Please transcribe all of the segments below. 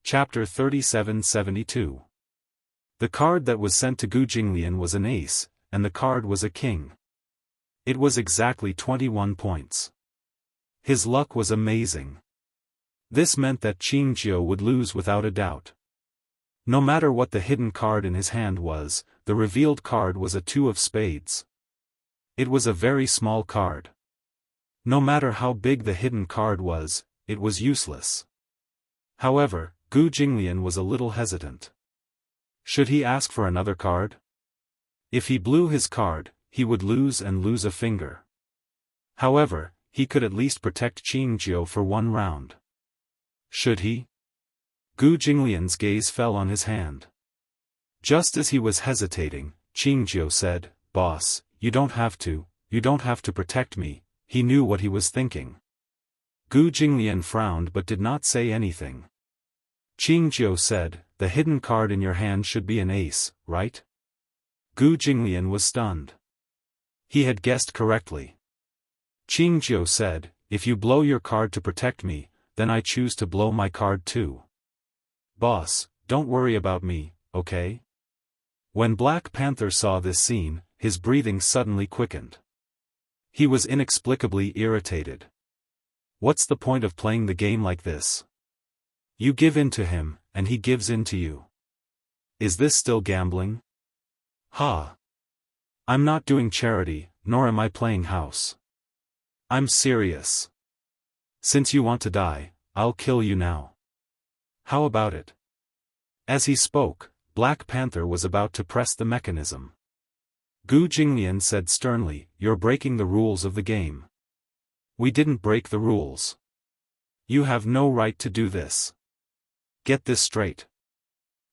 Chapter 3772. The card that was sent to Gu Jinglian was an ace, and the card was a king. It was exactly 21 points. His luck was amazing. This meant that Qingjiu would lose without a doubt. No matter what the hidden card in his hand was, the revealed card was a 2 of spades. It was a very small card. No matter how big the hidden card was, it was useless. However, Gu Jinglian was a little hesitant. Should he ask for another card? If he blew his card, he would lose and lose a finger. However, he could at least protect Qingjiu for one round. Should he? Gu Jinglian's gaze fell on his hand. Just as he was hesitating, Qingjiu said, "Boss, you don't have to protect me." He knew what he was thinking. Gu Jinglian frowned but did not say anything. Qingjiu said, "The hidden card in your hand should be an ace, right?" Gu Jinglian was stunned. He had guessed correctly. Qingjiu said, "If you blow your card to protect me, then I choose to blow my card too. Boss, don't worry about me, okay?" When Black Panther saw this scene, his breathing suddenly quickened. He was inexplicably irritated. What's the point of playing the game like this? You give in to him, and he gives in to you. Is this still gambling? Ha! I'm not doing charity, nor am I playing house. I'm serious. Since you want to die, I'll kill you now. How about it? As he spoke, Black Panther was about to press the mechanism. Gu Jinglian said sternly, "You're breaking the rules of the game." "We didn't break the rules. You have no right to do this. Get this straight.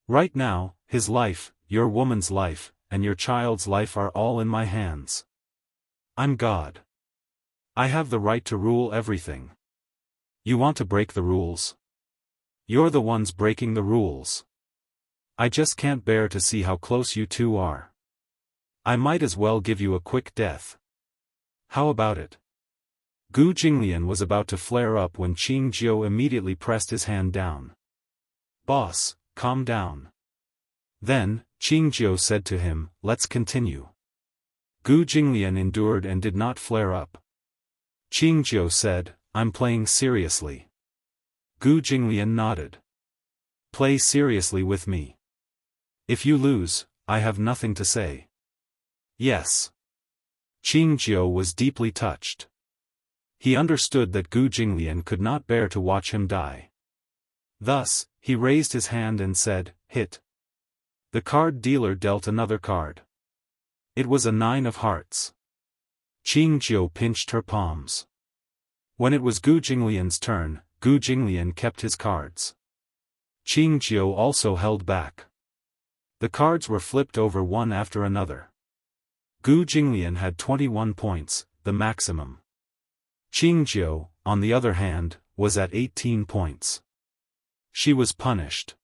Right now, his life, your woman's life, and your child's life are all in my hands. I'm God. I have the right to rule everything. You want to break the rules? You're the ones breaking the rules. I just can't bear to see how close you two are. I might as well give you a quick death. How about it?" Gu Jinglian was about to flare up when Qingjiu immediately pressed his hand down. "Boss, calm down." Then, Qingjiu said to him, "Let's continue." Gu Jinglian endured and did not flare up. Qingjiu said, "I'm playing seriously." Gu Jinglian nodded. "Play seriously with me. If you lose, I have nothing to say." "Yes." Qingjiu was deeply touched. He understood that Gu Jinglian could not bear to watch him die. Thus, he raised his hand and said, "Hit." The card dealer dealt another card. It was a 9 of hearts. Qingjiu pinched her palms. When it was Gu Jinglian's turn, Gu Jinglian kept his cards. Qingjiu also held back. The cards were flipped over one after another. Gu Jinglian had 21 points, the maximum. Qingjiu, on the other hand, was at 18 points. She was punished.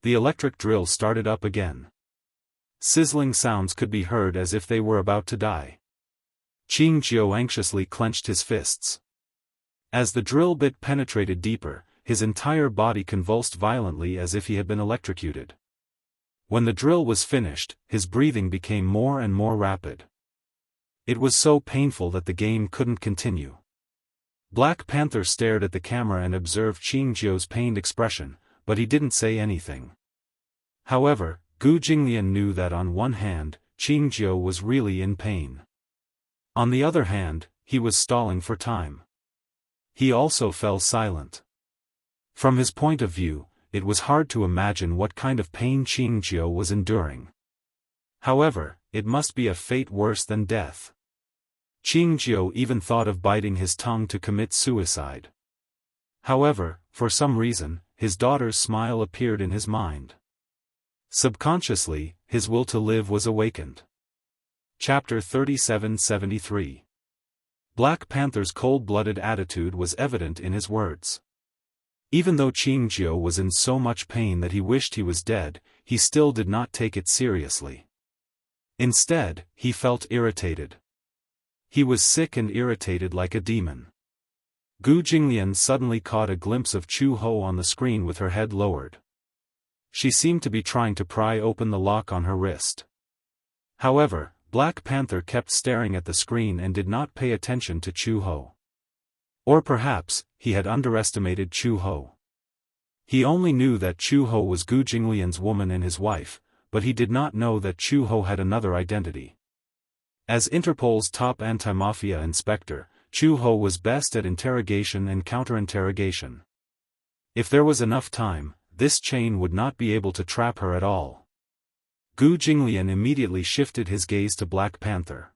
The electric drill started up again. Sizzling sounds could be heard as if they were about to die. Qingjiu anxiously clenched his fists. As the drill bit penetrated deeper, his entire body convulsed violently as if he had been electrocuted. When the drill was finished, his breathing became more and more rapid. It was so painful that the game couldn't continue. Black Panther stared at the camera and observed Qingjiu's pained expression, but he didn't say anything. However, Gu Jinglian knew that on one hand, Qingjiu was really in pain. On the other hand, he was stalling for time. He also fell silent. From his point of view, it was hard to imagine what kind of pain Qingjiu was enduring. However, it must be a fate worse than death. Qingjiu even thought of biting his tongue to commit suicide. However, for some reason, his daughter's smile appeared in his mind. Subconsciously, his will to live was awakened. Chapter 3773. Black Panther's cold-blooded attitude was evident in his words. Even though Qingjiu was in so much pain that he wished he was dead, he still did not take it seriously. Instead, he felt irritated. He was sick and irritated like a demon. Gu Jinglian suddenly caught a glimpse of Chu Ho on the screen with her head lowered. She seemed to be trying to pry open the lock on her wrist. However, Black Panther kept staring at the screen and did not pay attention to Chu Ho. Or perhaps, he had underestimated Chu Ho. He only knew that Chu Ho was Gu Jinglian's woman and his wife, but he did not know that Chu Ho had another identity. As Interpol's top anti-mafia inspector, Chu Ho was best at interrogation and counter-interrogation. If there was enough time, this chain would not be able to trap her at all. Gu Jinglian immediately shifted his gaze to Black Panther.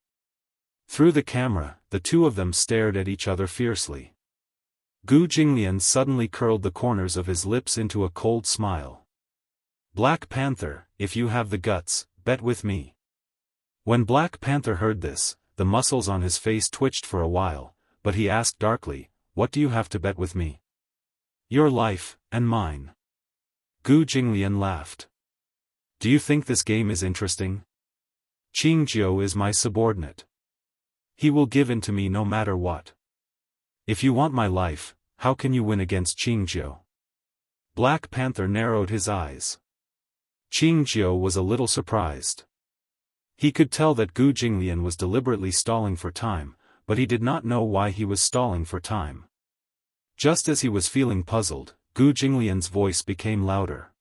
Through the camera, the two of them stared at each other fiercely. Gu Jinglian suddenly curled the corners of his lips into a cold smile. Black Panther, if you have the guts, bet with me. When Black Panther heard this, the muscles on his face twitched for a while, but he asked darkly, "What do you have to bet with me?" "Your life, and mine." Gu Jinglian laughed. "Do you think this game is interesting? Qingjiu is my subordinate. He will give in to me no matter what. If you want my life, how can you win against Qingjiu?" Black Panther narrowed his eyes. Qingjiu was a little surprised. He could tell that Gu Jinglian was deliberately stalling for time, but he did not know why he was stalling for time. Just as he was feeling puzzled, Gu Jinglian's voice became louder.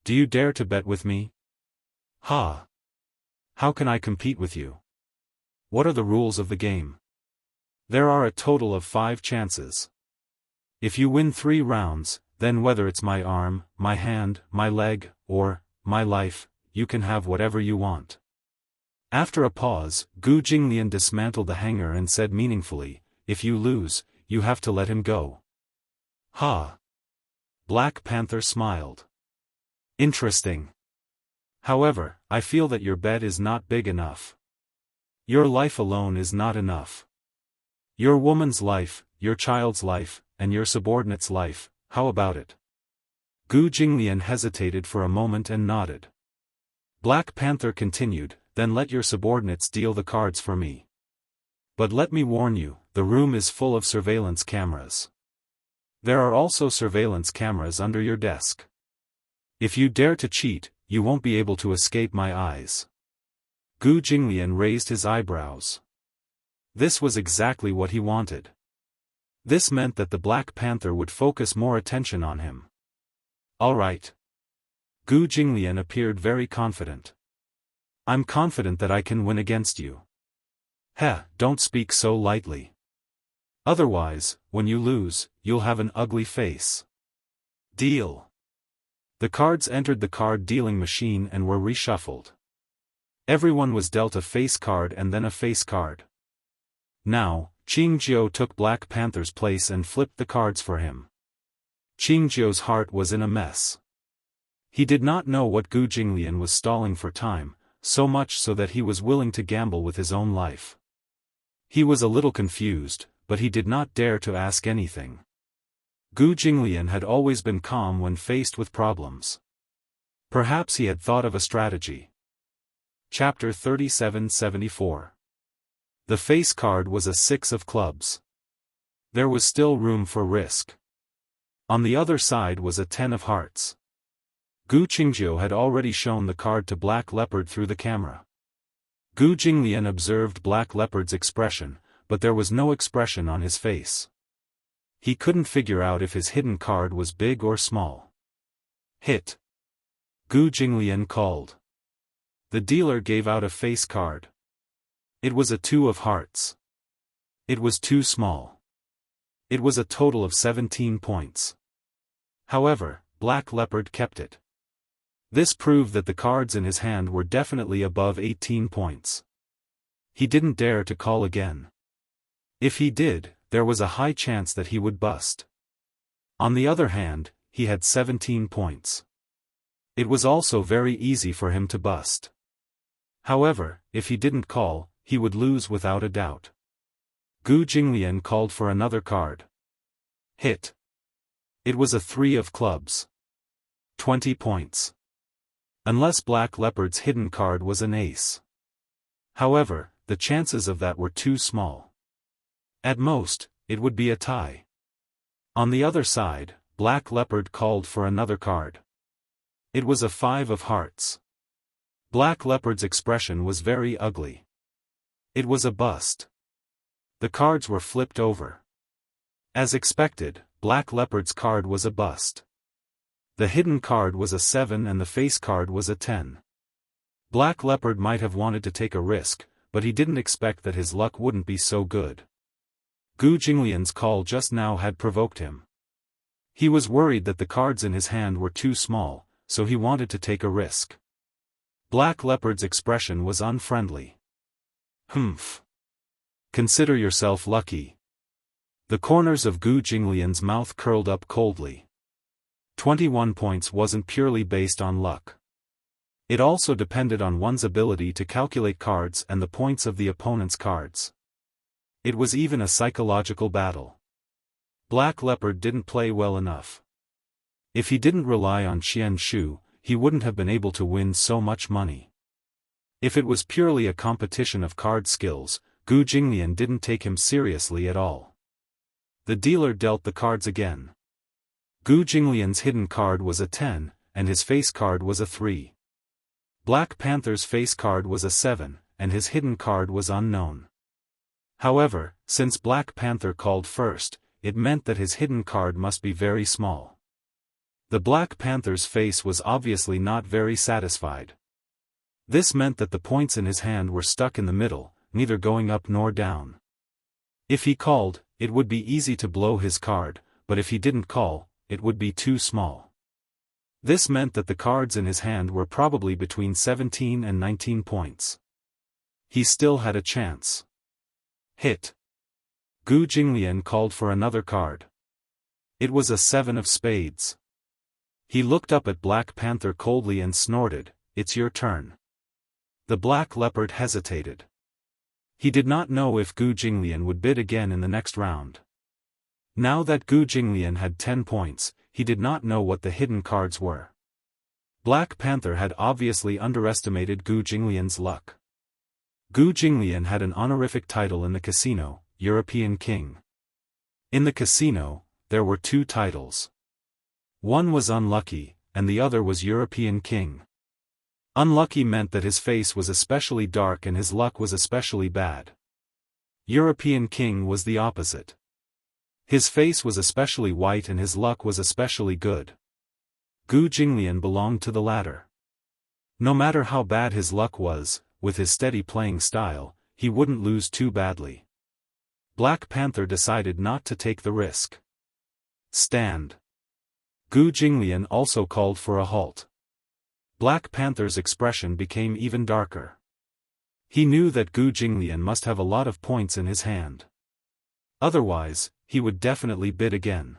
"Do you dare to bet with me?" "Ha! How can I compete with you? What are the rules of the game?" "There are a total of 5 chances. If you win 3 rounds, then whether it's my arm, my hand, my leg, or my life, you can have whatever you want." After a pause, Gu Jinglian dismantled the hanger and said meaningfully, "If you lose, you have to let him go." "Ha!" Black Panther smiled. "Interesting. However, I feel that your bet is not big enough. Your life alone is not enough. Your woman's life, your child's life, and your subordinate's life, how about it?" Gu Jinglian hesitated for a moment and nodded. Black Panther continued, "Then let your subordinates deal the cards for me. But let me warn you, the room is full of surveillance cameras. There are also surveillance cameras under your desk. If you dare to cheat, you won't be able to escape my eyes." Gu Jinglian raised his eyebrows. This was exactly what he wanted. This meant that the Black Panther would focus more attention on him. "All right." Gu Jinglian appeared very confident. "I'm confident that I can win against you." "Heh, don't speak so lightly. Otherwise, when you lose, you'll have an ugly face." "Deal." The cards entered the card dealing machine and were reshuffled. Everyone was dealt a face card and then a face card. Now, Qingjiu took Black Panther's place and flipped the cards for him. Qingjiu's heart was in a mess. He did not know what Gu Jinglian was stalling for time, so much so that he was willing to gamble with his own life. He was a little confused, but he did not dare to ask anything. Gu Jinglian had always been calm when faced with problems. Perhaps he had thought of a strategy. Chapter 3774. The face card was a 6 of clubs. There was still room for risk. On the other side was a 10 of hearts. Gu Qingjiu had already shown the card to Black Leopard through the camera. Gu Jinglian observed Black Leopard's expression, but there was no expression on his face. He couldn't figure out if his hidden card was big or small. "Hit." Gu Jinglian called. The dealer gave out a face card. It was a 2 of hearts. It was too small. It was a total of 17 points. However, Black Leopard kept it. This proved that the cards in his hand were definitely above 18 points. He didn't dare to call again. If he did, there was a high chance that he would bust. On the other hand, he had 17 points. It was also very easy for him to bust. However, if he didn't call, he would lose without a doubt. Gu Jinglian called for another card. Hit. It was a 3 of clubs. 20 points. Unless Black Leopard's hidden card was an ace. However, the chances of that were too small. At most, it would be a tie. On the other side, Black Leopard called for another card. It was a 5 of hearts. Black Leopard's expression was very ugly. It was a bust. The cards were flipped over. As expected, Black Leopard's card was a bust. The hidden card was a 7 and the face card was a 10. Black Leopard might have wanted to take a risk, but he didn't expect that his luck wouldn't be so good. Gu Jinglian's call just now had provoked him. He was worried that the cards in his hand were too small, so he wanted to take a risk. Black Leopard's expression was unfriendly. Humph. Consider yourself lucky. The corners of Gu Jinglian's mouth curled up coldly. 21 points wasn't purely based on luck. It also depended on one's ability to calculate cards and the points of the opponent's cards. It was even a psychological battle. Black Leopard didn't play well enough. If he didn't rely on Qian Shu, he wouldn't have been able to win so much money. If it was purely a competition of card skills, Gu Jinglian didn't take him seriously at all. The dealer dealt the cards again. Gu Jinglian's hidden card was a 10, and his face card was a 3. Black Panther's face card was a 7, and his hidden card was unknown. However, since Black Panther called first, it meant that his hidden card must be very small. The Black Panther's face was obviously not very satisfied. This meant that the points in his hand were stuck in the middle, neither going up nor down. If he called, it would be easy to blow his card, but if he didn't call, it would be too small. This meant that the cards in his hand were probably between 17 and 19 points. He still had a chance. Hit. Gu Jinglian called for another card. It was a 7 of spades. He looked up at Black Panther coldly and snorted, "It's your turn." The Black Leopard hesitated. He did not know if Gu Jinglian would bid again in the next round. Now that Gu Jinglian had 10 points, he did not know what the hidden cards were. Black Panther had obviously underestimated Gu Jinglian's luck. Gu Jinglian had an honorific title in the casino, European King. In the casino, there were 2 titles. One was unlucky, and the other was European King. Unlucky meant that his face was especially dark and his luck was especially bad. European King was the opposite. His face was especially white and his luck was especially good. Gu Jinglian belonged to the latter. No matter how bad his luck was, with his steady playing style, he wouldn't lose too badly. Black Panther decided not to take the risk. Stand. Gu Jinglian also called for a halt. Black Panther's expression became even darker. He knew that Gu Jinglian must have a lot of points in his hand. Otherwise, he would definitely bid again.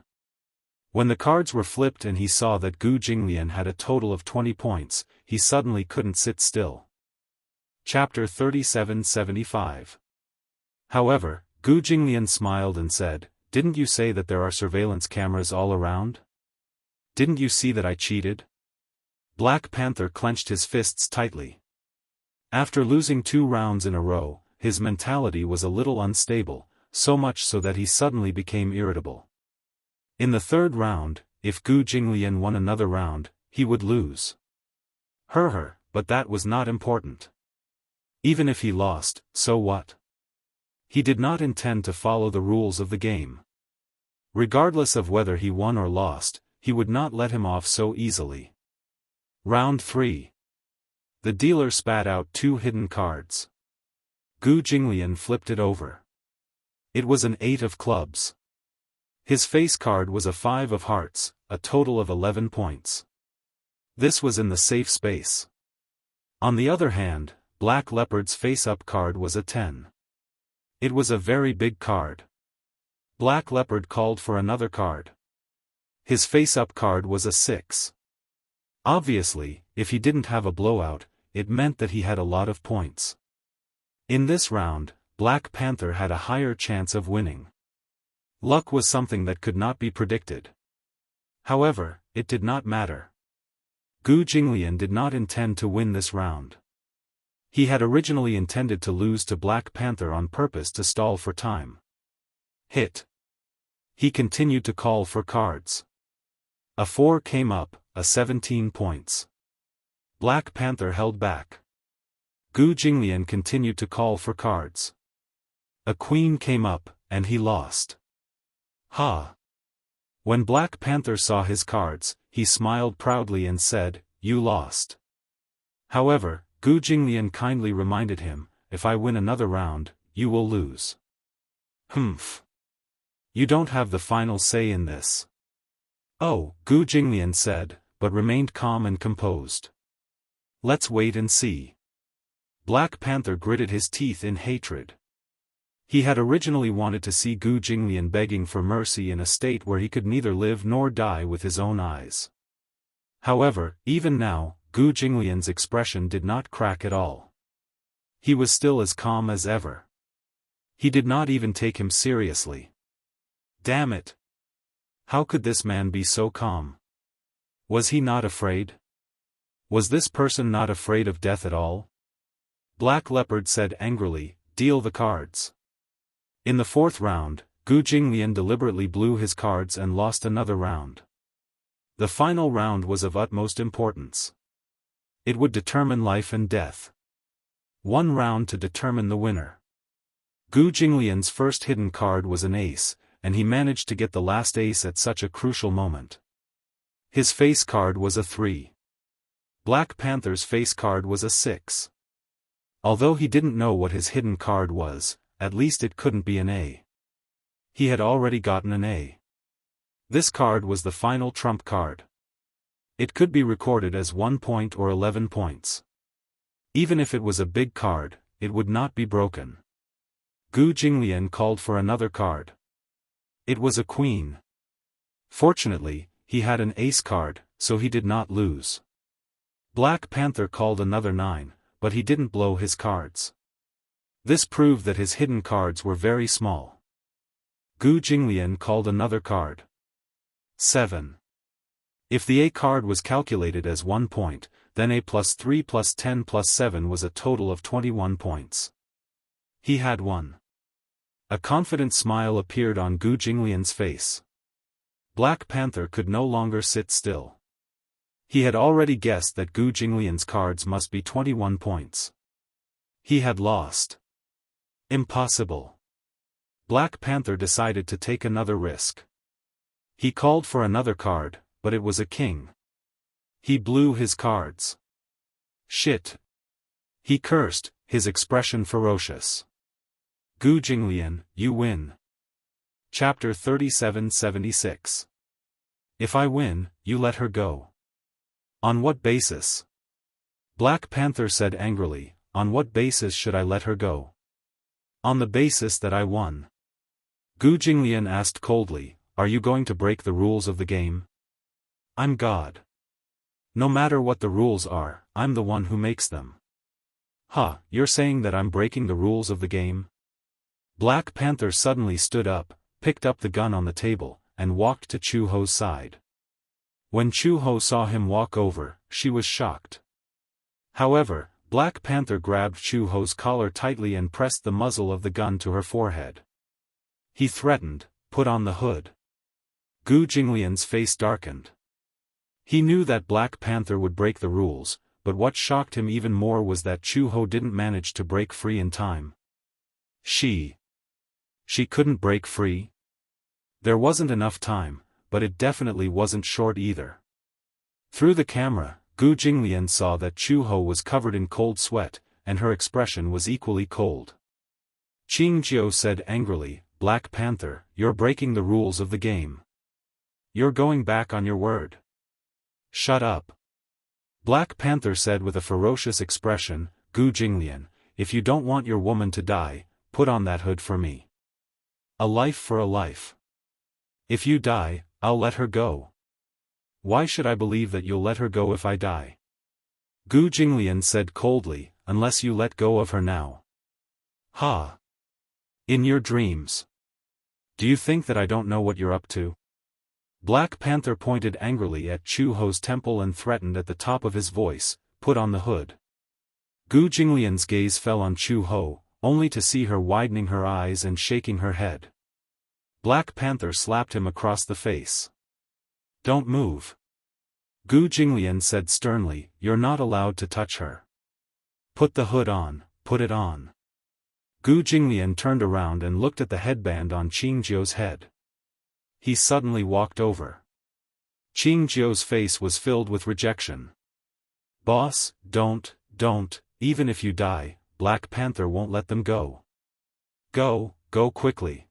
When the cards were flipped and he saw that Gu Jinglian had a total of 20 points, he suddenly couldn't sit still. Chapter 3775. However, Gu Jinglian smiled and said, "Didn't you say that there are surveillance cameras all around? Didn't you see that I cheated?" Black Panther clenched his fists tightly. After losing 2 rounds in a row, his mentality was a little unstable, so much so that he suddenly became irritable. In the 3rd round, if Gu Jinglian won another round, he would lose. But that was not important. Even if he lost, so what? He did not intend to follow the rules of the game. Regardless of whether he won or lost, he would not let him off so easily. Round 3. The dealer spat out 2 hidden cards. Gu Jinglian flipped it over. It was an 8 of clubs. His face card was a 5 of hearts, a total of 11 points. This was in the safe space. On the other hand, Black Leopard's face-up card was a 10. It was a very big card. Black Leopard called for another card. His face-up card was a 6. Obviously, if he didn't have a blowout, it meant that he had a lot of points. In this round, Black Panther had a higher chance of winning. Luck was something that could not be predicted. However, it did not matter. Gu Jinglian did not intend to win this round. He had originally intended to lose to Black Panther on purpose to stall for time. Hit. He continued to call for cards. A 4 came up, a 17 points. Black Panther held back. Gu Jinglian continued to call for cards. A queen came up, and he lost. Ha! When Black Panther saw his cards, he smiled proudly and said, "You lost." However, Gu Jinglian kindly reminded him, "If I win another round, you will lose." Humph. You don't have the final say in this. Oh, Gu Jinglian said, but remained calm and composed. Let's wait and see. Black Panther gritted his teeth in hatred. He had originally wanted to see Gu Jinglian begging for mercy in a state where he could neither live nor die with his own eyes. However, even now, Gu Jinglian's expression did not crack at all. He was still as calm as ever. He did not even take him seriously. Damn it! How could this man be so calm? Was he not afraid? Was this person not afraid of death at all? Black Leopard said angrily, "Deal the cards." In the fourth round, Gu Jinglian deliberately blew his cards and lost another round. The final round was of utmost importance. It would determine life and death. One round to determine the winner. Gu Jinglian's first hidden card was an ace, and he managed to get the last ace at such a crucial moment. His face card was a 3. Black Panther's face card was a 6. Although he didn't know what his hidden card was, at least it couldn't be an A. He had already gotten an A. This card was the final trump card. It could be recorded as 1 point or 11 points. Even if it was a big card, it would not be broken. Gu Jinglian called for another card. It was a queen. Fortunately, he had an ace card, so he did not lose. Black Panther called another 9, but he didn't blow his cards. This proved that his hidden cards were very small. Gu Jinglian called another card. 7. If the A card was calculated as 1 point, then A plus 3 plus 10 plus 7 was a total of 21 points. He had won. A confident smile appeared on Gu Jinglian's face. Black Panther could no longer sit still. He had already guessed that Gu Jinglian's cards must be 21 points. He had lost. Impossible. Black Panther decided to take another risk. He called for another card, but it was a king. He blew his cards. Shit. He cursed, his expression ferocious. Gu Jinglian, you win. Chapter 3776. If I win, you let her go. On what basis? Black Panther said angrily, on what basis should I let her go? On the basis that I won. Gu Jinglian asked coldly, are you going to break the rules of the game? I'm God. No matter what the rules are, I'm the one who makes them. Huh, you're saying that I'm breaking the rules of the game? Black Panther suddenly stood up, picked up the gun on the table, and walked to Chu Ho's side. When Chu Ho saw him walk over, she was shocked. However, Black Panther grabbed Chu Ho's collar tightly and pressed the muzzle of the gun to her forehead. He threatened, put on the hood. Gu Jinglian's face darkened. He knew that Black Panther would break the rules, but what shocked him even more was that Chu Ho didn't manage to break free in time. She couldn't break free? There wasn't enough time, but it definitely wasn't short either. Through the camera, Gu Jinglian saw that Chu Ho was covered in cold sweat, and her expression was equally cold. Qing Jiao said angrily, Black Panther, you're breaking the rules of the game. You're going back on your word. Shut up. Black Panther said with a ferocious expression, Gu Jinglian, if you don't want your woman to die, put on that hood for me. A life for a life. If you die, I'll let her go. Why should I believe that you'll let her go if I die? Gu Jinglian said coldly, unless you let go of her now. Ha! In your dreams. Do you think that I don't know what you're up to? Black Panther pointed angrily at Chu Ho's temple and threatened at the top of his voice, put on the hood. Gu Jinglian's gaze fell on Chu Ho, only to see her widening her eyes and shaking her head. Black Panther slapped him across the face. "Don't move." Gu Jinglian said sternly, "You're not allowed to touch her. Put the hood on, put it on." Gu Jinglian turned around and looked at the headband on Qingjiu's head. He suddenly walked over. Qingjiu's face was filled with rejection. "Boss, don't, even if you die, Black Panther won't let them go. Go quickly."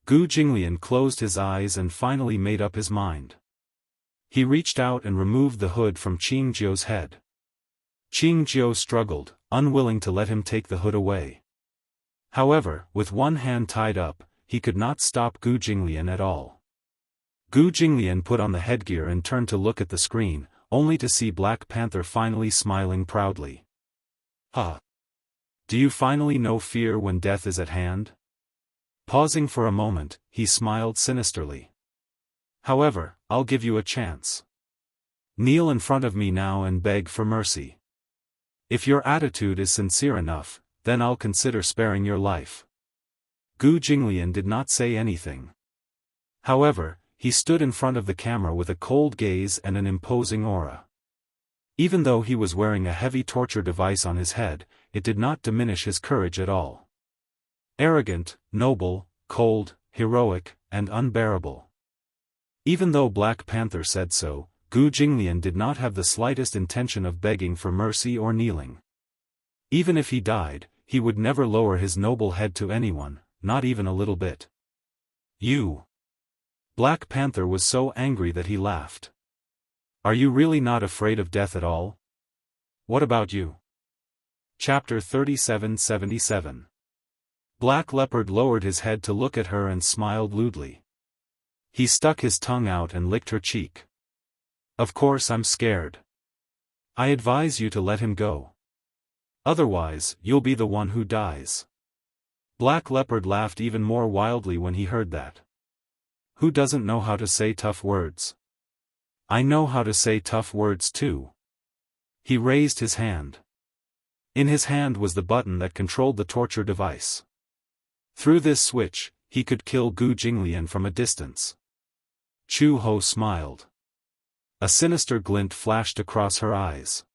Gu Jinglian closed his eyes and finally made up his mind. He reached out and removed the hood from Qingjiu's head. Qingjiu struggled, unwilling to let him take the hood away. However, with one hand tied up, he could not stop Gu Jinglian at all. Gu Jinglian put on the headgear and turned to look at the screen, only to see Black Panther finally smiling proudly. "Ah! Do you finally know fear when death is at hand?" Pausing for a moment, he smiled sinisterly. "However, I'll give you a chance. Kneel in front of me now and beg for mercy. If your attitude is sincere enough, then I'll consider sparing your life." Gu Jinglian did not say anything. However, he stood in front of the camera with a cold gaze and an imposing aura. Even though he was wearing a heavy torture device on his head, it did not diminish his courage at all. Arrogant, noble, cold, heroic, and unbearable. Even though Black Panther said so, Gu Jinglian did not have the slightest intention of begging for mercy or kneeling. Even if he died, he would never lower his noble head to anyone, not even a little bit. "You!" Black Panther was so angry that he laughed. "Are you really not afraid of death at all? What about you?" Chapter 3777. Black Leopard lowered his head to look at her and smiled lewdly. He stuck his tongue out and licked her cheek. "Of course I'm scared. I advise you to let him go. Otherwise, you'll be the one who dies." Black Leopard laughed even more wildly when he heard that. "Who doesn't know how to say tough words? I know how to say tough words too." He raised his hand. In his hand was the button that controlled the torture device. Through this switch, he could kill Gu Jinglian from a distance. Chu Ho smiled. A sinister glint flashed across her eyes.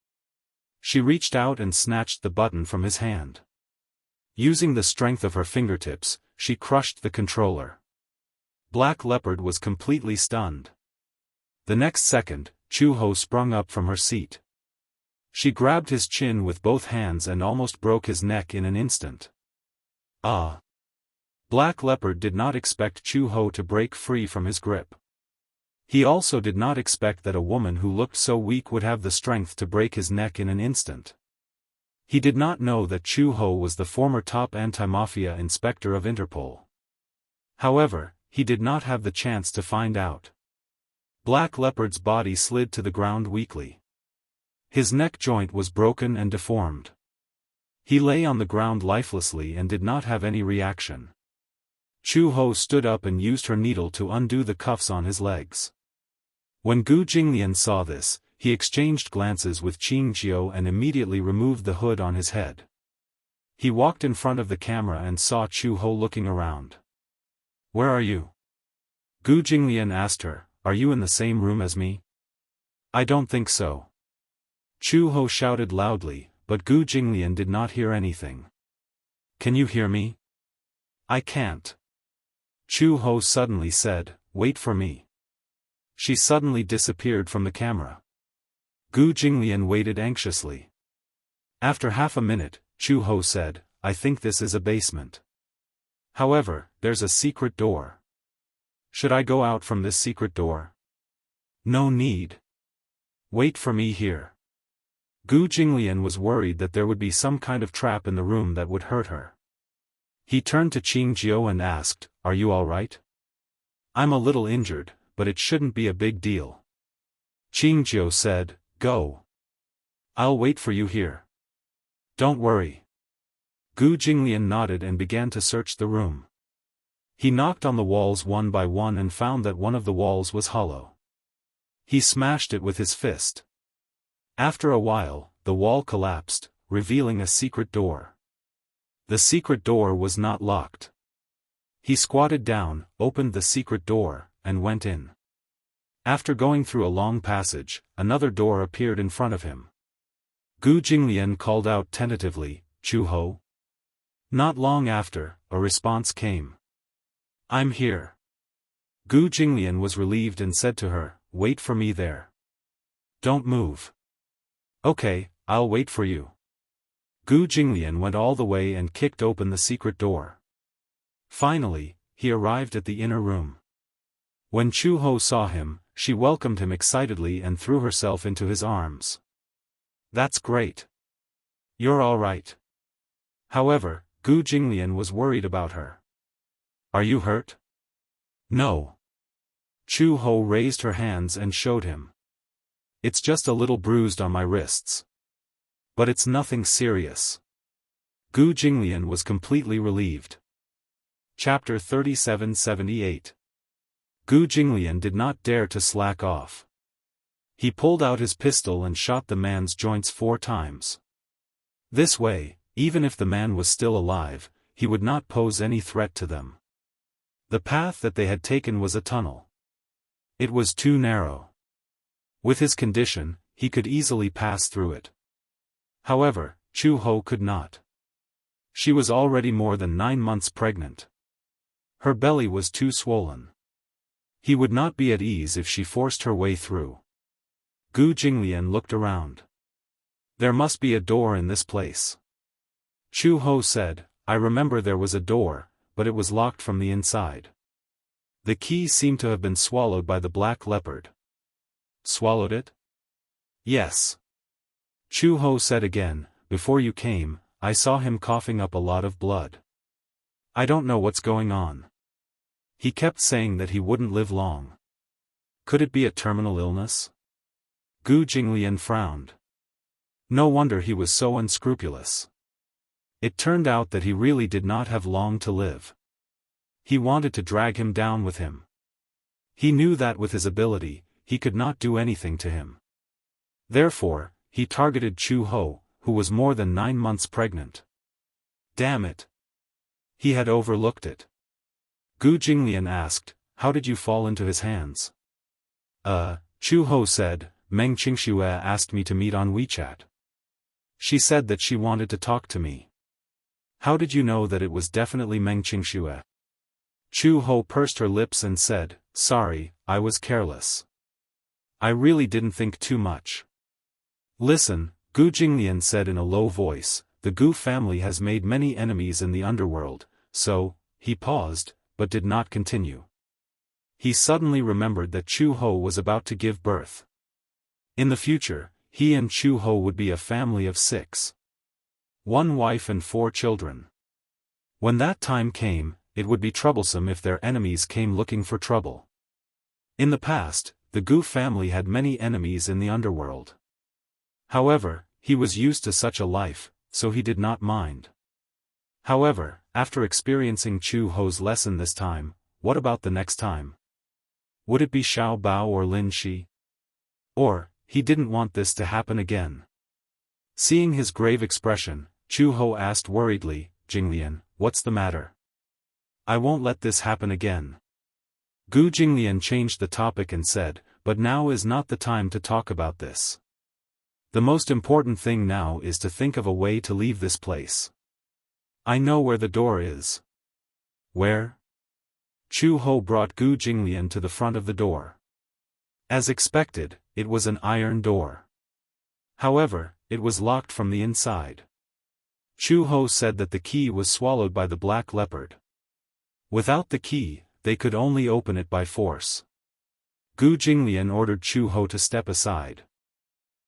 She reached out and snatched the button from his hand. Using the strength of her fingertips, she crushed the controller. Black Leopard was completely stunned. The next second, Chu Ho sprung up from her seat. She grabbed his chin with both hands and almost broke his neck in an instant. "Ah!" Black Leopard did not expect Chu Ho to break free from his grip. He also did not expect that a woman who looked so weak would have the strength to break his neck in an instant. He did not know that Chu Ho was the former top anti-mafia inspector of Interpol. However, he did not have the chance to find out. Black Leopard's body slid to the ground weakly. His neck joint was broken and deformed. He lay on the ground lifelessly and did not have any reaction. Chu Ho stood up and used her needle to undo the cuffs on his legs. When Gu Jinglian saw this, he exchanged glances with Qingjiu and immediately removed the hood on his head. He walked in front of the camera and saw Chu Ho looking around. "Where are you?" Gu Jinglian asked her, "Are you in the same room as me?" "I don't think so." Chu Ho shouted loudly, but Gu Jinglian did not hear anything. "Can you hear me?" "I can't." Chu Ho suddenly said, "Wait for me." She suddenly disappeared from the camera. Gu Jinglian waited anxiously. After half a minute, Chu Ho said, "I think this is a basement. However, there's a secret door. Should I go out from this secret door?" "No need. Wait for me here." Gu Jinglian was worried that there would be some kind of trap in the room that would hurt her. He turned to Qingjiu and asked, "Are you all right?" "I'm a little injured, but it shouldn't be a big deal." Qingjiu said, "Go. I'll wait for you here. Don't worry." Gu Jinglian nodded and began to search the room. He knocked on the walls one by one and found that one of the walls was hollow. He smashed it with his fist. After a while, the wall collapsed, revealing a secret door. The secret door was not locked. He squatted down, opened the secret door, and went in. After going through a long passage, another door appeared in front of him. Gu Jinglian called out tentatively, "Chu Ho?" Not long after, a response came. "I'm here." Gu Jinglian was relieved and said to her, "Wait for me there. Don't move." "Okay, I'll wait for you." Gu Jinglian went all the way and kicked open the secret door. Finally, he arrived at the inner room. When Chu Ho saw him, she welcomed him excitedly and threw herself into his arms. "That's great. You're all right." However, Gu Jinglian was worried about her. "Are you hurt?" "No." Chu Ho raised her hands and showed him. "It's just a little bruised on my wrists. But it's nothing serious." Gu Jinglian was completely relieved. Chapter 3778. Gu Jinglian did not dare to slack off. He pulled out his pistol and shot the man's joints 4 times. This way, even if the man was still alive, he would not pose any threat to them. The path that they had taken was a tunnel. It was too narrow. With his condition, he could easily pass through it. However, Chu Ho could not. She was already more than 9 months pregnant. Her belly was too swollen. He would not be at ease if she forced her way through. Gu Jinglian looked around. "There must be a door in this place." Chu Ho said, "I remember there was a door, but it was locked from the inside. The key seemed to have been swallowed by the black leopard." "Swallowed it?" "Yes." Chu Ho said again, "Before you came, I saw him coughing up a lot of blood. I don't know what's going on. He kept saying that he wouldn't live long. Could it be a terminal illness?" Gu Jinglian frowned. No wonder he was so unscrupulous. It turned out that he really did not have long to live. He wanted to drag him down with him. He knew that with his ability, he could not do anything to him. Therefore, he targeted Chu Ho, who was more than 9 months pregnant. Damn it! He had overlooked it. Gu Jinglian asked, "How did you fall into his hands?" Chu Ho said, "Meng Qingxue asked me to meet on WeChat. She said that she wanted to talk to me." "How did you know that it was definitely Meng Qingxue?" Chu Ho pursed her lips and said, "Sorry, I was careless. I really didn't think too much." "Listen," Gu Jinglian said in a low voice, "the Gu family has made many enemies in the underworld, so," he paused, but did not continue. He suddenly remembered that Chu Ho was about to give birth. In the future, he and Chu Ho would be a family of 6. 1 wife and 4 children. When that time came, it would be troublesome if their enemies came looking for trouble. In the past, the Gu family had many enemies in the underworld. However, he was used to such a life, so he did not mind. However, after experiencing Chu Ho's lesson this time, what about the next time? Would it be Xiao Bao or Lin Shi? Or, he didn't want this to happen again. Seeing his grave expression, Chu Ho asked worriedly, "Jinglian, what's the matter?" "I won't let this happen again." Gu Jinglian changed the topic and said, "But now is not the time to talk about this. The most important thing now is to think of a way to leave this place. I know where the door is." "Where?" Chu Ho brought Gu Jinglian to the front of the door. As expected, it was an iron door. However, it was locked from the inside. Chu Ho said that the key was swallowed by the black leopard. Without the key, they could only open it by force. Gu Jinglian ordered Chu Ho to step aside.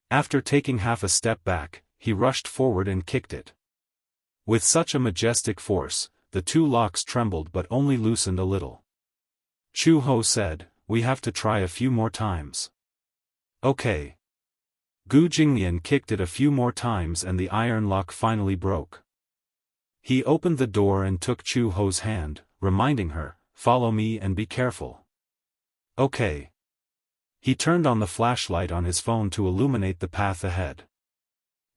After taking half a step back, he rushed forward and kicked it. With such a majestic force, the 2 locks trembled but only loosened a little. Chu Ho said, "We have to try a few more times." "Okay." Gu Jinglian kicked it a few more times and the iron lock finally broke. He opened the door and took Chu Ho's hand, reminding her, "Follow me and be careful." "Okay." He turned on the flashlight on his phone to illuminate the path ahead.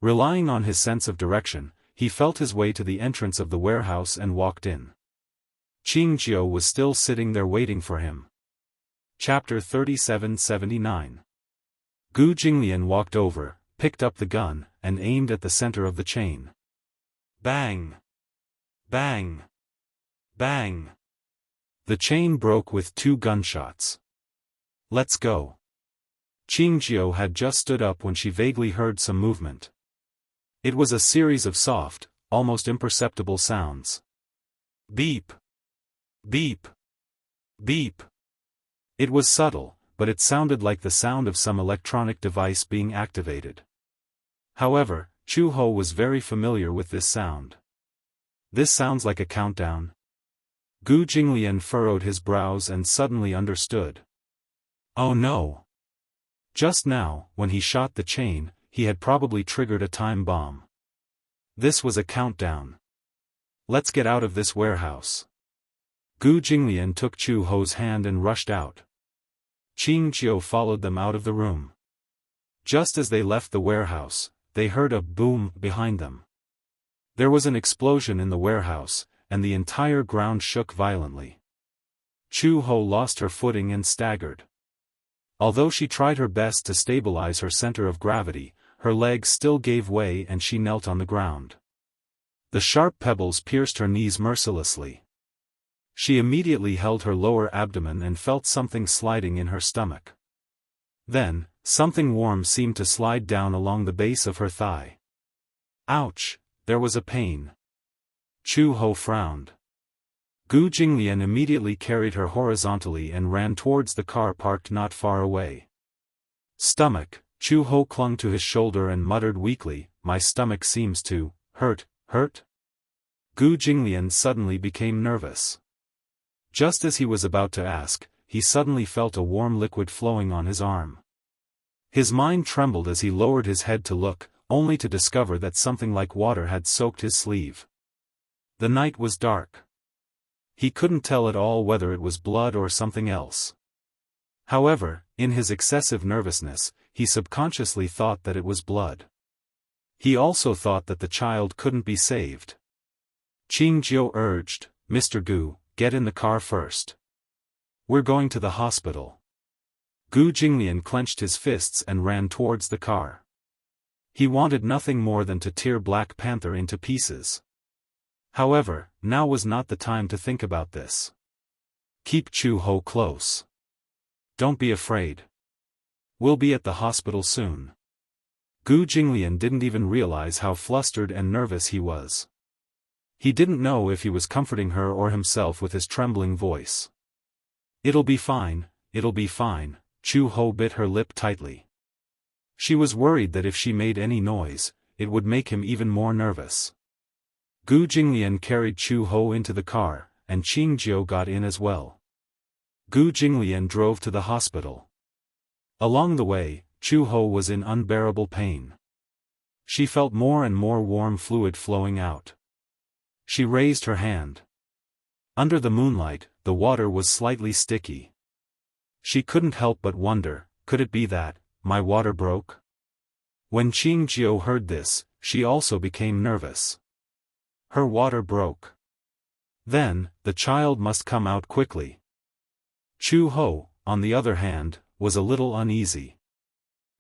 Relying on his sense of direction, he felt his way to the entrance of the warehouse and walked in. Qingjiu was still sitting there waiting for him. Chapter 3779. Gu Jinglian walked over, picked up the gun, and aimed at the center of the chain. Bang! Bang! Bang! The chain broke with 2 gunshots. Let's go. Qingjiu had just stood up when she vaguely heard some movement. It was a series of soft, almost imperceptible sounds. Beep! Beep! Beep! It was subtle, but it sounded like the sound of some electronic device being activated. However, Chu Ho was very familiar with this sound. This sounds like a countdown. Gu Jinglian furrowed his brows and suddenly understood. Oh no! Just now, when he shot the chain, he had probably triggered a time bomb. This was a countdown. Let's get out of this warehouse. Gu Jinglian took Chu Ho's hand and rushed out. Qingjiu followed them out of the room. Just as they left the warehouse, they heard a boom behind them. There was an explosion in the warehouse, and the entire ground shook violently. Chu Ho lost her footing and staggered. Although she tried her best to stabilize her center of gravity, her legs still gave way and she knelt on the ground. The sharp pebbles pierced her knees mercilessly. She immediately held her lower abdomen and felt something sliding in her stomach. Then, something warm seemed to slide down along the base of her thigh. Ouch, there was a pain. Chu Ho frowned. Gu Jinglian immediately carried her horizontally and ran towards the car parked not far away. Stomach, Chu Ho clung to his shoulder and muttered weakly, my stomach seems to hurt. Gu Jinglian suddenly became nervous. Just as he was about to ask, he suddenly felt a warm liquid flowing on his arm. His mind trembled as he lowered his head to look, only to discover that something like water had soaked his sleeve. The night was dark. He couldn't tell at all whether it was blood or something else. However, in his excessive nervousness, he subconsciously thought that it was blood. He also thought that the child couldn't be saved. Qingjiu urged, Mr. Gu, get in the car first. We're going to the hospital. Gu Jinglian clenched his fists and ran towards the car. He wanted nothing more than to tear Black Panther into pieces. However, now was not the time to think about this. Keep Chu Ho close. Don't be afraid. We'll be at the hospital soon. Gu Jinglian didn't even realize how flustered and nervous he was. He didn't know if he was comforting her or himself with his trembling voice. It'll be fine, Chu Ho bit her lip tightly. She was worried that if she made any noise, it would make him even more nervous. Gu Jinglian carried Chu Ho into the car, and Qingjiu got in as well. Gu Jinglian drove to the hospital. Along the way, Chu Ho was in unbearable pain. She felt more and more warm fluid flowing out. She raised her hand. Under the moonlight, the water was slightly sticky. She couldn't help but wonder, could it be that my water broke? When Qingjiu heard this, she also became nervous. Her water broke. Then, the child must come out quickly. Chu Ho, on the other hand, was a little uneasy.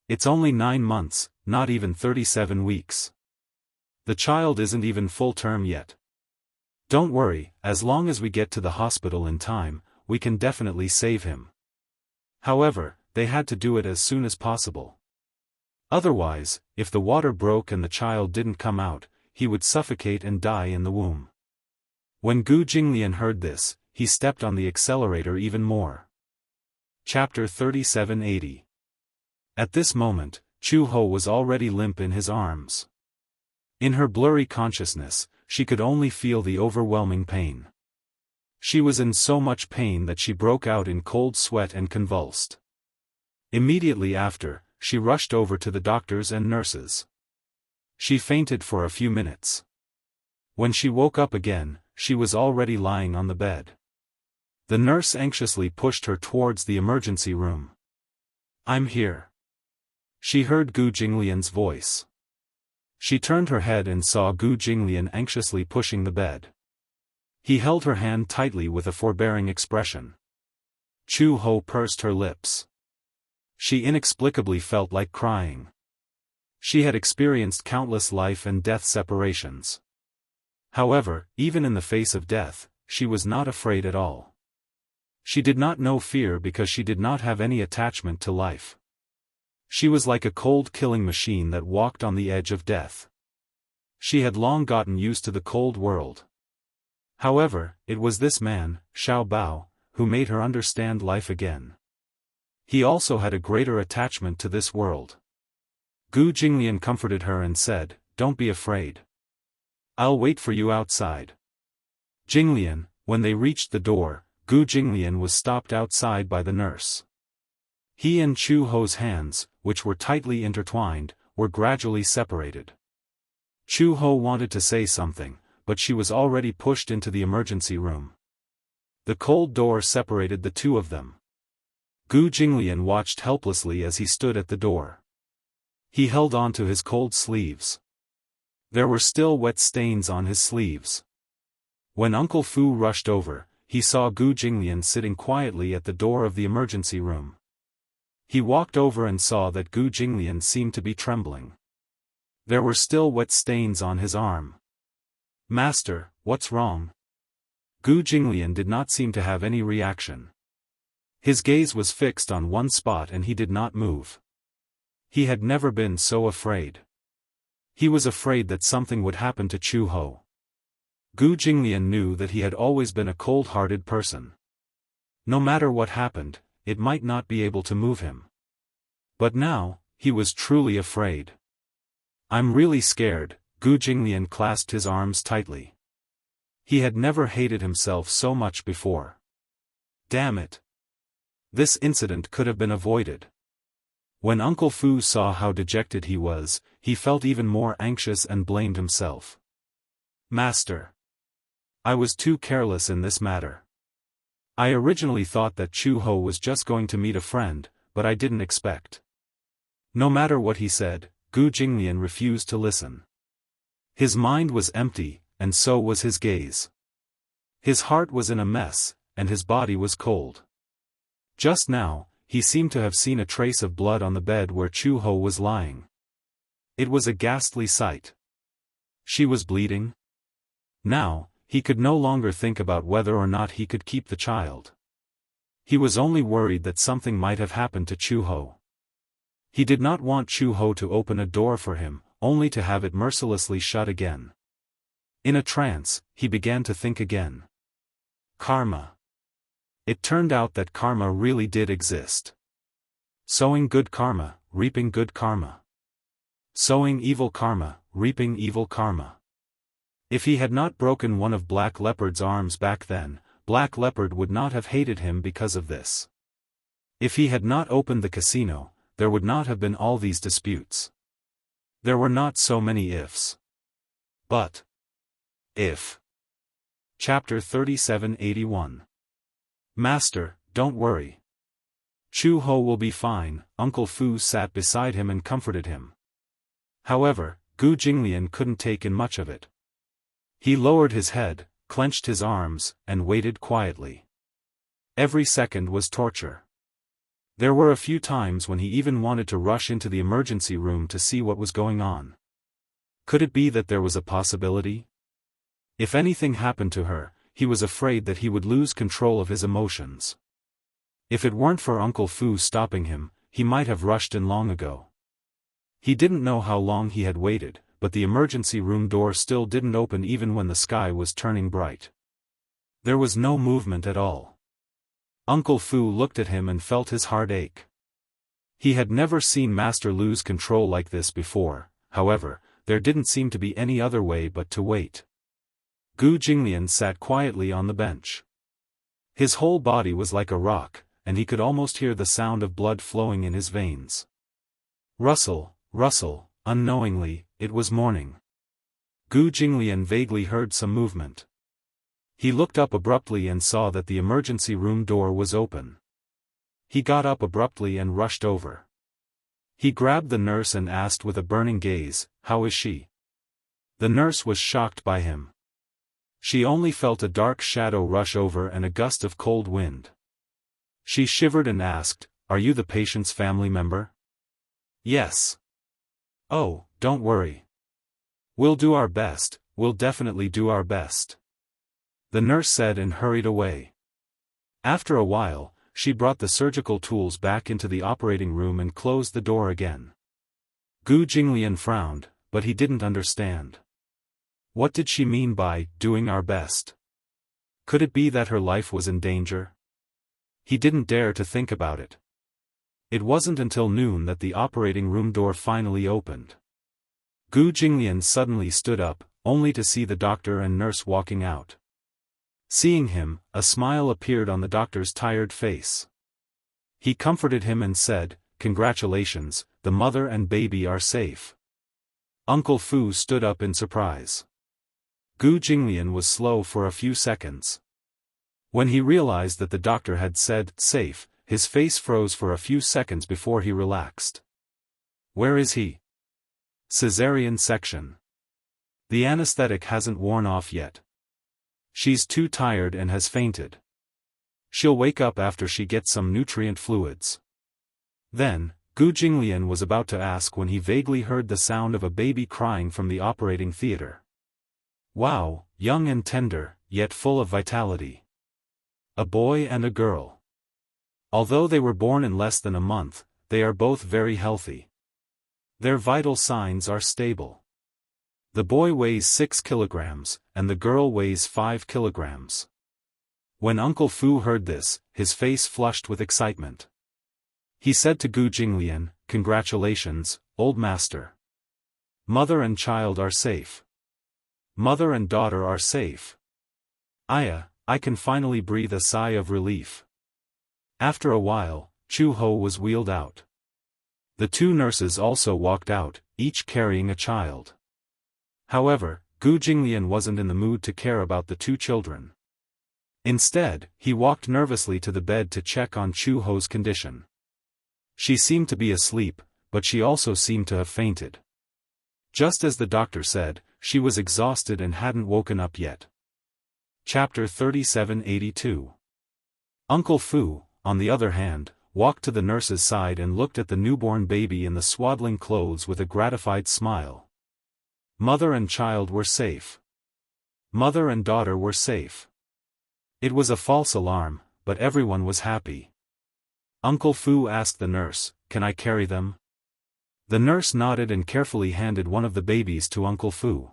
It's only 9 months, not even 37 weeks. The child isn't even full term yet. Don't worry, as long as we get to the hospital in time, we can definitely save him. However, they had to do it as soon as possible. Otherwise, if the water broke and the child didn't come out, he would suffocate and die in the womb. When Gu Jinglian heard this, he stepped on the accelerator even more. Chapter 3780. At this moment, Chu Ho was already limp in his arms. In her blurry consciousness, she could only feel the overwhelming pain. She was in so much pain that she broke out in cold sweat and convulsed. Immediately after, she rushed over to the doctors and nurses. She fainted for a few minutes. When she woke up again, she was already lying on the bed. The nurse anxiously pushed her towards the emergency room. I'm here. She heard Gu Jinglian's voice. She turned her head and saw Gu Jinglian anxiously pushing the bed. He held her hand tightly with a forbearing expression. Chu Ho pursed her lips. She inexplicably felt like crying. She had experienced countless life and death separations. However, even in the face of death, she was not afraid at all. She did not know fear because she did not have any attachment to life. She was like a cold killing machine that walked on the edge of death. She had long gotten used to the cold world. However, it was this man, Xiao Bao, who made her understand life again. He also had a greater attachment to this world. Gu Jinglian comforted her and said, "Don't be afraid. I'll wait for you outside." Jinglian, when they reached the door, Gu Jinglian was stopped outside by the nurse. He and Chu Ho's hands, which were tightly intertwined, were gradually separated. Chu Ho wanted to say something, but she was already pushed into the emergency room. The cold door separated the two of them. Gu Jinglian watched helplessly as he stood at the door. He held on to his cold sleeves. There were still wet stains on his sleeves. When Uncle Fu rushed over, he saw Gu Jinglian sitting quietly at the door of the emergency room. He walked over and saw that Gu Jinglian seemed to be trembling. There were still wet stains on his arm. "Master, what's wrong?" Gu Jinglian did not seem to have any reaction. His gaze was fixed on one spot and he did not move. He had never been so afraid. He was afraid that something would happen to Chu Ho. Gu Jinglian knew that he had always been a cold-hearted person. No matter what happened, it might not be able to move him. But now, he was truly afraid. "I'm really scared," Gu Jinglian clasped his arms tightly. He had never hated himself so much before. Damn it. This incident could have been avoided. When Uncle Fu saw how dejected he was, he felt even more anxious and blamed himself. "Master. I was too careless in this matter. I originally thought that Chu Ho was just going to meet a friend, but I didn't expect." No matter what he said, Gu Jinglian refused to listen. His mind was empty, and so was his gaze. His heart was in a mess, and his body was cold. Just now, he seemed to have seen a trace of blood on the bed where Chu Ho was lying. It was a ghastly sight. She was bleeding. Now, he could no longer think about whether or not he could keep the child. He was only worried that something might have happened to Chu Ho. He did not want Chu Ho to open a door for him, only to have it mercilessly shut again. In a trance, he began to think again. Karma. It turned out that karma really did exist. Sowing good karma, reaping good karma. Sowing evil karma, reaping evil karma. If he had not broken one of Black Leopard's arms back then, Black Leopard would not have hated him because of this. If he had not opened the casino, there would not have been all these disputes. There were not so many ifs. But if. Chapter 3781. Master, don't worry. Chu Ho will be fine. Uncle Fu sat beside him and comforted him. However, Gu Jinglian couldn't take in much of it. He lowered his head, clenched his arms, and waited quietly. Every second was torture. There were a few times when he even wanted to rush into the emergency room to see what was going on. Could it be that there was a possibility? If anything happened to her, he was afraid that he would lose control of his emotions. If it weren't for Uncle Fu stopping him, he might have rushed in long ago. He didn't know how long he had waited, but the emergency room door still didn't open even when the sky was turning bright. There was no movement at all. Uncle Fu looked at him and felt his heart ache. He had never seen Master lose control like this before. However, there didn't seem to be any other way but to wait. Gu Jinglian sat quietly on the bench. His whole body was like a rock, and he could almost hear the sound of blood flowing in his veins. Rustle, rustle, unknowingly, it was morning. Gu Jinglian vaguely heard some movement. He looked up abruptly and saw that the emergency room door was open. He got up abruptly and rushed over. He grabbed the nurse and asked with a burning gaze, "How is she?" The nurse was shocked by him. She only felt a dark shadow rush over and a gust of cold wind. She shivered and asked, "Are you the patient's family member?" "Yes." "Oh, don't worry. We'll do our best, we'll definitely do our best," the nurse said and hurried away. After a while, she brought the surgical tools back into the operating room and closed the door again. Gu Jinglian frowned, but he didn't understand. What did she mean by doing our best? Could it be that her life was in danger? He didn't dare to think about it. It wasn't until noon that the operating room door finally opened. Gu Jinglian suddenly stood up, only to see the doctor and nurse walking out. Seeing him, a smile appeared on the doctor's tired face. He comforted him and said, "Congratulations, the mother and baby are safe." Uncle Fu stood up in surprise. Gu Jinglian was slow for a few seconds. When he realized that the doctor had said, "safe," his face froze for a few seconds before he relaxed. "Where is he?" "Caesarean section. The anesthetic hasn't worn off yet. She's too tired and has fainted. She'll wake up after she gets some nutrient fluids." Then, Gu Jinglian was about to ask when he vaguely heard the sound of a baby crying from the operating theater. Wow, young and tender, yet full of vitality. A boy and a girl. Although they were born in less than a month, they are both very healthy. Their vital signs are stable. The boy weighs 6 kilograms, and the girl weighs 5 kilograms. When Uncle Fu heard this, his face flushed with excitement. He said to Gu Jinglian, "Congratulations, old master. Mother and child are safe. Mother and daughter are safe. I can finally breathe a sigh of relief." After a while, Chu Ho was wheeled out. The two nurses also walked out, each carrying a child. However, Gu Jinglian wasn't in the mood to care about the two children. Instead, he walked nervously to the bed to check on Chu Ho's condition. She seemed to be asleep, but she also seemed to have fainted. Just as the doctor said, she was exhausted and hadn't woken up yet. Chapter 3782. Uncle Fu, on the other hand, walked to the nurse's side and looked at the newborn baby in the swaddling clothes with a gratified smile. Mother and child were safe. Mother and daughter were safe. It was a false alarm, but everyone was happy. Uncle Fu asked the nurse, "Can I carry them?" The nurse nodded and carefully handed one of the babies to Uncle Fu.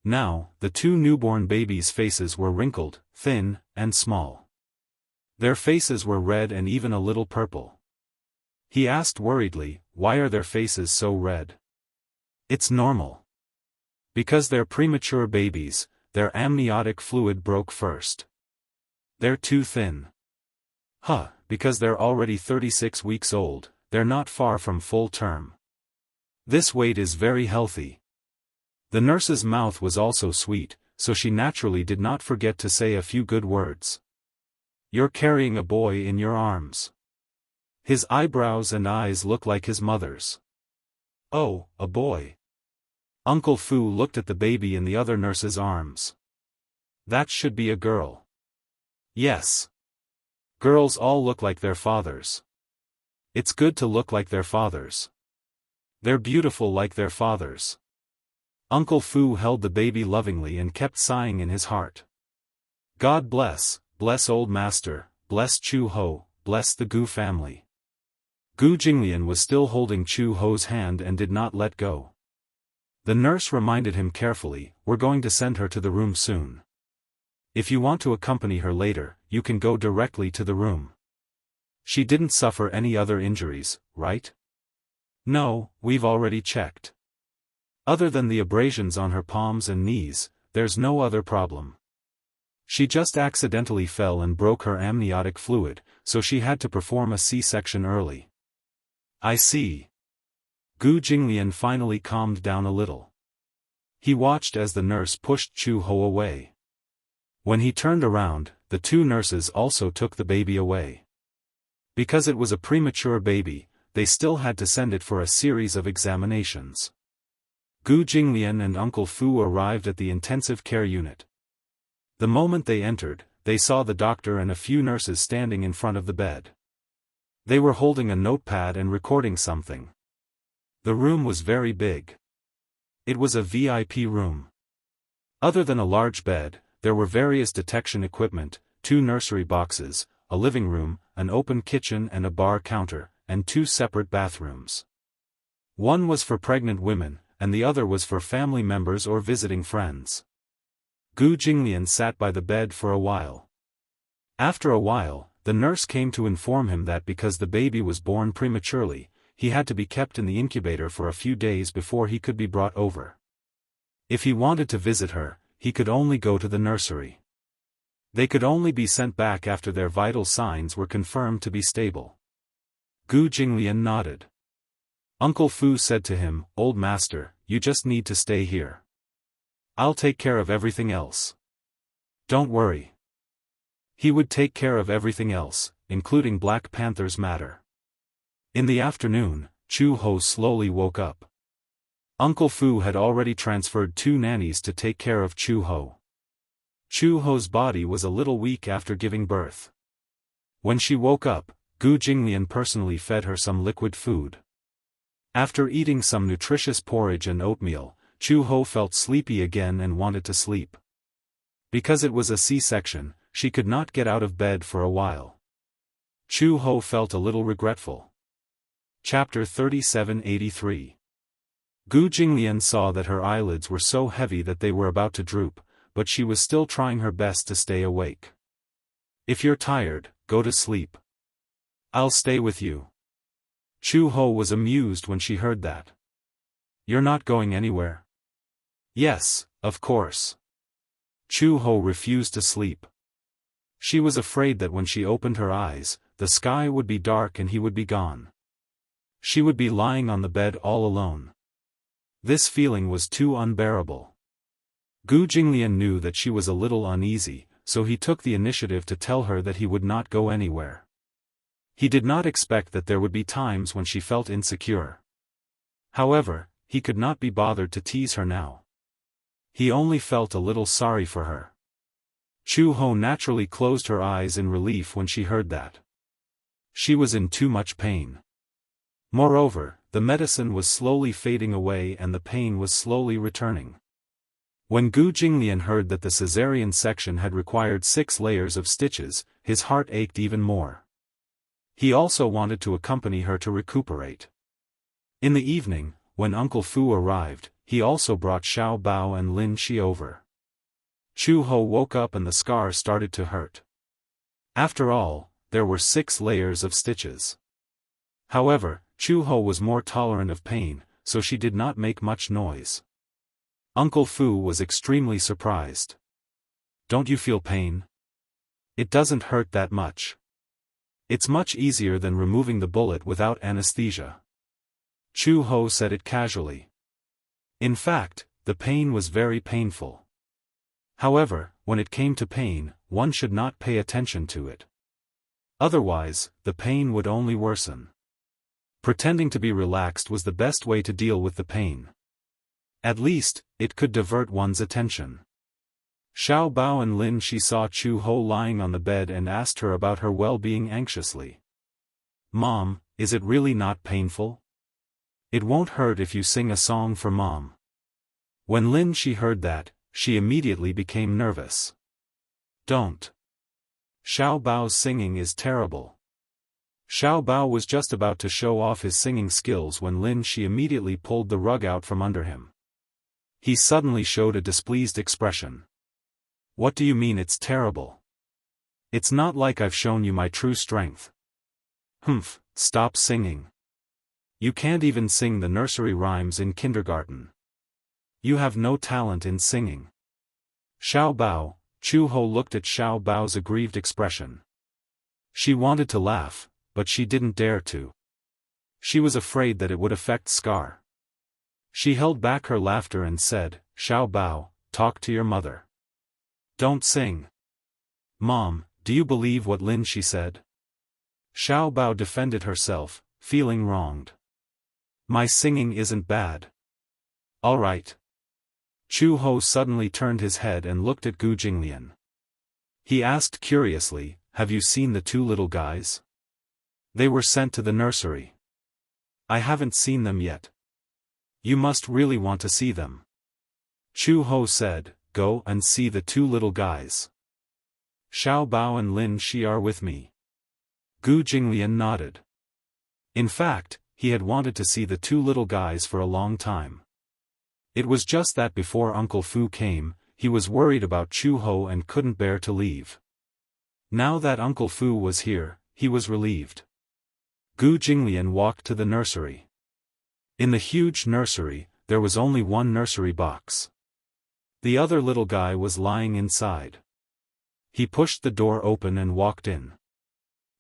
Now, the two newborn babies' faces were wrinkled, thin, and small. Their faces were red and even a little purple. He asked worriedly, "Why are their faces so red?" "It's normal. Because they're premature babies, their amniotic fluid broke first. They're too thin." Because they're already 36 weeks old, they're not far from full term. This weight is very healthy." The nurse's mouth was also sweet, so she naturally did not forget to say a few good words. "You're carrying a boy in your arms. His eyebrows and eyes look like his mother's." "Oh, a boy." Uncle Fu looked at the baby in the other nurse's arms. "That should be a girl." "Yes. Girls all look like their fathers. It's good to look like their fathers. They're beautiful like their fathers." Uncle Fu held the baby lovingly and kept sighing in his heart. "God bless old master, bless Chu Ho, bless the Gu family." Gu Jinglian was still holding Chu Ho's hand and did not let go. The nurse reminded him carefully, "We're going to send her to the room soon. If you want to accompany her later, you can go directly to the room. She didn't suffer any other injuries, right?" "No, we've already checked. Other than the abrasions on her palms and knees, there's no other problem. She just accidentally fell and broke her amniotic fluid, so she had to perform a C-section early." "I see." Gu Jinglian finally calmed down a little. He watched as the nurse pushed Chu Ho away. When he turned around, the two nurses also took the baby away. Because it was a premature baby, they still had to send it for a series of examinations. Gu Jinglian and Uncle Fu arrived at the intensive care unit. The moment they entered, they saw the doctor and a few nurses standing in front of the bed. They were holding a notepad and recording something. The room was very big. It was a VIP room. Other than a large bed, there were various detection equipment, 2 nursery boxes, a living room, an open kitchen and a bar counter, and 2 separate bathrooms. One was for pregnant women, and the other was for family members or visiting friends. Gu Jinglian sat by the bed for a while. After a while, the nurse came to inform him that because the baby was born prematurely, he had to be kept in the incubator for a few days before he could be brought over. If he wanted to visit her, he could only go to the nursery. They could only be sent back after their vital signs were confirmed to be stable. Gu Jinglian nodded. Uncle Fu said to him, "Old master, you just need to stay here. I'll take care of everything else. Don't worry." He would take care of everything else, including Black Panther's matter. In the afternoon, Chu Ho slowly woke up. Uncle Fu had already transferred 2 nannies to take care of Chu Ho. Chu Ho's body was a little weak after giving birth. When she woke up, Gu Jinglian personally fed her some liquid food. After eating some nutritious porridge and oatmeal, Chu Ho felt sleepy again and wanted to sleep. Because it was a C-section, she could not get out of bed for a while. Chu Ho felt a little regretful. Chapter 3783. Gu Jinglian saw that her eyelids were so heavy that they were about to droop, but she was still trying her best to stay awake. "If you're tired, go to sleep. I'll stay with you." Chu Ho was amused when she heard that. "You're not going anywhere?" "Yes, of course." Chu Ho refused to sleep. She was afraid that when she opened her eyes, the sky would be dark and he would be gone. She would be lying on the bed all alone. This feeling was too unbearable. Gu Jinglian knew that she was a little uneasy, so he took the initiative to tell her that he would not go anywhere. He did not expect that there would be times when she felt insecure. However, he could not be bothered to tease her now. He only felt a little sorry for her. Chu Ho naturally closed her eyes in relief when she heard that. She was in too much pain. Moreover, the medicine was slowly fading away and the pain was slowly returning. When Gu Jinglian heard that the caesarean section had required 6 layers of stitches, his heart ached even more. He also wanted to accompany her to recuperate. In the evening, when Uncle Fu arrived, he also brought Xiao Bao and Lin Shi over. Chu Ho woke up and the scar started to hurt. After all, there were 6 layers of stitches. However, Chu Ho was more tolerant of pain, so she did not make much noise. Uncle Fu was extremely surprised. "Don't you feel pain? It doesn't hurt that much. It's much easier than removing the bullet without anesthesia." Chu Ho said it casually. In fact, the pain was very painful. However, when it came to pain, one should not pay attention to it. Otherwise, the pain would only worsen. Pretending to be relaxed was the best way to deal with the pain. At least, it could divert one's attention. Xiao Bao and Lin Shi saw Chu Ho lying on the bed and asked her about her well-being anxiously. "Mom, is it really not painful? It won't hurt if you sing a song for Mom." When Lin Shi heard that, she immediately became nervous. "Don't. Xiao Bao's singing is terrible." Xiao Bao was just about to show off his singing skills when Lin Shi immediately pulled the rug out from under him. He suddenly showed a displeased expression. "What do you mean it's terrible? It's not like I've shown you my true strength." "Humph, stop singing. You can't even sing the nursery rhymes in kindergarten. You have no talent in singing." Xiao Bao, Chu Ho looked at Xiao Bao's aggrieved expression. She wanted to laugh, but she didn't dare to. She was afraid that it would affect Scar. She held back her laughter and said, "Xiao Bao, talk to your mother. Don't sing." "Mom, do you believe what Lin Shi said?" Xiao Bao defended herself, feeling wronged. "My singing isn't bad. All right." Chu Ho suddenly turned his head and looked at Gu Jinglian. He asked curiously, "Have you seen the two little guys? They were sent to the nursery." "I haven't seen them yet." "You must really want to see them." Chu Ho said, "Go and see the two little guys." "Xiao Bao and Lin Shi are with me." Gu Jinglian nodded. In fact, he had wanted to see the two little guys for a long time. It was just that before Uncle Fu came, he was worried about Chu Ho and couldn't bear to leave. Now that Uncle Fu was here, he was relieved. Gu Jinglian walked to the nursery. In the huge nursery, there was only one nursery box. The other little guy was lying inside. He pushed the door open and walked in.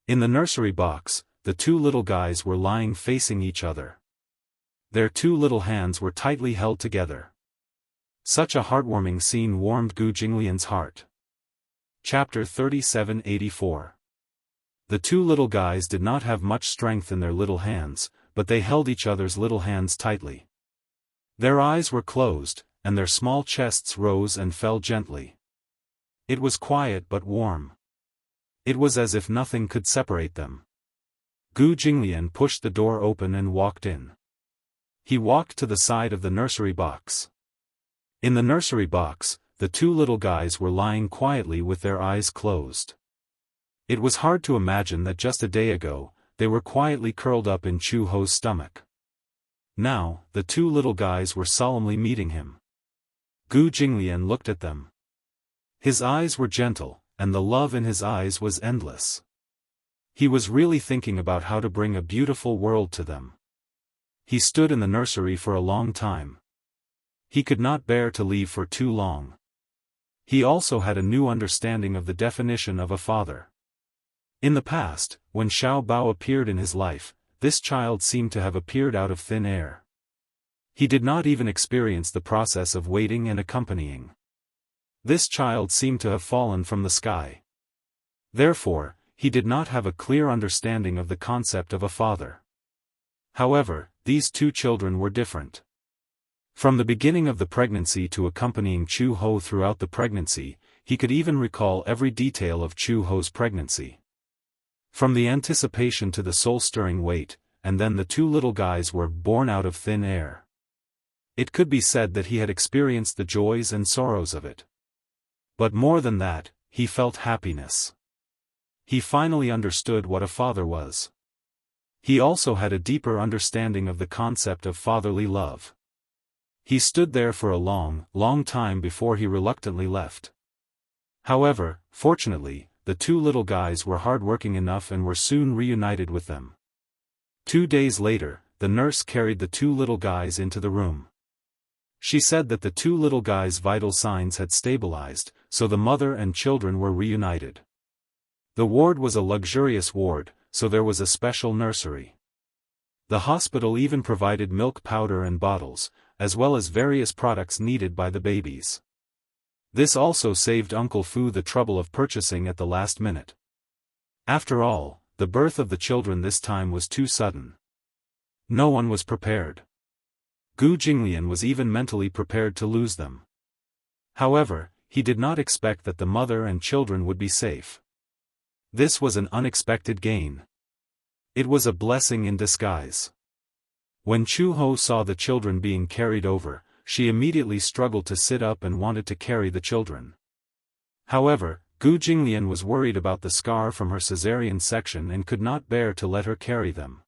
In the nursery box, the two little guys were lying facing each other. Their two little hands were tightly held together. Such a heartwarming scene warmed Gu Jinglian's heart. Chapter 3784. The two little guys did not have much strength in their little hands, but they held each other's little hands tightly. Their eyes were closed, and their small chests rose and fell gently. It was quiet but warm. It was as if nothing could separate them. Gu Jinglian pushed the door open and walked in. He walked to the side of the nursery box. In the nursery box, the two little guys were lying quietly with their eyes closed. It was hard to imagine that just a day ago, they were quietly curled up in Chu Ho's stomach. Now, the two little guys were solemnly meeting him. Gu Jinglian looked at them. His eyes were gentle, and the love in his eyes was endless. He was really thinking about how to bring a beautiful world to them. He stood in the nursery for a long time. He could not bear to leave for too long. He also had a new understanding of the definition of a father. In the past, when Xiao Bao appeared in his life, this child seemed to have appeared out of thin air. He did not even experience the process of waiting and accompanying. This child seemed to have fallen from the sky. Therefore, he did not have a clear understanding of the concept of a father. However, these two children were different. From the beginning of the pregnancy to accompanying Chu Ho throughout the pregnancy, he could even recall every detail of Chu Ho's pregnancy. From the anticipation to the soul-stirring wait, and then the two little guys were born out of thin air. It could be said that he had experienced the joys and sorrows of it. But more than that, he felt happiness. He finally understood what a father was. He also had a deeper understanding of the concept of fatherly love. He stood there for a long, long time before he reluctantly left. However, fortunately, the two little guys were hard-working enough and were soon reunited with them. 2 days later, the nurse carried the two little guys into the room. She said that the two little guys' vital signs had stabilized, so the mother and children were reunited. The ward was a luxurious ward, so there was a special nursery. The hospital even provided milk powder and bottles, as well as various products needed by the babies. This also saved Uncle Fu the trouble of purchasing at the last minute. After all, the birth of the children this time was too sudden. No one was prepared. Gu Jinglian was even mentally prepared to lose them. However, he did not expect that the mother and children would be safe. This was an unexpected gain. It was a blessing in disguise. When Chu Ho saw the children being carried over, she immediately struggled to sit up and wanted to carry the children. However, Gu Jinglian was worried about the scar from her cesarean section and could not bear to let her carry them.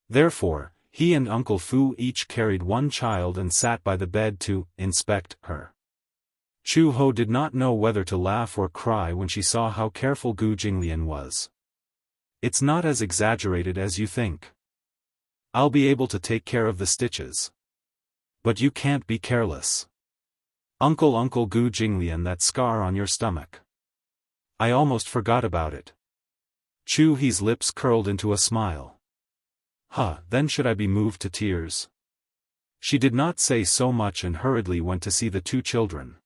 Therefore, he and Uncle Fu each carried one child and sat by the bed to inspect her. Chu Ho did not know whether to laugh or cry when she saw how careful Gu Jinglian was. "It's not as exaggerated as you think. I'll be able to take care of the stitches. But you can't be careless. Uncle Gu Jinglian, that scar on your stomach. I almost forgot about it." Chu He's lips curled into a smile. Then should I be moved to tears? She did not say so much and hurriedly went to see the two children.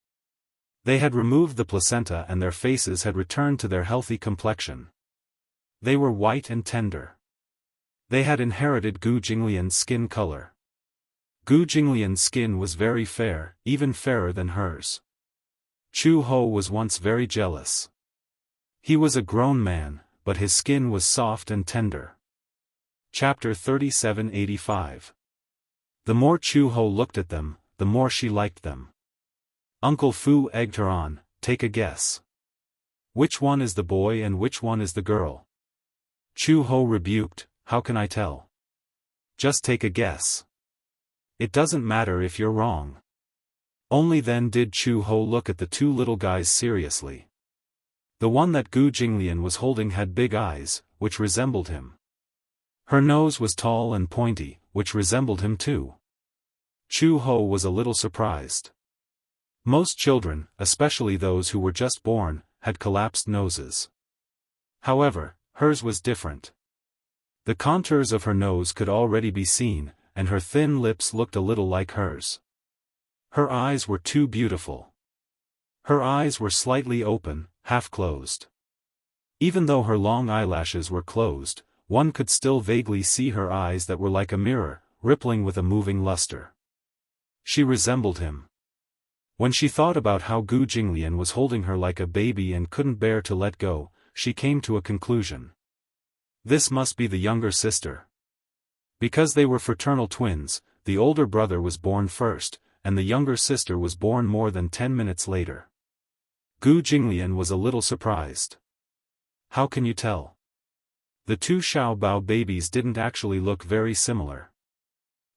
They had removed the placenta and their faces had returned to their healthy complexion. They were white and tender. They had inherited Gu Jinglian's skin color. Gu Jinglian's skin was very fair, even fairer than hers. Chu Ho was once very jealous. He was a grown man, but his skin was soft and tender. Chapter 3785. The more Chu-Ho looked at them, the more she liked them. Uncle Fu egged her on, take a guess. Which one is the boy and which one is the girl? Chu-Ho rebuked, how can I tell? Just take a guess. It doesn't matter if you're wrong. Only then did Chu-Ho look at the two little guys seriously. The one that Gu Jinglian was holding had big eyes, which resembled him. Her nose was tall and pointy, which resembled him too. Chu-Ho was a little surprised. Most children, especially those who were just born, had collapsed noses. However, hers was different. The contours of her nose could already be seen, and her thin lips looked a little like hers. Her eyes were too beautiful. Her eyes were slightly open, half closed. Even though her long eyelashes were closed, one could still vaguely see her eyes that were like a mirror, rippling with a moving luster. She resembled him. When she thought about how Gu Jinglian was holding her like a baby and couldn't bear to let go, she came to a conclusion. This must be the younger sister. Because they were fraternal twins, the older brother was born first, and the younger sister was born more than 10 minutes later. Gu Jinglian was a little surprised. How can you tell? The two Xiaobao babies didn't actually look very similar.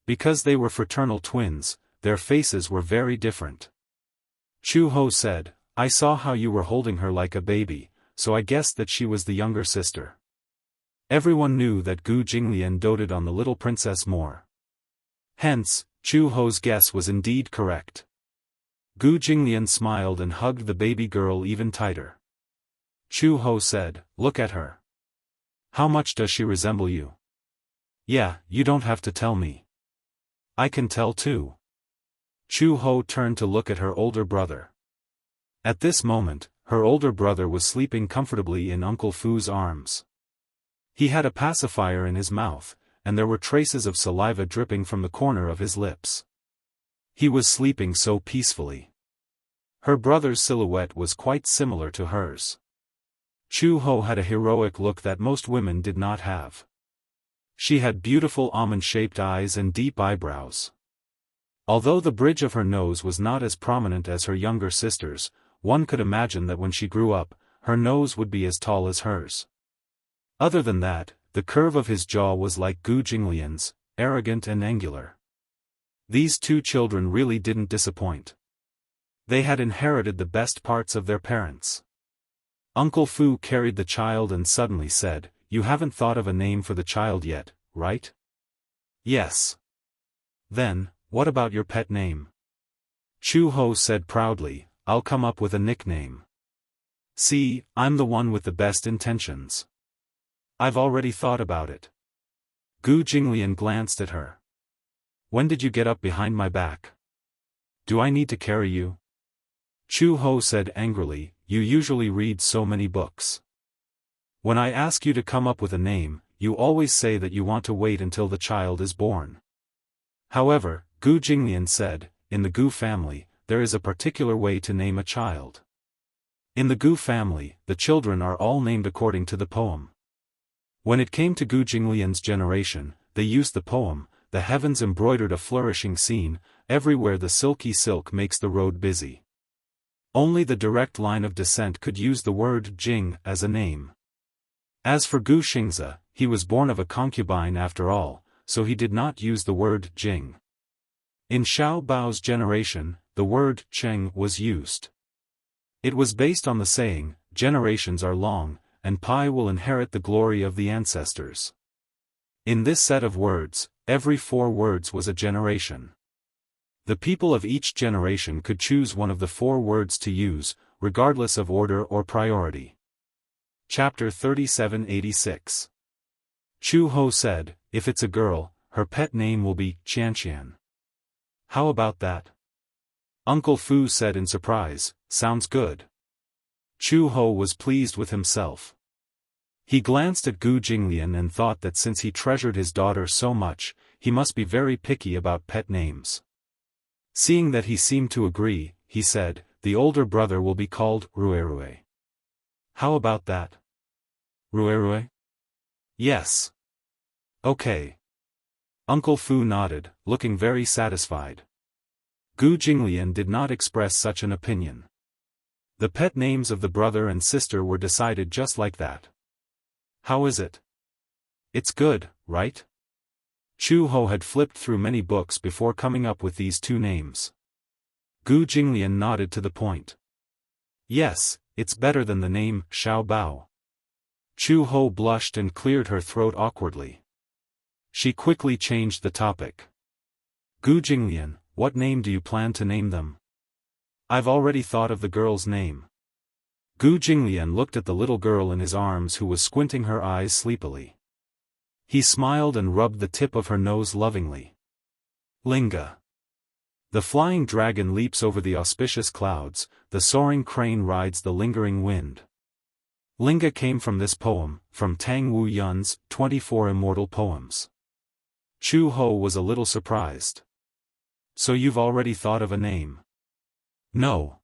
Because they were fraternal twins, their faces were very different. Chu-Ho said, I saw how you were holding her like a baby, so I guessed that she was the younger sister. Everyone knew that Gu Jinglian doted on the little princess more. Hence, Chu-Ho's guess was indeed correct. Gu Jinglian smiled and hugged the baby girl even tighter. Chu-Ho said, look at her. How much does she resemble you? Yeah, you don't have to tell me. I can tell too. Chu-Ho turned to look at her older brother. At this moment, her older brother was sleeping comfortably in Uncle Fu's arms. He had a pacifier in his mouth, and there were traces of saliva dripping from the corner of his lips. He was sleeping so peacefully. Her brother's silhouette was quite similar to hers. Chu-Ho had a heroic look that most women did not have. She had beautiful almond-shaped eyes and deep eyebrows. Although the bridge of her nose was not as prominent as her younger sister's, one could imagine that when she grew up, her nose would be as tall as hers. Other than that, the curve of his jaw was like Gu Jinglian's, arrogant and angular. These two children really didn't disappoint. They had inherited the best parts of their parents. Uncle Fu carried the child and suddenly said, you haven't thought of a name for the child yet, right? Yes. Then, what about your pet name? Chu-Ho said proudly, I'll come up with a nickname. See, I'm the one with the best intentions. I've already thought about it. Gu Jinglian glanced at her. When did you get up behind my back? Do I need to carry you? Chu-Ho said angrily, you usually read so many books. When I ask you to come up with a name, you always say that you want to wait until the child is born. However, Gu Jinglian said, in the Gu family, there is a particular way to name a child. In the Gu family, the children are all named according to the poem. When it came to Gu Jinglian's generation, they used the poem, the heavens embroidered a flourishing scene, everywhere the silky silk makes the road busy. Only the direct line of descent could use the word Jing as a name. As for Gu Xingzi, he was born of a concubine after all, so he did not use the word Jing. In Xiao Bao's generation, the word Cheng was used. It was based on the saying, generations are long, and Pai will inherit the glory of the ancestors. In this set of words, every 4 words was a generation. The people of each generation could choose one of the 4 words to use, regardless of order or priority. Chapter 3786. Chu-Ho said, if it's a girl, her pet name will be Qianxian. How about that? Uncle Fu said in surprise, sounds good. Chu-Ho was pleased with himself. He glanced at Gu Jinglian and thought that since he treasured his daughter so much, he must be very picky about pet names. Seeing that he seemed to agree, he said, the older brother will be called Ruerue. How about that? Rue? Yes. Okay. Uncle Fu nodded, looking very satisfied. Gu Jinglian did not express such an opinion. The pet names of the brother and sister were decided just like that. How is it? It's good, right? Chu Ho had flipped through many books before coming up with these two names. Gu Jinglian nodded to the point. Yes, it's better than the name Xiao Bao. Chu Ho blushed and cleared her throat awkwardly. She quickly changed the topic. Gu Jinglian, what name do you plan to name them? I've already thought of the girl's name. Gu Jinglian looked at the little girl in his arms who was squinting her eyes sleepily. He smiled and rubbed the tip of her nose lovingly. Linga. The flying dragon leaps over the auspicious clouds, the soaring crane rides the lingering wind. Linga came from this poem, from Tang Wu Yun's 24 Immortal Poems. Chu Ho was a little surprised. So you've already thought of a name? No.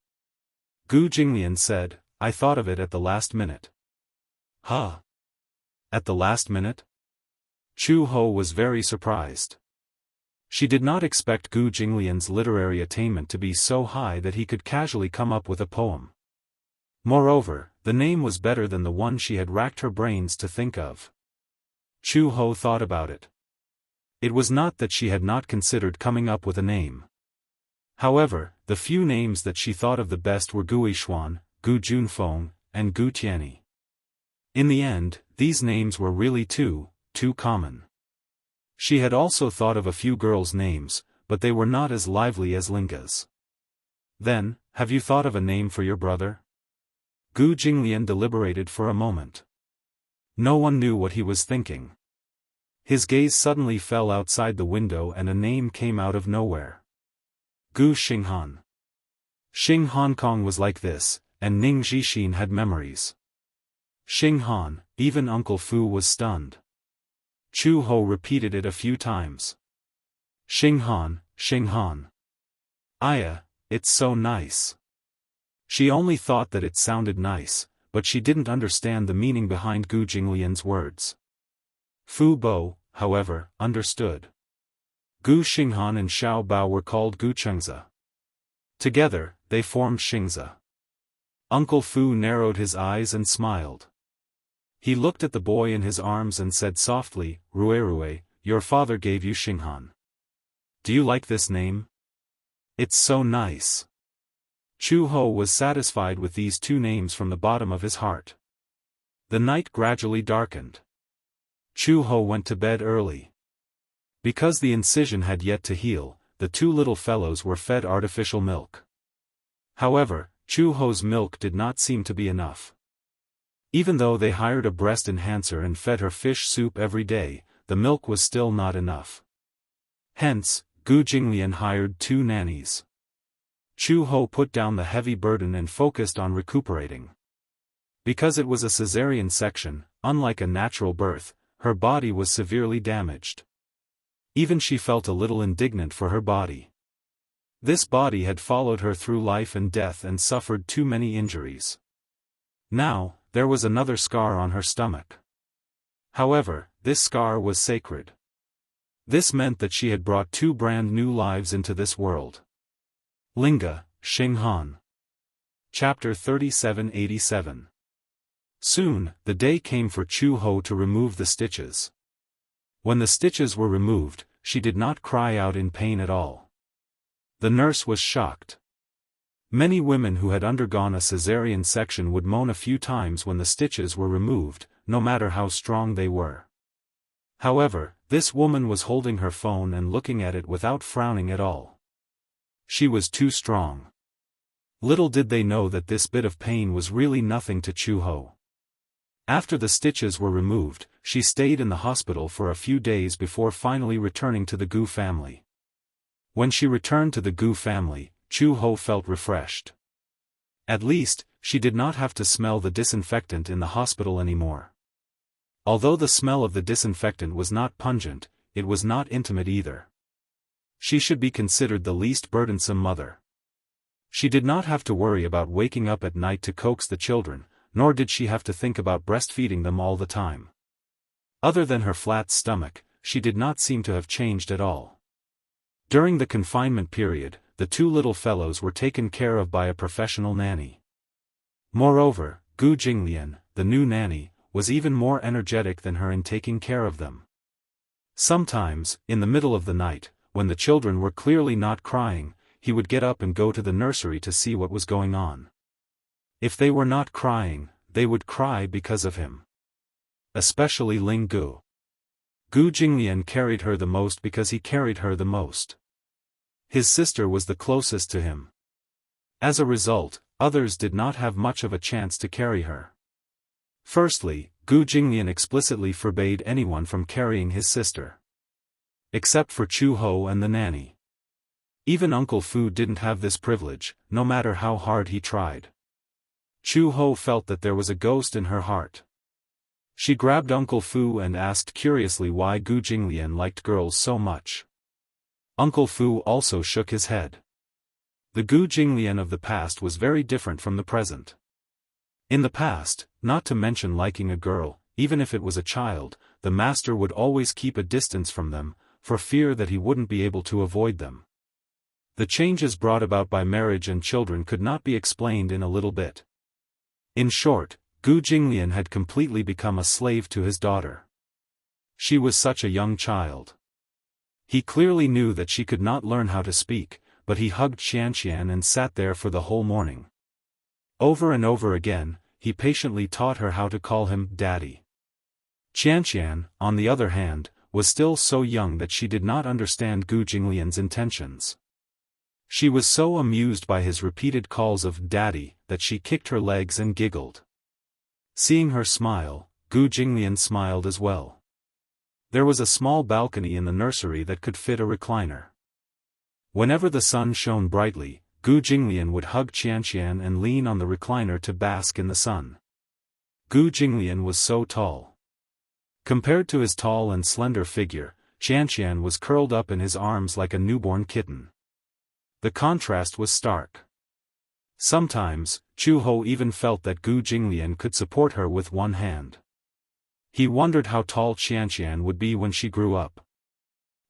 Gu Jinglian said, I thought of it at the last minute. Huh? At the last minute? Chu Ho was very surprised. She did not expect Gu Jinglian's literary attainment to be so high that he could casually come up with a poem. Moreover, the name was better than the one she had racked her brains to think of. Chu Ho thought about it. It was not that she had not considered coming up with a name. However, the few names that she thought of the best were Gu Yishuan, Gu Junfeng, and Gu Tianyi. In the end, these names were really too common. She had also thought of a few girls' names, but they were not as lively as Linga's. Then, have you thought of a name for your brother? Gu Jinglian deliberated for a moment. No one knew what he was thinking. His gaze suddenly fell outside the window and a name came out of nowhere. Gu Xinghan. Xing Hong Kong was like this, and Ning Zhixin had memories. Xinghan, even Uncle Fu was stunned. Chu Ho repeated it a few times. Xinghan, Xinghan. Aya, it's so nice. She only thought that it sounded nice, but she didn't understand the meaning behind Gu Jinglian's words. Fu Bo, however, understood. Gu Xinghan and Xiao Bao were called Gu Chengzi. Together, they formed Xingzi. Uncle Fu narrowed his eyes and smiled. He looked at the boy in his arms and said softly, Rue, your father gave you Xinghan. Do you like this name? It's so nice. Chu Ho was satisfied with these two names from the bottom of his heart. The night gradually darkened. Chu Ho went to bed early. Because the incision had yet to heal, the two little fellows were fed artificial milk. However, Chu Ho's milk did not seem to be enough. Even though they hired a breast enhancer and fed her fish soup every day, the milk was still not enough. Hence, Gu Jinglian hired 2 nannies. Chu Ho put down the heavy burden and focused on recuperating. Because it was a cesarean section, unlike a natural birth, her body was severely damaged. Even she felt a little indignant for her body. This body had followed her through life and death and suffered too many injuries. Now, there was another scar on her stomach. However, this scar was sacred. This meant that she had brought 2 brand new lives into this world. Linga, Xinghan. Chapter 3787. Soon, the day came for Chu Ho to remove the stitches. When the stitches were removed, she did not cry out in pain at all. The nurse was shocked. Many women who had undergone a cesarean section would moan a few times when the stitches were removed, no matter how strong they were. However, this woman was holding her phone and looking at it without frowning at all. She was too strong. Little did they know that this bit of pain was really nothing to Chu Ho. After the stitches were removed, she stayed in the hospital for a few days before finally returning to the Gu family. When she returned to the Gu family, Chu Ho felt refreshed. At least, she did not have to smell the disinfectant in the hospital anymore. Although the smell of the disinfectant was not pungent, it was not intimate either. She should be considered the least burdensome mother. She did not have to worry about waking up at night to coax the children, nor did she have to think about breastfeeding them all the time. Other than her flat stomach, she did not seem to have changed at all. During the confinement period, the two little fellows were taken care of by a professional nanny. Moreover, Gu Jinglian, the new nanny, was even more energetic than her in taking care of them. Sometimes, in the middle of the night, when the children were clearly not crying, he would get up and go to the nursery to see what was going on. If they were not crying, they would cry because of him. Especially Ling Gu. Gu Jinglian carried her the most because he carried her the most. His sister was the closest to him. As a result, others did not have much of a chance to carry her. Firstly, Gu Jinglian explicitly forbade anyone from carrying his sister. Except for Chu Ho and the nanny. Even Uncle Fu didn't have this privilege, no matter how hard he tried. Chu Ho felt that there was a ghost in her heart. She grabbed Uncle Fu and asked curiously why Gu Jinglian liked girls so much. Uncle Fu also shook his head. The Gu Jinglian of the past was very different from the present. In the past, not to mention liking a girl, even if it was a child, the master would always keep a distance from them, for fear that he wouldn't be able to avoid them. The changes brought about by marriage and children could not be explained in a little bit. In short, Gu Jinglian had completely become a slave to his daughter. She was such a young child. He clearly knew that she could not learn how to speak, but he hugged Xianxian and sat there for the whole morning. Over and over again, he patiently taught her how to call him Daddy. Xianxian, on the other hand, was still so young that she did not understand Gu Jinglian's intentions. She was so amused by his repeated calls of Daddy that she kicked her legs and giggled. Seeing her smile, Gu Jinglian smiled as well. There was a small balcony in the nursery that could fit a recliner. Whenever the sun shone brightly, Gu Jinglian would hug Xianxian and lean on the recliner to bask in the sun. Gu Jinglian was so tall. Compared to his tall and slender figure, Xianxian was curled up in his arms like a newborn kitten. The contrast was stark. Sometimes, Chu Ho even felt that Gu Jinglian could support her with one hand. He wondered how tall Xianxian would be when she grew up.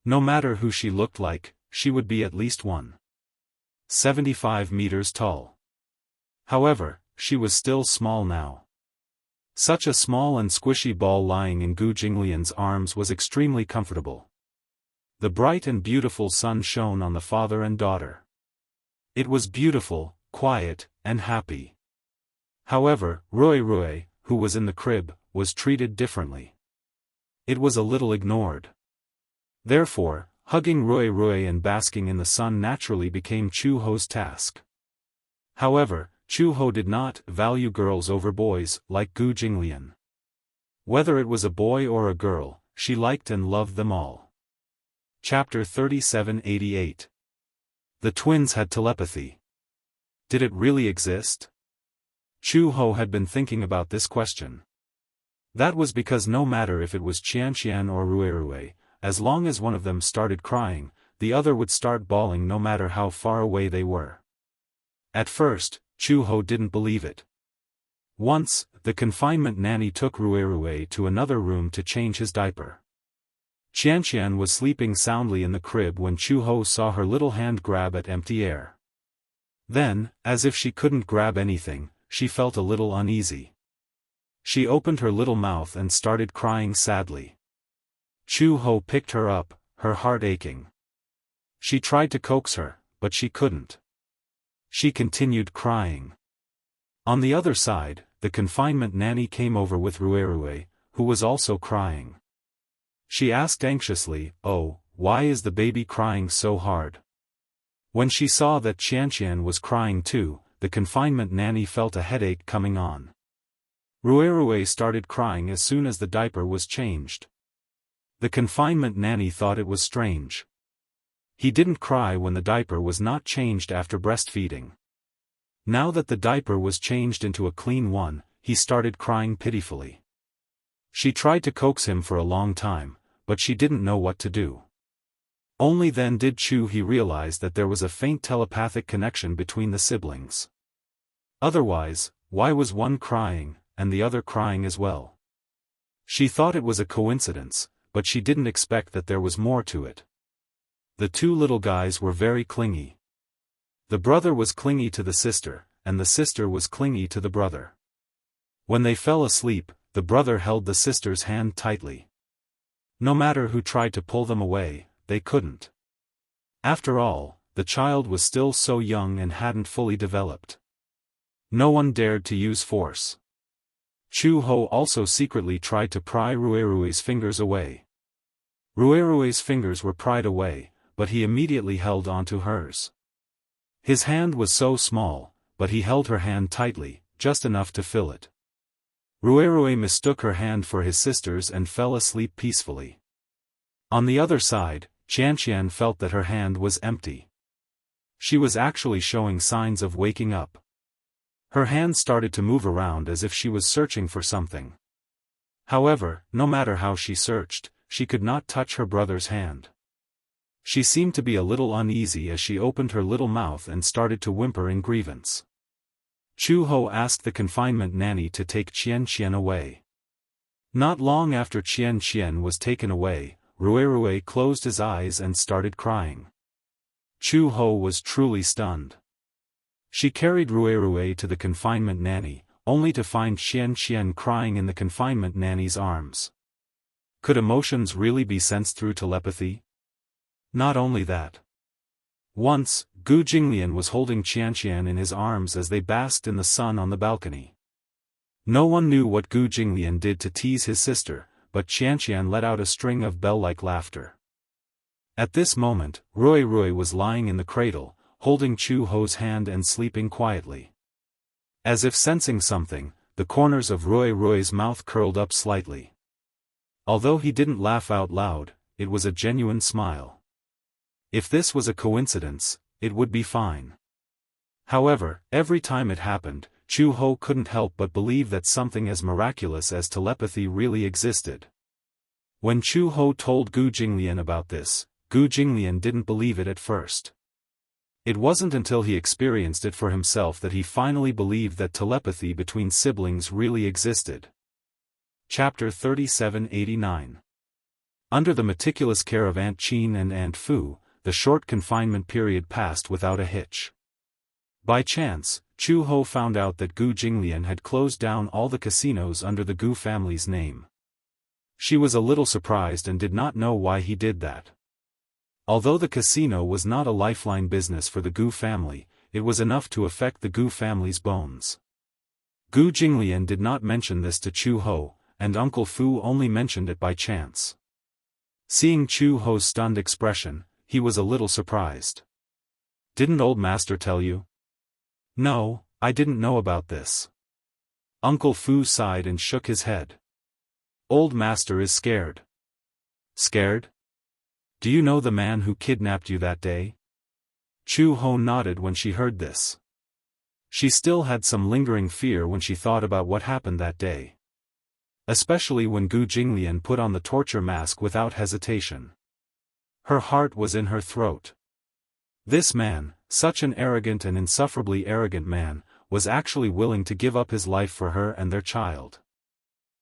No matter who she looked like, she would be at least 1.75 meters tall. However, she was still small now. Such a small and squishy ball lying in Gu Jinglian's arms was extremely comfortable. The bright and beautiful sun shone on the father and daughter. It was beautiful, quiet, and happy. However, Rui, who was in the crib, was treated differently. It was a little ignored. Therefore, hugging Rui and basking in the sun naturally became Chu Ho's task. However, Chu Ho did not value girls over boys like Gu Jinglian. Whether it was a boy or a girl, she liked and loved them all. Chapter 3788. The twins had telepathy. Did it really exist? Chu Ho had been thinking about this question. That was because no matter if it was Xianxian or Rui, as long as one of them started crying, the other would start bawling no matter how far away they were. At first, Chu Ho didn't believe it. Once, the confinement nanny took Rui to another room to change his diaper. Xianxian was sleeping soundly in the crib when Chu Ho saw her little hand grab at empty air. Then, as if she couldn't grab anything, she felt a little uneasy. She opened her little mouth and started crying sadly. Chu Ho picked her up, her heart aching. She tried to coax her, but she couldn't. She continued crying. On the other side, the confinement nanny came over with Rui, who was also crying. She asked anxiously, "Oh, why is the baby crying so hard?" When she saw that Xianxian was crying too, the confinement nanny felt a headache coming on. Rui started crying as soon as the diaper was changed. The confinement nanny thought it was strange. He didn't cry when the diaper was not changed after breastfeeding. Now that the diaper was changed into a clean one, he started crying pitifully. She tried to coax him for a long time, but she didn't know what to do. Only then did he realize that there was a faint telepathic connection between the siblings. Otherwise, why was one crying, and the other crying as well? She thought it was a coincidence, but she didn't expect that there was more to it. The two little guys were very clingy. The brother was clingy to the sister, and the sister was clingy to the brother. When they fell asleep, the brother held the sister's hand tightly. No matter who tried to pull them away, they couldn't. After all, the child was still so young and hadn't fully developed. No one dared to use force. Chu Ho also secretly tried to pry Ruirui's fingers away. Ruirui's fingers were pried away, but he immediately held onto hers. His hand was so small, but he held her hand tightly, just enough to fill it. Ruirui mistook her hand for his sister's and fell asleep peacefully. On the other side, Xianxian felt that her hand was empty. She was actually showing signs of waking up. Her hand started to move around as if she was searching for something. However, no matter how she searched, she could not touch her brother's hand. She seemed to be a little uneasy as she opened her little mouth and started to whimper in grievance. Chu Ho asked the confinement nanny to take Xianxian away. Not long after Xianxian was taken away, Ruirui closed his eyes and started crying. Chu Ho was truly stunned. She carried Ruirui to the confinement nanny, only to find Xianxian crying in the confinement nanny's arms. Could emotions really be sensed through telepathy? Not only that. Once, Gu Jinglian was holding Xianxian in his arms as they basked in the sun on the balcony. No one knew what Gu Jinglian did to tease his sister, but Xianxian let out a string of bell-like laughter. At this moment, Ruirui was lying in the cradle, holding Chu Ho's hand and sleeping quietly. As if sensing something, the corners of Ruirui's mouth curled up slightly. Although he didn't laugh out loud, it was a genuine smile. If this was a coincidence, it would be fine. However, every time it happened, Chu Ho couldn't help but believe that something as miraculous as telepathy really existed. When Chu Ho told Gu Jinglian about this, Gu Jinglian didn't believe it at first. It wasn't until he experienced it for himself that he finally believed that telepathy between siblings really existed. Chapter 3789. Under the meticulous care of Aunt Qin and Aunt Fu, the short confinement period passed without a hitch. By chance, Chu Ho found out that Gu Jinglian had closed down all the casinos under the Gu family's name. She was a little surprised and did not know why he did that. Although the casino was not a lifeline business for the Gu family, it was enough to affect the Gu family's bones. Gu Jinglian did not mention this to Chu Ho, and Uncle Fu only mentioned it by chance. Seeing Chu Ho's stunned expression, he was a little surprised. "Didn't old master tell you?" "No, I didn't know about this." Uncle Fu sighed and shook his head. "Old master is scared." "Scared? Do you know the man who kidnapped you that day?" Chu Ho nodded when she heard this. She still had some lingering fear when she thought about what happened that day. Especially when Gu Jinglian put on the torture mask without hesitation. Her heart was in her throat. This man, such an arrogant and insufferably arrogant man, was actually willing to give up his life for her and their child.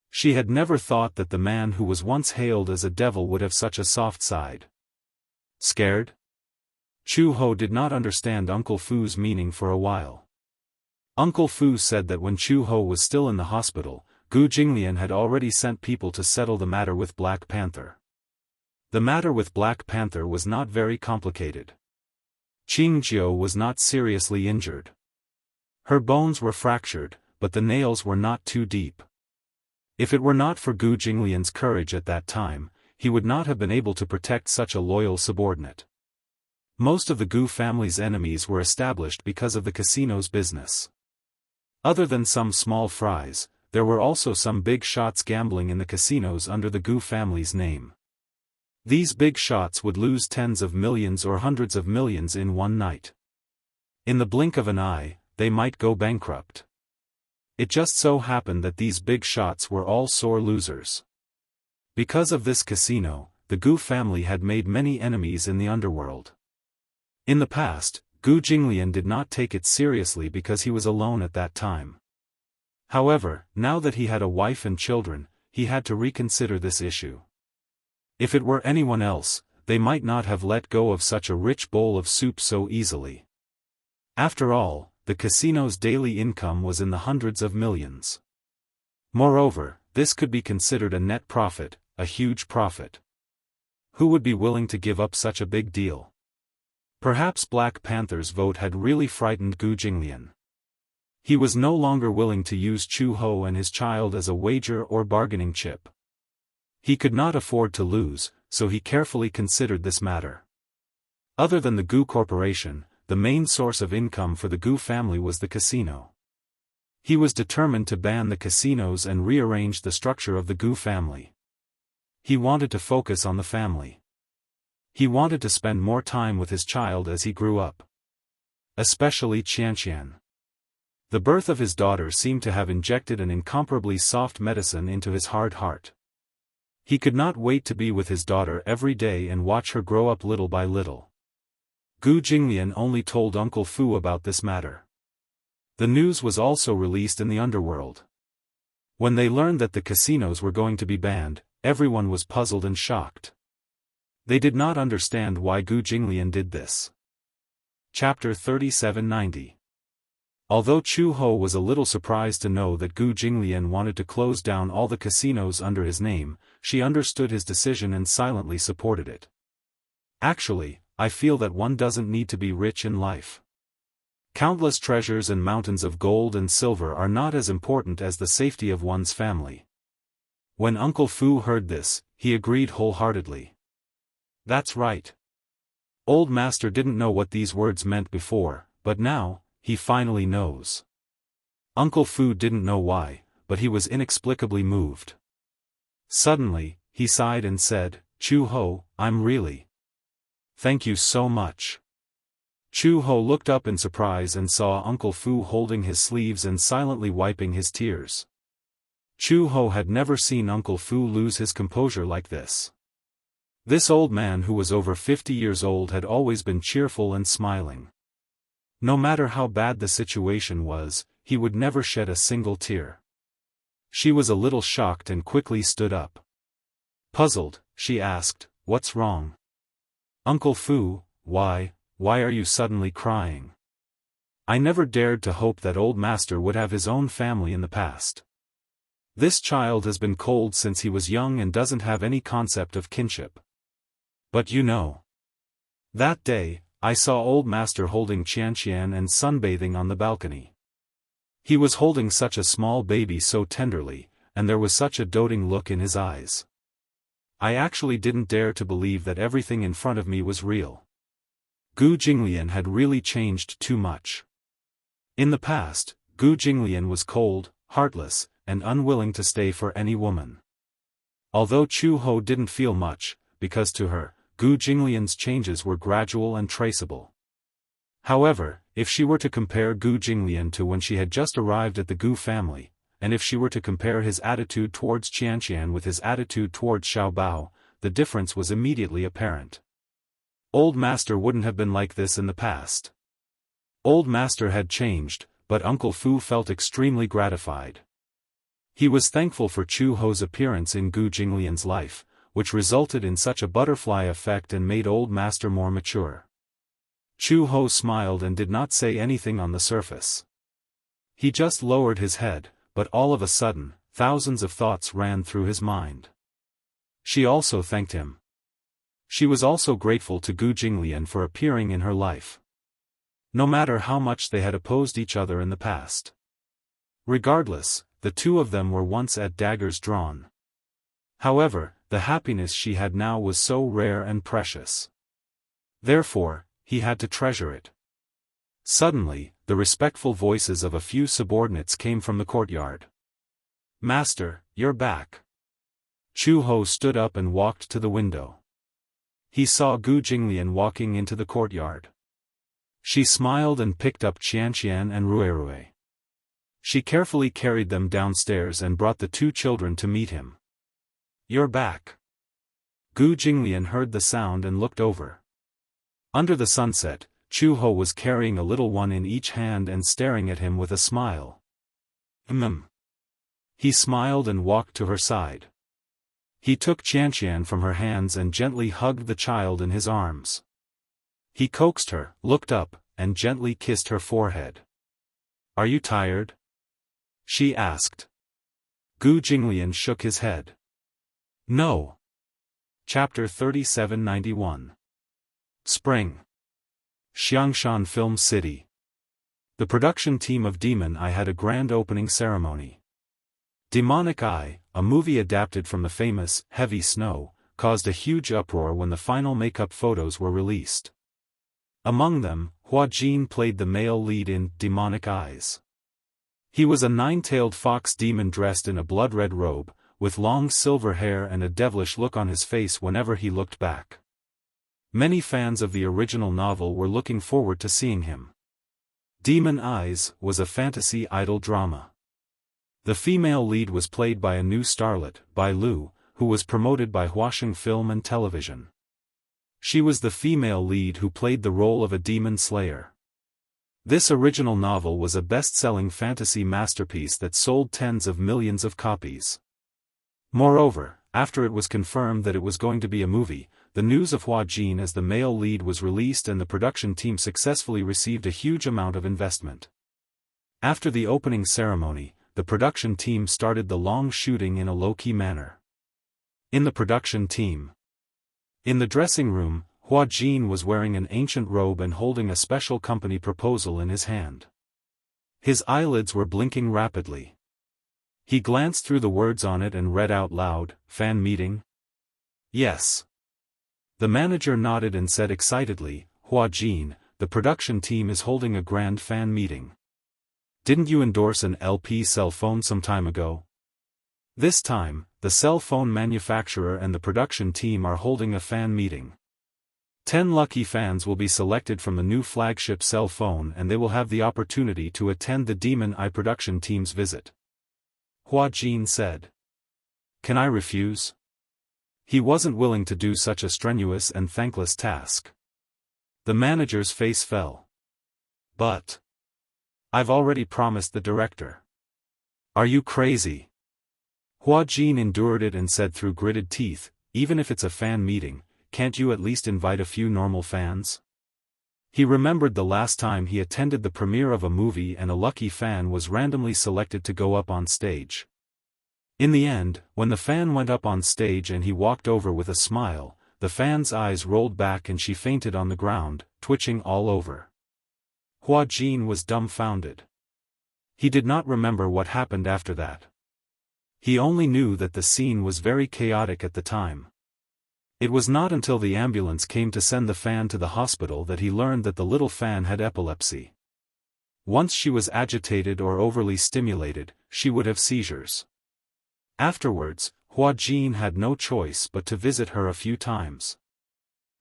She had never thought that the man who was once hailed as a devil would have such a soft side. Scared? Chu Ho did not understand Uncle Fu's meaning for a while. Uncle Fu said that when Chu Ho was still in the hospital, Gu Jinglian had already sent people to settle the matter with Black Panther. The matter with Black Panther was not very complicated. Qingjiu was not seriously injured. Her bones were fractured, but the nails were not too deep. If it were not for Gu Jinglian's courage at that time, he would not have been able to protect such a loyal subordinate. Most of the Gu family's enemies were established because of the casino's business. Other than some small fries, there were also some big shots gambling in the casinos under the Gu family's name. These big shots would lose tens of millions or hundreds of millions in one night. In the blink of an eye, they might go bankrupt. It just so happened that these big shots were all sore losers. Because of this casino, the Gu family had made many enemies in the underworld. In the past, Gu Jinglian did not take it seriously because he was alone at that time. However, now that he had a wife and children, he had to reconsider this issue. If it were anyone else, they might not have let go of such a rich bowl of soup so easily. After all, the casino's daily income was in the hundreds of millions. Moreover, this could be considered a net profit, a huge profit. Who would be willing to give up such a big deal? Perhaps Black Panther's vote had really frightened Gu Jinglian. He was no longer willing to use Chu Ho and his child as a wager or bargaining chip. He could not afford to lose, so he carefully considered this matter. Other than the Gu Corporation, the main source of income for the Gu family was the casino. He was determined to ban the casinos and rearrange the structure of the Gu family. He wanted to focus on the family. He wanted to spend more time with his child as he grew up. Especially Xianxian. The birth of his daughter seemed to have injected an incomparably soft medicine into his hard heart. He could not wait to be with his daughter every day and watch her grow up little by little. Gu Jinglian only told Uncle Fu about this matter. The news was also released in the underworld. When they learned that the casinos were going to be banned, everyone was puzzled and shocked. They did not understand why Gu Jinglian did this. Chapter 3790. Although Chu Ho was a little surprised to know that Gu Jinglian wanted to close down all the casinos under his name, she understood his decision and silently supported it. Actually, I feel that one doesn't need to be rich in life. Countless treasures and mountains of gold and silver are not as important as the safety of one's family. When Uncle Fu heard this, he agreed wholeheartedly. That's right. Old Master didn't know what these words meant before, but now, he finally knows. Uncle Fu didn't know why, but he was inexplicably moved. Suddenly, he sighed and said, Chu Ho, I'm really. Thank you so much. Chu Ho looked up in surprise and saw Uncle Fu holding his sleeves and silently wiping his tears. Chu Ho had never seen Uncle Fu lose his composure like this. This old man who was over 50 years old had always been cheerful and smiling. No matter how bad the situation was, he would never shed a single tear. She was a little shocked and quickly stood up. Puzzled, she asked, What's wrong? Uncle Fu, why are you suddenly crying? I never dared to hope that old master would have his own family in the past. This child has been cold since he was young and doesn't have any concept of kinship. But you know. That day, I saw old master holding Xianxian and sunbathing on the balcony. He was holding such a small baby so tenderly, and there was such a doting look in his eyes. I actually didn't dare to believe that everything in front of me was real. Gu Jinglian had really changed too much. In the past, Gu Jinglian was cold, heartless, and unwilling to stay for any woman. Although Chu Ho didn't feel much, because to her, Gu Jinglian's changes were gradual and traceable. However, if she were to compare Gu Jinglian to when she had just arrived at the Gu family, and if she were to compare his attitude towards Xianxian with his attitude towards Xiao Bao, the difference was immediately apparent. Old Master wouldn't have been like this in the past. Old Master had changed, but Uncle Fu felt extremely gratified. He was thankful for Chu Ho's appearance in Gu Jinglian's life, which resulted in such a butterfly effect and made Old Master more mature. Chu Ho smiled and did not say anything on the surface. He just lowered his head, but all of a sudden, thousands of thoughts ran through his mind. She also thanked him. She was also grateful to Gu Jinglian for appearing in her life. No matter how much they had opposed each other in the past. Regardless, the two of them were once at daggers drawn. However, the happiness she had now was so rare and precious. Therefore, he had to treasure it. Suddenly, the respectful voices of a few subordinates came from the courtyard. Master, you're back. Chu Ho stood up and walked to the window. He saw Gu Jinglian walking into the courtyard. She smiled and picked up Xianxian and Ruerue. She carefully carried them downstairs and brought the two children to meet him. You're back. Gu Jinglian heard the sound and looked over. Under the sunset, Chu Ho was carrying a little one in each hand and staring at him with a smile. He smiled and walked to her side. He took Xianxian from her hands and gently hugged the child in his arms. He coaxed her, looked up, and gently kissed her forehead. "Are you tired?" she asked. Gu Jinglian shook his head. "No." Chapter 3791. Spring. Xiangshan Film City. The production team of Demon Eye had a grand opening ceremony. Demonic Eye, a movie adapted from the famous Heavy Snow, caused a huge uproar when the final makeup photos were released. Among them, Hua Jin played the male lead in Demonic Eyes. He was a nine-tailed fox demon dressed in a blood-red robe, with long silver hair and a devilish look on his face whenever he looked back. Many fans of the original novel were looking forward to seeing him. Demon Eyes was a fantasy idol drama. The female lead was played by a new starlet, Bai Lu, who was promoted by Huasheng Film and Television. She was the female lead who played the role of a demon slayer. This original novel was a best-selling fantasy masterpiece that sold tens of millions of copies. Moreover, after it was confirmed that it was going to be a movie, the news of Hua Jin as the male lead was released and the production team successfully received a huge amount of investment. After the opening ceremony, the production team started the long shooting in a low-key manner. In the production team. In the dressing room, Hua Jin was wearing an ancient robe and holding a special company proposal in his hand. His eyelids were blinking rapidly. He glanced through the words on it and read out loud, "Fan meeting?" "Yes." The manager nodded and said excitedly, "Hua Jin, the production team is holding a grand fan meeting. Didn't you endorse an LP cell phone some time ago? This time, the cell phone manufacturer and the production team are holding a fan meeting. 10 lucky fans will be selected from the new flagship cell phone and they will have the opportunity to attend the Demon Eye production team's visit." Hua Jin said. "Can I refuse?" He wasn't willing to do such a strenuous and thankless task. The manager's face fell. "But I've already promised the director." "Are you crazy?" Hua Jin endured it and said through gritted teeth, "Even if it's a fan meeting, can't you at least invite a few normal fans?" He remembered the last time he attended the premiere of a movie and a lucky fan was randomly selected to go up on stage. In the end, when the fan went up on stage and he walked over with a smile, the fan's eyes rolled back and she fainted on the ground, twitching all over. Hua Jin was dumbfounded. He did not remember what happened after that. He only knew that the scene was very chaotic at the time. It was not until the ambulance came to send the fan to the hospital that he learned that the little fan had epilepsy. Once she was agitated or overly stimulated, she would have seizures. Afterwards, Hua Jin had no choice but to visit her a few times.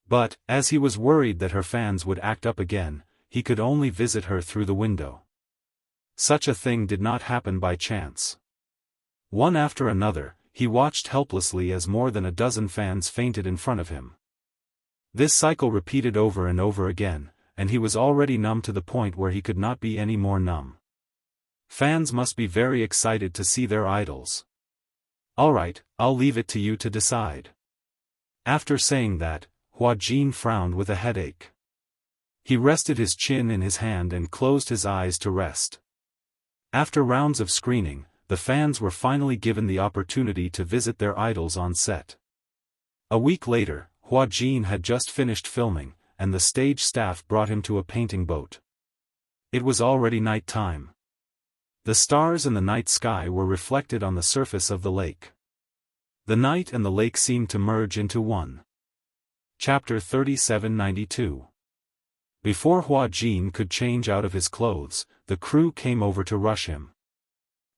But, as he was worried that her fans would act up again, he could only visit her through the window. Such a thing did not happen by chance. One after another, he watched helplessly as more than a dozen fans fainted in front of him. This cycle repeated over and over again, and he was already numb to the point where he could not be any more numb. Fans must be very excited to see their idols. "Alright, I'll leave it to you to decide." After saying that, Hua Jin frowned with a headache. He rested his chin in his hand and closed his eyes to rest. After rounds of screening, the fans were finally given the opportunity to visit their idols on set. A week later, Hua Jin had just finished filming, and the stage staff brought him to a painting boat. It was already night time. The stars in the night sky were reflected on the surface of the lake. The night and the lake seemed to merge into one. Chapter 3792. Before Hua Jin could change out of his clothes, the crew came over to rush him.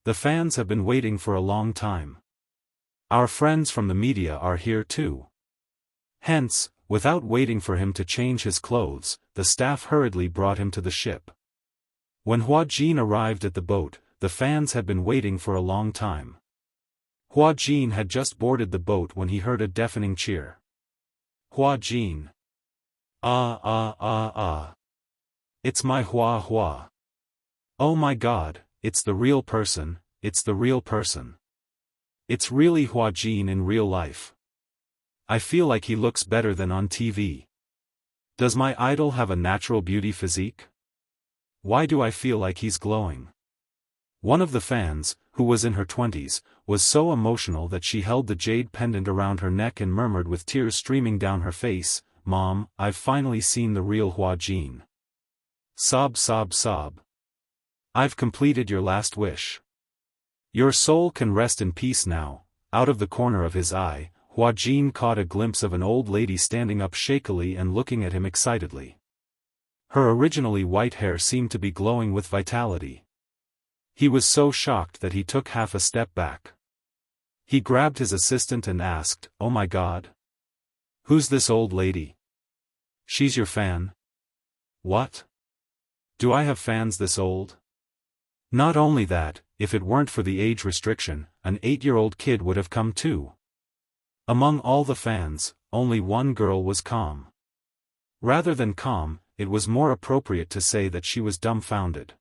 "The fans have been waiting for a long time. Our friends from the media are here too." Hence, without waiting for him to change his clothes, the staff hurriedly brought him to the ship. When Hua Jin arrived at the boat, the fans had been waiting for a long time. Hua Jin had just boarded the boat when he heard a deafening cheer. "Hua Jin! Ah ah ah ah! It's my Hua Hua! Oh my God, it's the real person, it's the real person. It's really Hua Jin in real life. I feel like he looks better than on TV. Does my idol have a natural beauty physique? Why do I feel like he's glowing? One of the fans, who was in her 20s, was so emotional that she held the jade pendant around her neck and murmured with tears streaming down her face, "Mom, I've finally seen the real Hua Jin." Sob, sob, sob. I've completed your last wish. Your soul can rest in peace now. Out of the corner of his eye, Hua Jin caught a glimpse of an old lady standing up shakily and looking at him excitedly. Her originally white hair seemed to be glowing with vitality. He was so shocked that he took half a step back. He grabbed his assistant and asked, "Oh my God? Who's this old lady? She's your fan?" "What? Do I have fans this old?" "Not only that, if it weren't for the age restriction, an 8-year-old kid would have come too." Among all the fans, only one girl was calm. Rather than calm, it was more appropriate to say that she was dumbfounded.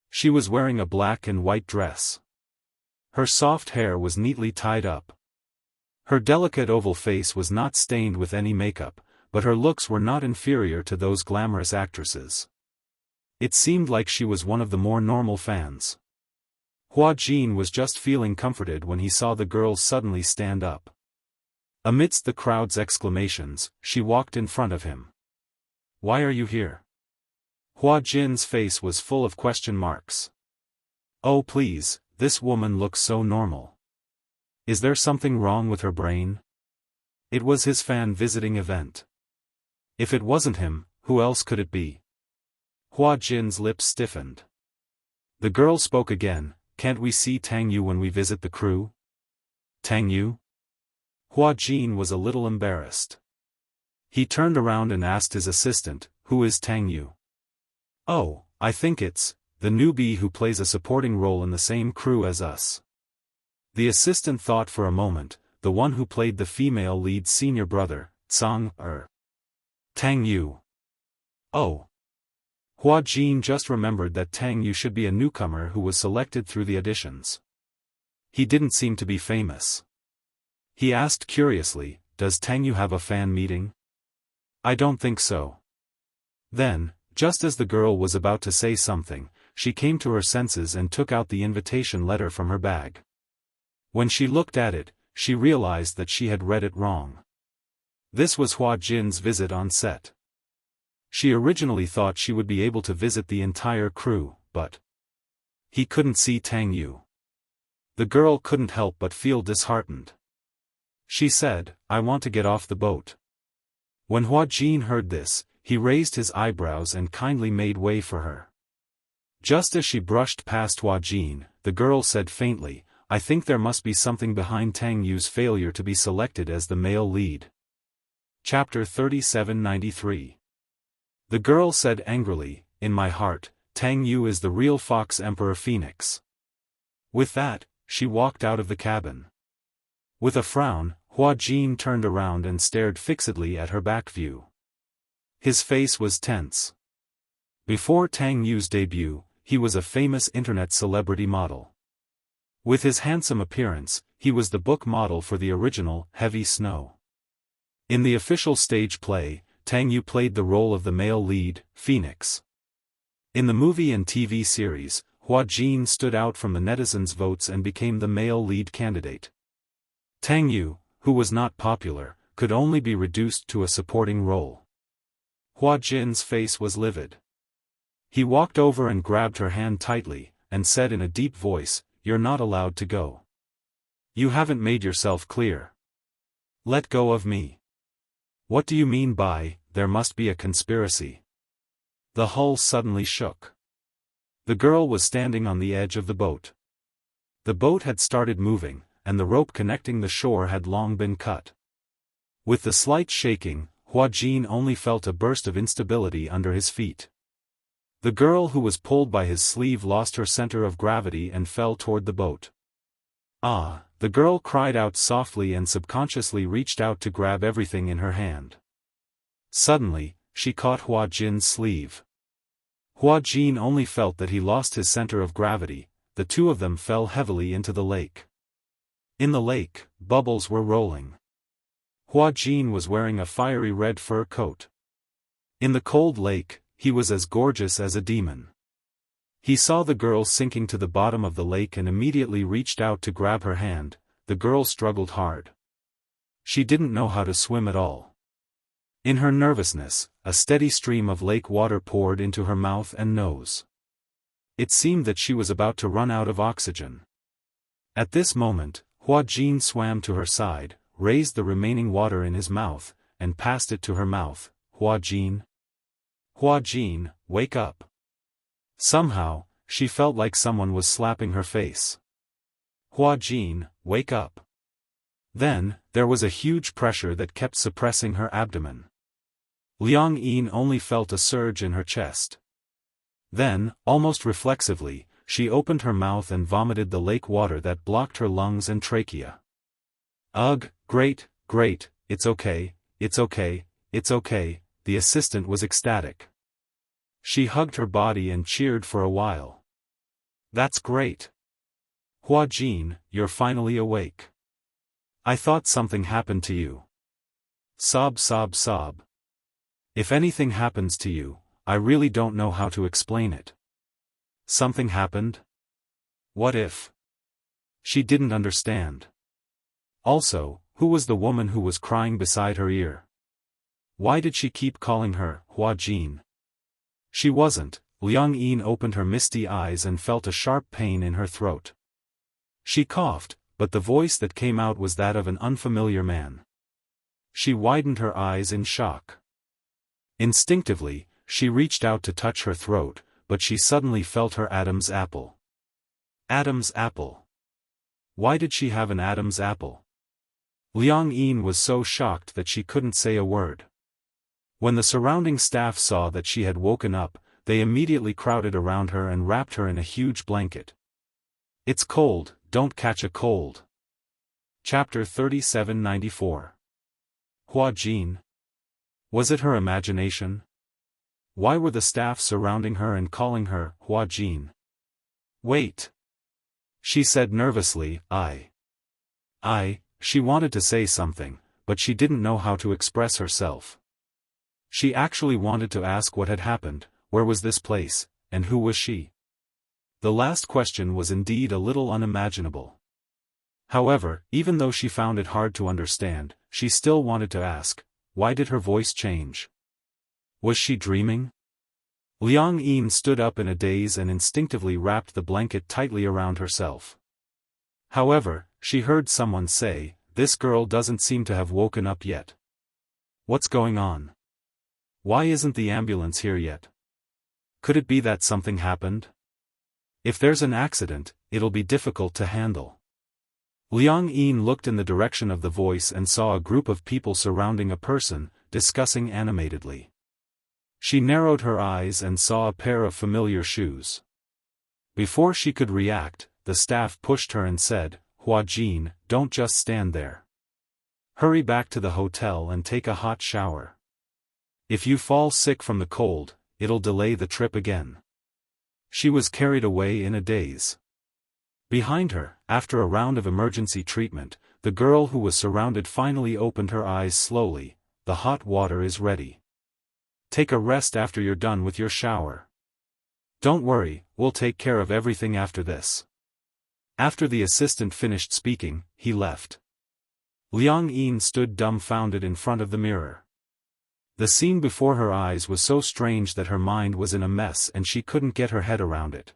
She was wearing a black and white dress. Her soft hair was neatly tied up. Her delicate oval face was not stained with any makeup, but her looks were not inferior to those glamorous actresses. It seemed like she was one of the more normal fans. Hua Jin was just feeling comforted when he saw the girl suddenly stand up. Amidst the crowd's exclamations, she walked in front of him. "Why are you here?" Hua Jin's face was full of question marks. "Oh please, this woman looks so normal. Is there something wrong with her brain?" It was his fan visiting event. If it wasn't him, who else could it be? Hua Jin's lips stiffened. The girl spoke again, "Can't we see Tang Yu when we visit the crew?" "Tang Yu?" Hua Jin was a little embarrassed. He turned around and asked his assistant, "Who is Tang Yu?" "Oh, I think it's the newbie who plays a supporting role in the same crew as us." The assistant thought for a moment, "The one who played the female lead's senior brother, Tsang, Tang Yu." "Oh." Hua Jin just remembered that Tang Yu should be a newcomer who was selected through the auditions. He didn't seem to be famous. He asked curiously, "Does Tang Yu have a fan meeting?" "I don't think so." Then, just as the girl was about to say something, she came to her senses and took out the invitation letter from her bag. When she looked at it, she realized that she had read it wrong. This was Hua Jin's visit on set. She originally thought she would be able to visit the entire crew, but he couldn't see Tang Yu. The girl couldn't help but feel disheartened. She said, "I want to get off the boat." When Hua Jin heard this, he raised his eyebrows and kindly made way for her. Just as she brushed past Hua Jin, the girl said faintly, "I think there must be something behind Tang Yu's failure to be selected as the male lead." Chapter 3793. The girl said angrily, "In my heart, Tang Yu is the real Fox Emperor Phoenix." With that, she walked out of the cabin. With a frown, Hua Jin turned around and stared fixedly at her back view. His face was tense. Before Tang Yu's debut, he was a famous internet celebrity model. With his handsome appearance, he was the book model for the original Heavy Snow. In the official stage play, Tang Yu played the role of the male lead, Phoenix. In the movie and TV series, Hua Jin stood out from the netizens' votes and became the male lead candidate. Tang Yu, who was not popular, could only be reduced to a supporting role. Hua Jin's face was livid. He walked over and grabbed her hand tightly, and said in a deep voice, "You're not allowed to go. You haven't made yourself clear. Let go of me." "What do you mean by, there must be a conspiracy?" The hull suddenly shook. The girl was standing on the edge of the boat. The boat had started moving, and the rope connecting the shore had long been cut. With the slight shaking, Hua Jin only felt a burst of instability under his feet. The girl who was pulled by his sleeve lost her center of gravity and fell toward the boat. "Ah!" The girl cried out softly and subconsciously reached out to grab everything in her hand. Suddenly, she caught Hua Jin's sleeve. Hua Jin only felt that he lost his center of gravity, the two of them fell heavily into the lake. In the lake, bubbles were rolling. Hua Jin was wearing a fiery red fur coat. In the cold lake, he was as gorgeous as a demon. He saw the girl sinking to the bottom of the lake and immediately reached out to grab her hand. The girl struggled hard. She didn't know how to swim at all. In her nervousness, a steady stream of lake water poured into her mouth and nose. It seemed that she was about to run out of oxygen. At this moment, Hua Jin swam to her side, raised the remaining water in his mouth, and passed it to her mouth. Hua Jin? Hua Jin, wake up. Somehow, she felt like someone was slapping her face. Hua Jin, wake up. Then, there was a huge pressure that kept suppressing her abdomen. Liang Yin only felt a surge in her chest. Then, almost reflexively, she opened her mouth and vomited the lake water that blocked her lungs and trachea. Ugh, great, it's okay, it's okay, it's okay, the assistant was ecstatic. She hugged her body and cheered for a while. That's great. Hua Jin, you're finally awake. I thought something happened to you. Sob sob sob. If anything happens to you, I really don't know how to explain it. Something happened? What if? She didn't understand. Also, who was the woman who was crying beside her ear? Why did she keep calling her Hua Jin? She wasn't. Liang Yin opened her misty eyes and felt a sharp pain in her throat. She coughed, but the voice that came out was that of an unfamiliar man. She widened her eyes in shock. Instinctively, she reached out to touch her throat, but she suddenly felt her Adam's apple. Adam's apple. Why did she have an Adam's apple? Liang Yin was so shocked that she couldn't say a word. When the surrounding staff saw that she had woken up, they immediately crowded around her and wrapped her in a huge blanket. It's cold, don't catch a cold. Chapter 3794. Hua Jin. Was it her imagination? Why were the staff surrounding her and calling her Hua Jin? Wait. She said nervously, She wanted to say something, but she didn't know how to express herself. She actually wanted to ask what had happened, where was this place, and who was she? The last question was indeed a little unimaginable. However, even though she found it hard to understand, she still wanted to ask, why did her voice change? Was she dreaming? Liang Yin stood up in a daze and instinctively wrapped the blanket tightly around herself. However, she heard someone say, this girl doesn't seem to have woken up yet. What's going on? Why isn't the ambulance here yet? Could it be that something happened? If there's an accident, it'll be difficult to handle. Liang Yin looked in the direction of the voice and saw a group of people surrounding a person, discussing animatedly. She narrowed her eyes and saw a pair of familiar shoes. Before she could react, the staff pushed her and said, Hua Jin, don't just stand there. Hurry back to the hotel and take a hot shower. If you fall sick from the cold, it'll delay the trip again. She was carried away in a daze. Behind her, after a round of emergency treatment, the girl who was surrounded finally opened her eyes slowly. The hot water is ready. Take a rest after you're done with your shower. Don't worry, we'll take care of everything after this. After the assistant finished speaking, he left. Liang Yin stood dumbfounded in front of the mirror. The scene before her eyes was so strange that her mind was in a mess and she couldn't get her head around it.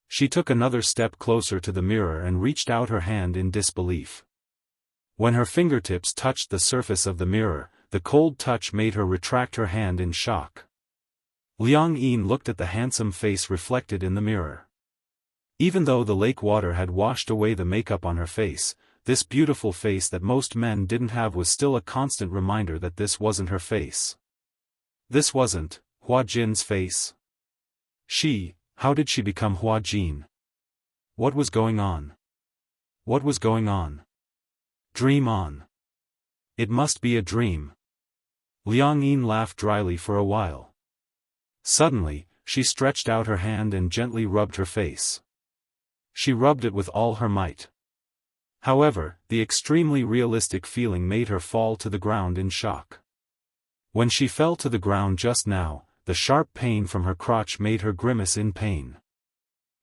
She took another step closer to the mirror and reached out her hand in disbelief. When her fingertips touched the surface of the mirror, the cold touch made her retract her hand in shock. Liang Yin looked at the handsome face reflected in the mirror. Even though the lake water had washed away the makeup on her face, this beautiful face that most men didn't have was still a constant reminder that this wasn't her face. This wasn't Hua Jin's face. How did she become Hua Jin? What was going on? What was going on? Dream on. It must be a dream. Liang Yin laughed dryly for a while. Suddenly, she stretched out her hand and gently rubbed her face. She rubbed it with all her might. However, the extremely realistic feeling made her fall to the ground in shock. When she fell to the ground just now, the sharp pain from her crotch made her grimace in pain.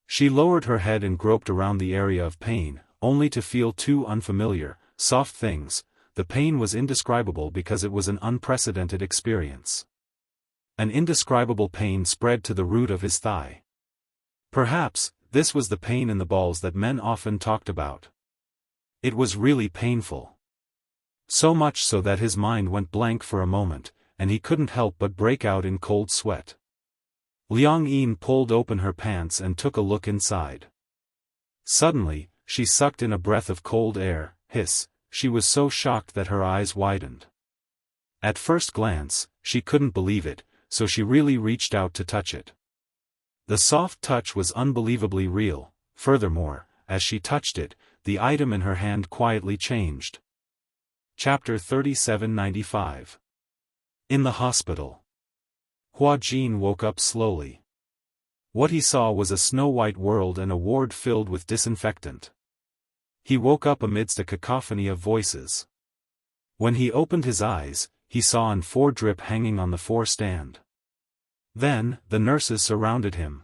She lowered her head and groped around the area of pain, only to feel two unfamiliar, soft things. The pain was indescribable because it was an unprecedented experience. An indescribable pain spread to the root of his thigh. Perhaps, this was the pain in the balls that men often talked about. It was really painful. So much so that his mind went blank for a moment, and he couldn't help but break out in cold sweat. Liang Yin pulled open her pants and took a look inside. Suddenly, she sucked in a breath of cold air. Hiss, she was so shocked that her eyes widened. At first glance, she couldn't believe it, so she really reached out to touch it. The soft touch was unbelievably real. Furthermore, as she touched it, the item in her hand quietly changed. Chapter 3795. In the hospital. Hua Jin woke up slowly. What he saw was a snow-white world and a ward filled with disinfectant. He woke up amidst a cacophony of voices. When he opened his eyes, he saw an 4 drip hanging on the 4 stand. Then, the nurses surrounded him.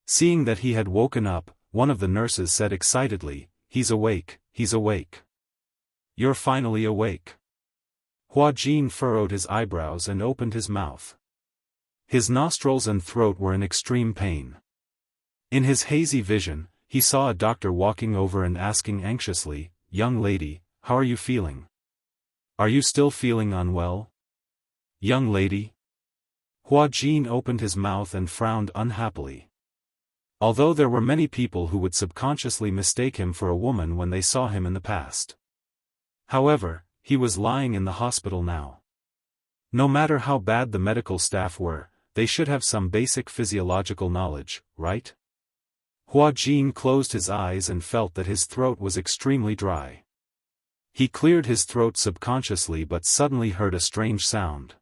Seeing that he had woken up, one of the nurses said excitedly, "He's awake, he's awake. You're finally awake." Hua Jin furrowed his eyebrows and opened his mouth. His nostrils and throat were in extreme pain. In his hazy vision, he saw a doctor walking over and asking anxiously, "Young lady, how are you feeling? Are you still feeling unwell? Young lady?" Hua Jin opened his mouth and frowned unhappily. Although there were many people who would subconsciously mistake him for a woman when they saw him in the past. However, he was lying in the hospital now. No matter how bad the medical staff were, they should have some basic physiological knowledge, right? Hua Jin closed his eyes and felt that his throat was extremely dry. He cleared his throat subconsciously but suddenly heard a strange sound.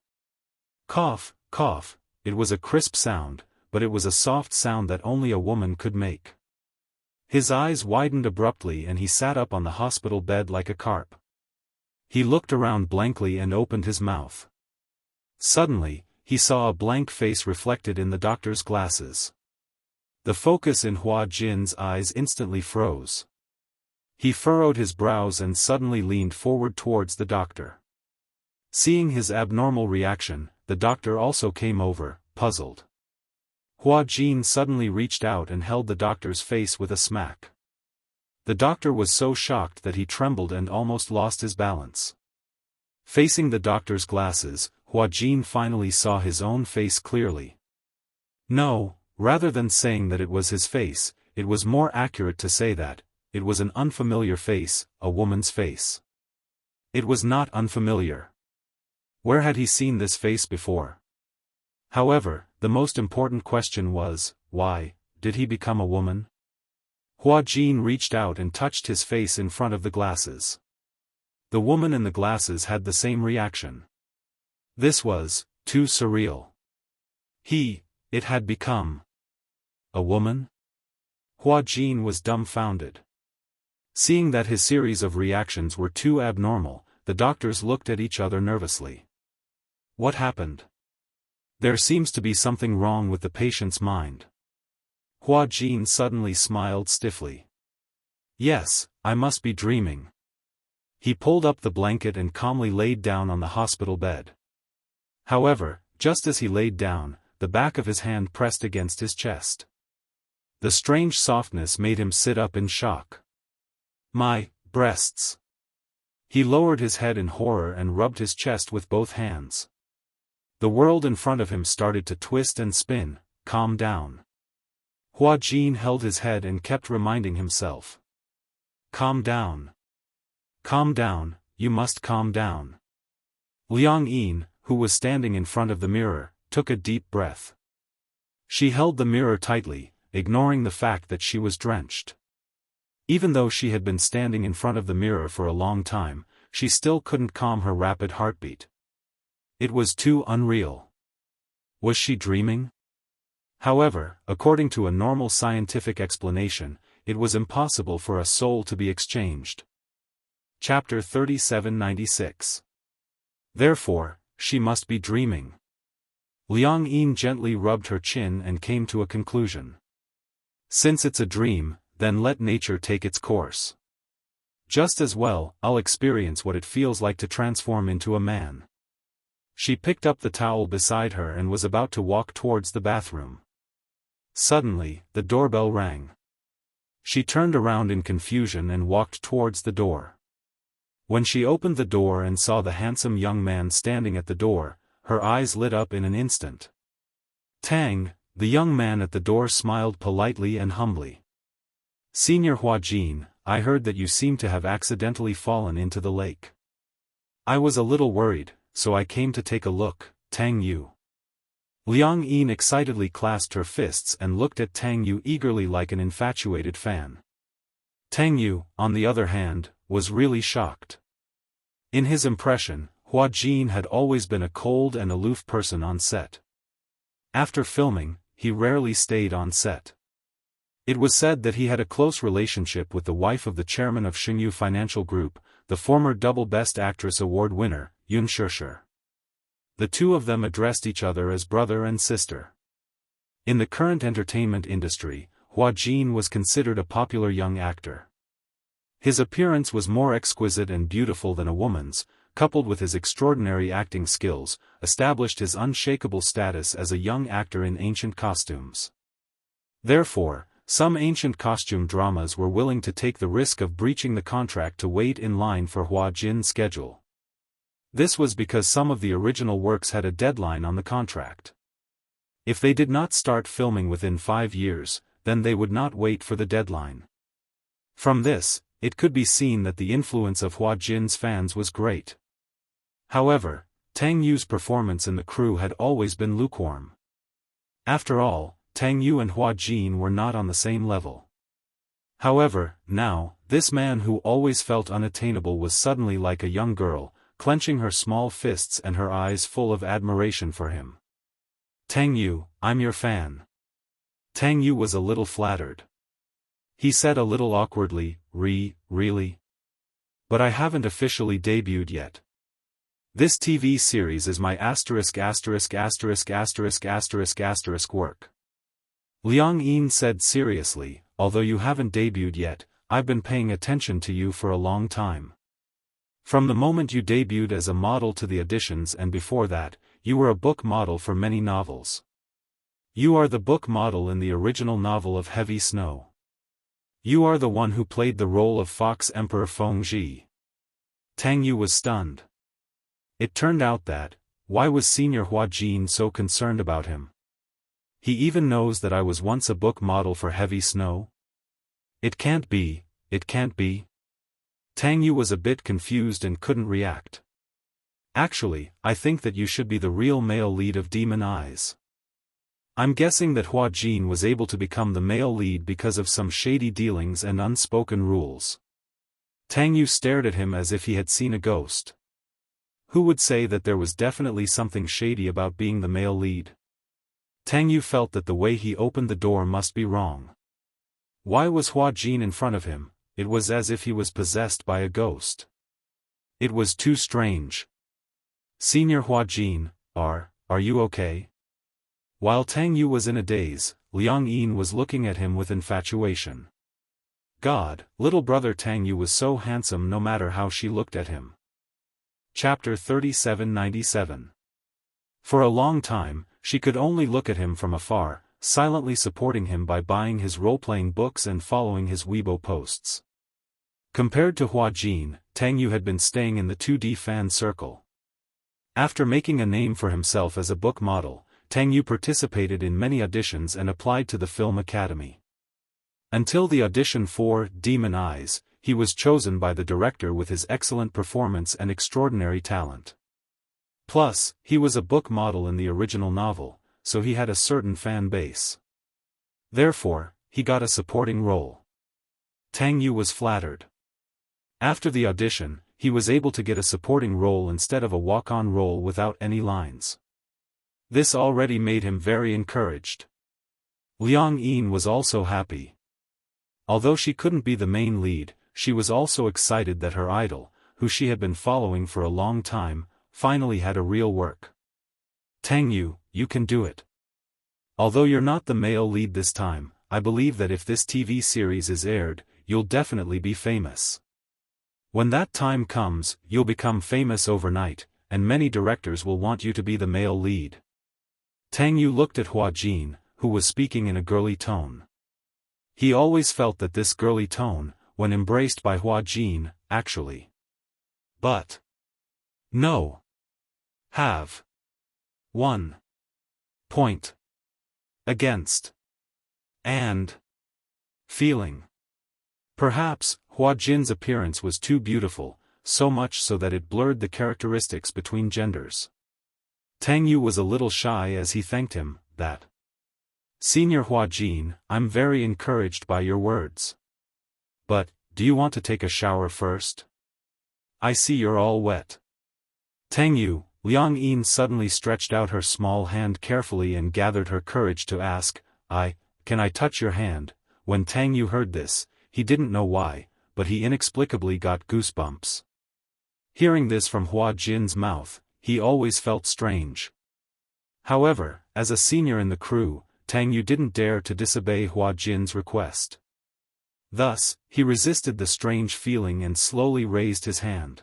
Cough, cough, it was a crisp sound, but it was a soft sound that only a woman could make. His eyes widened abruptly and he sat up on the hospital bed like a carp. He looked around blankly and opened his mouth. Suddenly, he saw a blank face reflected in the doctor's glasses. The focus in Hua Jin's eyes instantly froze. He furrowed his brows and suddenly leaned forward towards the doctor. Seeing his abnormal reaction, the doctor also came over, puzzled. Hua Jin suddenly reached out and held the doctor's face with a smack. The doctor was so shocked that he trembled and almost lost his balance. Facing the doctor's glasses, Hua Jin finally saw his own face clearly. No, rather than saying that it was his face, it was more accurate to say that it was an unfamiliar face, a woman's face. It was not unfamiliar. Where had he seen this face before? However, the most important question was, why did he become a woman? Hua Jin reached out and touched his face in front of the glasses. The woman in the glasses had the same reaction. This was too surreal. It had become a woman? Hua Jin was dumbfounded. Seeing that his series of reactions were too abnormal, the doctors looked at each other nervously. What happened? There seems to be something wrong with the patient's mind. Hua Jin suddenly smiled stiffly. Yes, I must be dreaming. He pulled up the blanket and calmly laid down on the hospital bed. However, just as he laid down, the back of his hand pressed against his chest. The strange softness made him sit up in shock. My breasts. He lowered his head in horror and rubbed his chest with both hands. The world in front of him started to twist and spin. Calm down. Hua Jin held his head and kept reminding himself. Calm down. Calm down, you must calm down. Liang Yin, who was standing in front of the mirror, took a deep breath. She held the mirror tightly, ignoring the fact that she was drenched. Even though she had been standing in front of the mirror for a long time, she still couldn't calm her rapid heartbeat. It was too unreal. Was she dreaming? However, according to a normal scientific explanation, it was impossible for a soul to be exchanged. Chapter 3796. Therefore, she must be dreaming. Liang Yin gently rubbed her chin and came to a conclusion. Since it's a dream, then let nature take its course. Just as well, I'll experience what it feels like to transform into a man. She picked up the towel beside her and was about to walk towards the bathroom. Suddenly, the doorbell rang. She turned around in confusion and walked towards the door. When she opened the door and saw the handsome young man standing at the door, her eyes lit up in an instant. Tang, the young man at the door, smiled politely and humbly. Senior Huajin, I heard that you seem to have accidentally fallen into the lake. I was a little worried, so I came to take a look. Tang Yu. Liang Yin excitedly clasped her fists and looked at Tang Yu eagerly like an infatuated fan. Tang Yu, on the other hand, was really shocked. In his impression, Huajin had always been a cold and aloof person on set. After filming, he rarely stayed on set. It was said that he had a close relationship with the wife of the chairman of Xingyu Financial Group, the former Double Best Actress Award winner, Yun Shishir. The two of them addressed each other as brother and sister. In the current entertainment industry, Huajin was considered a popular young actor. His appearance was more exquisite and beautiful than a woman's, coupled with his extraordinary acting skills, established his unshakable status as a young actor in ancient costumes. Therefore, some ancient costume dramas were willing to take the risk of breaching the contract to wait in line for Huajin's schedule. This was because some of the original works had a deadline on the contract. If they did not start filming within 5 years, then they would not wait for the deadline. From this, it could be seen that the influence of Huajin's fans was great. However, Tang Yu's performance in the crew had always been lukewarm. After all, Tang Yu and Huajin were not on the same level. However, now, this man who always felt unattainable was suddenly like a young girl, clenching her small fists and her eyes full of admiration for him. Tang Yu, I'm your fan. Tang Yu was a little flattered. He said a little awkwardly, really? But I haven't officially debuted yet. This TV series is my ****** work. Liang Yin said seriously, although you haven't debuted yet, I've been paying attention to you for a long time. From the moment you debuted as a model to the auditions and before that, you were a book model for many novels. You are the book model in the original novel of Heavy Snow. You are the one who played the role of Fox Emperor Fengji. Tang Yu was stunned. It turned out that, why was Senior Huajin so concerned about him? He even knows that I was once a book model for Heavy Snow? It can't be. Tang Yu was a bit confused and couldn't react. Actually, I think that you should be the real male lead of Demon Eyes. I'm guessing that Huajin was able to become the male lead because of some shady dealings and unspoken rules. Tang Yu stared at him as if he had seen a ghost. Who would say that there was definitely something shady about being the male lead? Tang Yu felt that the way he opened the door must be wrong. Why was Huajin in front of him? It was as if he was possessed by a ghost. It was too strange. Senior Huajin, are you okay? While Tang Yu was in a daze, Liang Yin was looking at him with infatuation. God, little brother Tang Yu was so handsome no matter how she looked at him. Chapter 3797. For a long time, she could only look at him from afar, silently supporting him by buying his role-playing books and following his Weibo posts. Compared to Huajin, Tang Yu had been staying in the 2D fan circle. After making a name for himself as a book model, Tang Yu participated in many auditions and applied to the Film Academy. Until the audition for Demon Eyes, he was chosen by the director with his excellent performance and extraordinary talent. Plus, he was a book model in the original novel, so he had a certain fan base. Therefore, he got a supporting role. Tang Yu was flattered. After the audition, he was able to get a supporting role instead of a walk-on role without any lines. This already made him very encouraged. Liang Yin was also happy. Although she couldn't be the main lead, she was also excited that her idol, who she had been following for a long time, finally had a real work. Tang Yu, you can do it. Although you're not the male lead this time, I believe that if this TV series is aired, you'll definitely be famous. When that time comes, you'll become famous overnight, and many directors will want you to be the male lead. Tang Yu looked at Hua Jin, who was speaking in a girly tone. He always felt that this girly tone, when embraced by Hua Jin, actually. But. No. Have. 1 point. Against. And. Feeling. Perhaps, Hua Jin's appearance was too beautiful, so much so that it blurred the characteristics between genders. Tang Yu was a little shy as he thanked him, that. Senior Hua Jin, I'm very encouraged by your words. But, do you want to take a shower first? I see you're all wet. Tang Yu, Liang Yin suddenly stretched out her small hand carefully and gathered her courage to ask, can I touch your hand? When Tang Yu heard this, he didn't know why, but he inexplicably got goosebumps. Hearing this from Hua Jin's mouth, he always felt strange. However, as a senior in the crew, Tang Yu didn't dare to disobey Hua Jin's request. Thus, he resisted the strange feeling and slowly raised his hand.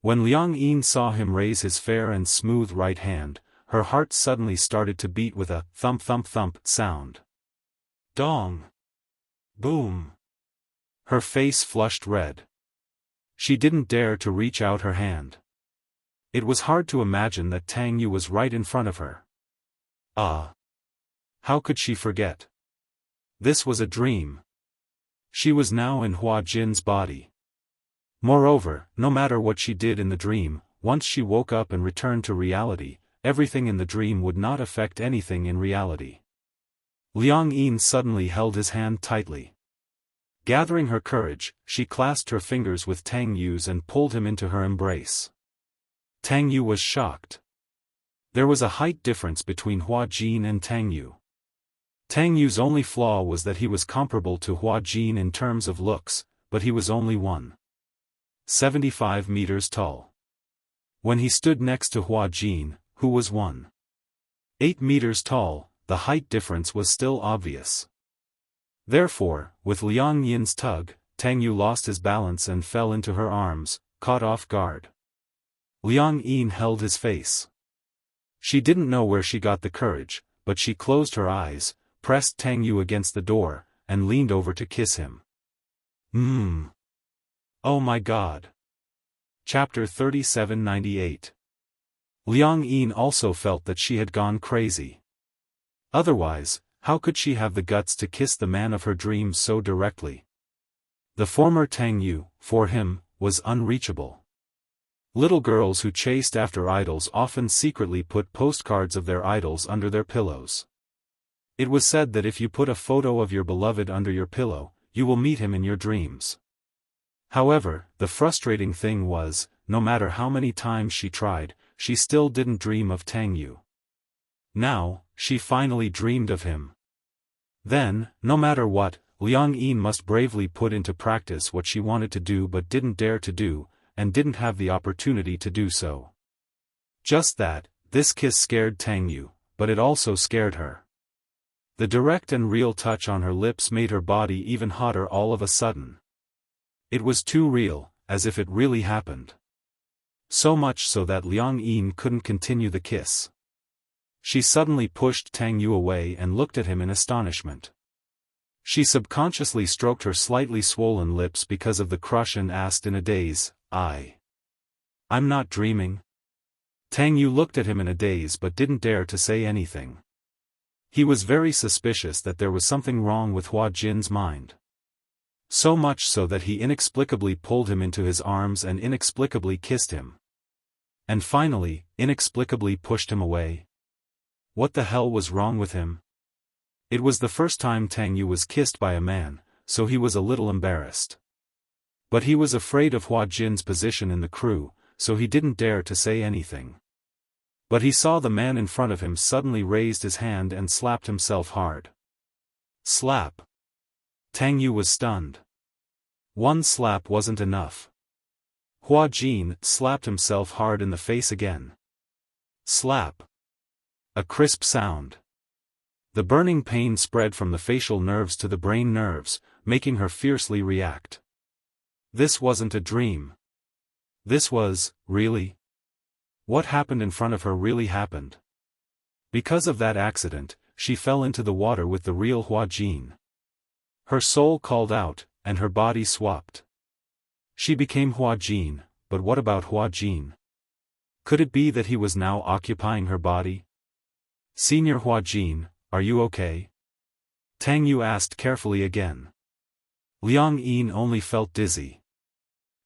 When Liang Yin saw him raise his fair and smooth right hand, her heart suddenly started to beat with a thump-thump-thump sound. Dong! Boom! Her face flushed red. She didn't dare to reach out her hand. It was hard to imagine that Tang Yu was right in front of her. How could she forget? This was a dream. She was now in Hua Jin's body. Moreover, no matter what she did in the dream, once she woke up and returned to reality, everything in the dream would not affect anything in reality. Liang Yin suddenly held his hand tightly. Gathering her courage, she clasped her fingers with Tang Yu's and pulled him into her embrace. Tang Yu was shocked. There was a height difference between Hua Jin and Tang Yu. Tang Yu's only flaw was that he was comparable to Hua Jin in terms of looks, but he was only 1.75 meters tall. When he stood next to Hua Jin, who was 1.8 meters tall, the height difference was still obvious. Therefore, with Liang Yin's tug, Tang Yu lost his balance and fell into her arms, caught off guard. Liang Yin held his face. She didn't know where she got the courage, but she closed her eyes, pressed Tang Yu against the door, and leaned over to kiss him. Oh my God. Chapter 3798. Liang Yin also felt that she had gone crazy. Otherwise, how could she have the guts to kiss the man of her dreams so directly? The former Tang Yu, for him, was unreachable. Little girls who chased after idols often secretly put postcards of their idols under their pillows. It was said that if you put a photo of your beloved under your pillow, you will meet him in your dreams. However, the frustrating thing was, no matter how many times she tried, she still didn't dream of Tang Yu. Now, she finally dreamed of him. Then, no matter what, Liang Yin must bravely put into practice what she wanted to do but didn't dare to do, and didn't have the opportunity to do so. Just that, this kiss scared Tang Yu, but it also scared her. The direct and real touch on her lips made her body even hotter all of a sudden. It was too real, as if it really happened. So much so that Liang Yin couldn't continue the kiss. She suddenly pushed Tang Yu away and looked at him in astonishment. She subconsciously stroked her slightly swollen lips because of the crush and asked in a daze, I'm not dreaming? Tang Yu looked at him in a daze but didn't dare to say anything. He was very suspicious that there was something wrong with Hua Jin's mind. So much so that he inexplicably pulled him into his arms and inexplicably kissed him. And finally, inexplicably pushed him away. What the hell was wrong with him? It was the first time Tang Yu was kissed by a man, so he was a little embarrassed. But he was afraid of Hua Jin's position in the crew, so he didn't dare to say anything. But he saw the man in front of him suddenly raised his hand and slapped himself hard. Slap. Tang Yu was stunned. One slap wasn't enough. Hua Jin slapped himself hard in the face again. Slap. A crisp sound. The burning pain spread from the facial nerves to the brain nerves, making her fiercely react. This wasn't a dream. This was, really? What happened in front of her really happened. Because of that accident, she fell into the water with the real Hua Jin. Her soul called out, and her body swapped. She became Hua Jin, but what about Hua Jin? Could it be that he was now occupying her body? Senior Hua Jin, are you okay? Tang Yu asked carefully again. Liang Yin only felt dizzy.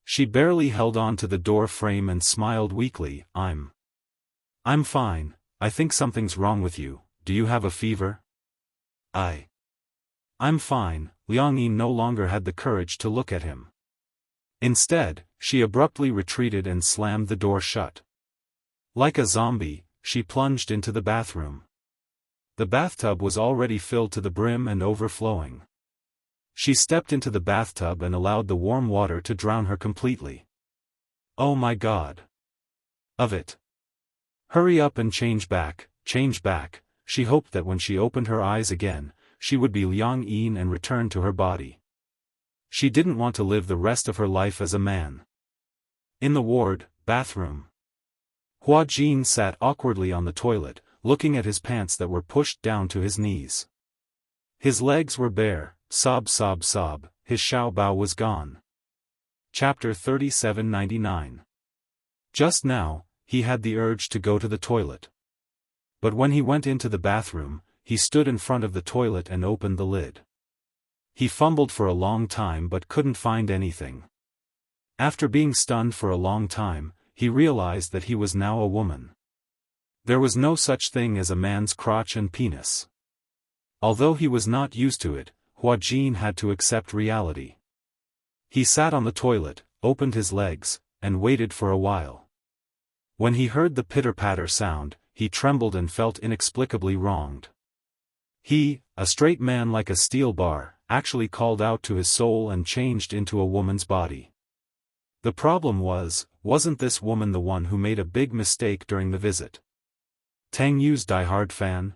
She barely held on to the door frame and smiled weakly. I'm fine. I think something's wrong with you. Do you have a fever? I'm fine. Liang Yin no longer had the courage to look at him. Instead, she abruptly retreated and slammed the door shut. Like a zombie, she plunged into the bathroom. The bathtub was already filled to the brim and overflowing. She stepped into the bathtub and allowed the warm water to drown her completely. Oh my God! Of it! Hurry up and change back, she hoped that when she opened her eyes again, she would be Liang Yin and return to her body. She didn't want to live the rest of her life as a man. In the ward, bathroom. Hua Jin sat awkwardly on the toilet, looking at his pants that were pushed down to his knees. His legs were bare, sob, his Xiao Bao was gone. Chapter 3799. Just now, he had the urge to go to the toilet. But when he went into the bathroom, he stood in front of the toilet and opened the lid. He fumbled for a long time but couldn't find anything. After being stunned for a long time, he realized that he was now a woman. There was no such thing as a man's crotch and penis. Although he was not used to it, Hua Jin had to accept reality. He sat on the toilet, opened his legs, and waited for a while. When he heard the pitter-patter sound, he trembled and felt inexplicably wronged. He, a straight man like a steel bar, actually called out to his soul and changed into a woman's body. The problem wasn't this woman the one who made a big mistake during the visit? Tang Yu's diehard fan?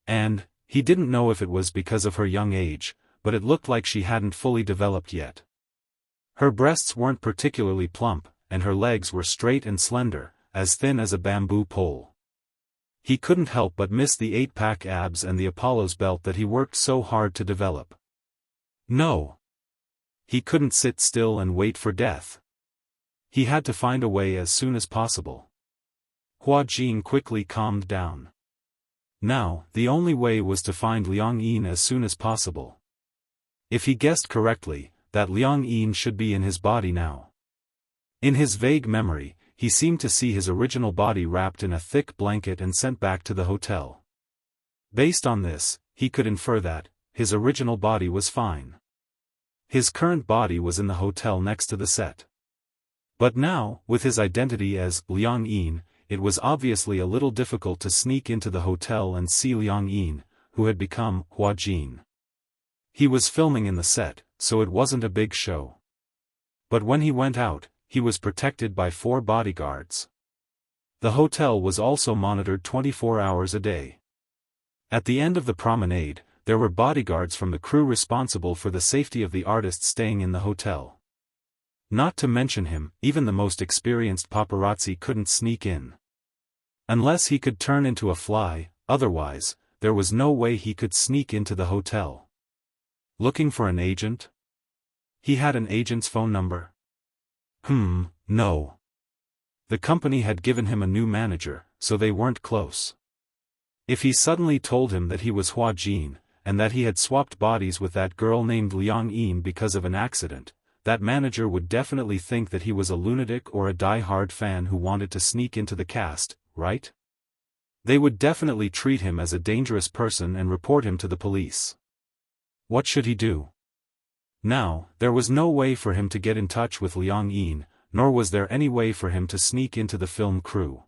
And, he didn't know if it was because of her young age, but it looked like she hadn't fully developed yet. Her breasts weren't particularly plump, and her legs were straight and slender, as thin as a bamboo pole. He couldn't help but miss the 8-pack abs and the Apollo's belt that he worked so hard to develop. No. He couldn't sit still and wait for death. He had to find a way as soon as possible. Hua Jin quickly calmed down. Now, the only way was to find Liang Yin as soon as possible. If he guessed correctly, that Liang Yin should be in his body now. In his vague memory, he seemed to see his original body wrapped in a thick blanket and sent back to the hotel. Based on this, he could infer that his original body was fine. His current body was in the hotel next to the set. But now, with his identity as Liang Yin, it was obviously a little difficult to sneak into the hotel and see Liang Yin, who had become Hua Jin. He was filming in the set, so it wasn't a big show. But when he went out, he was protected by 4 bodyguards. The hotel was also monitored 24 hours a day. At the end of the promenade, there were bodyguards from the crew responsible for the safety of the artists staying in the hotel. Not to mention him, even the most experienced paparazzi couldn't sneak in. Unless he could turn into a fly, otherwise, there was no way he could sneak into the hotel. Looking for an agent? He had an agent's phone number? No. The company had given him a new manager, so they weren't close. If he suddenly told him that he was Hua Jin, and that he had swapped bodies with that girl named Liang Yin because of an accident, that manager would definitely think that he was a lunatic or a die-hard fan who wanted to sneak into the cast, right? They would definitely treat him as a dangerous person and report him to the police. What should he do? Now, there was no way for him to get in touch with Liang Yin, nor was there any way for him to sneak into the film crew.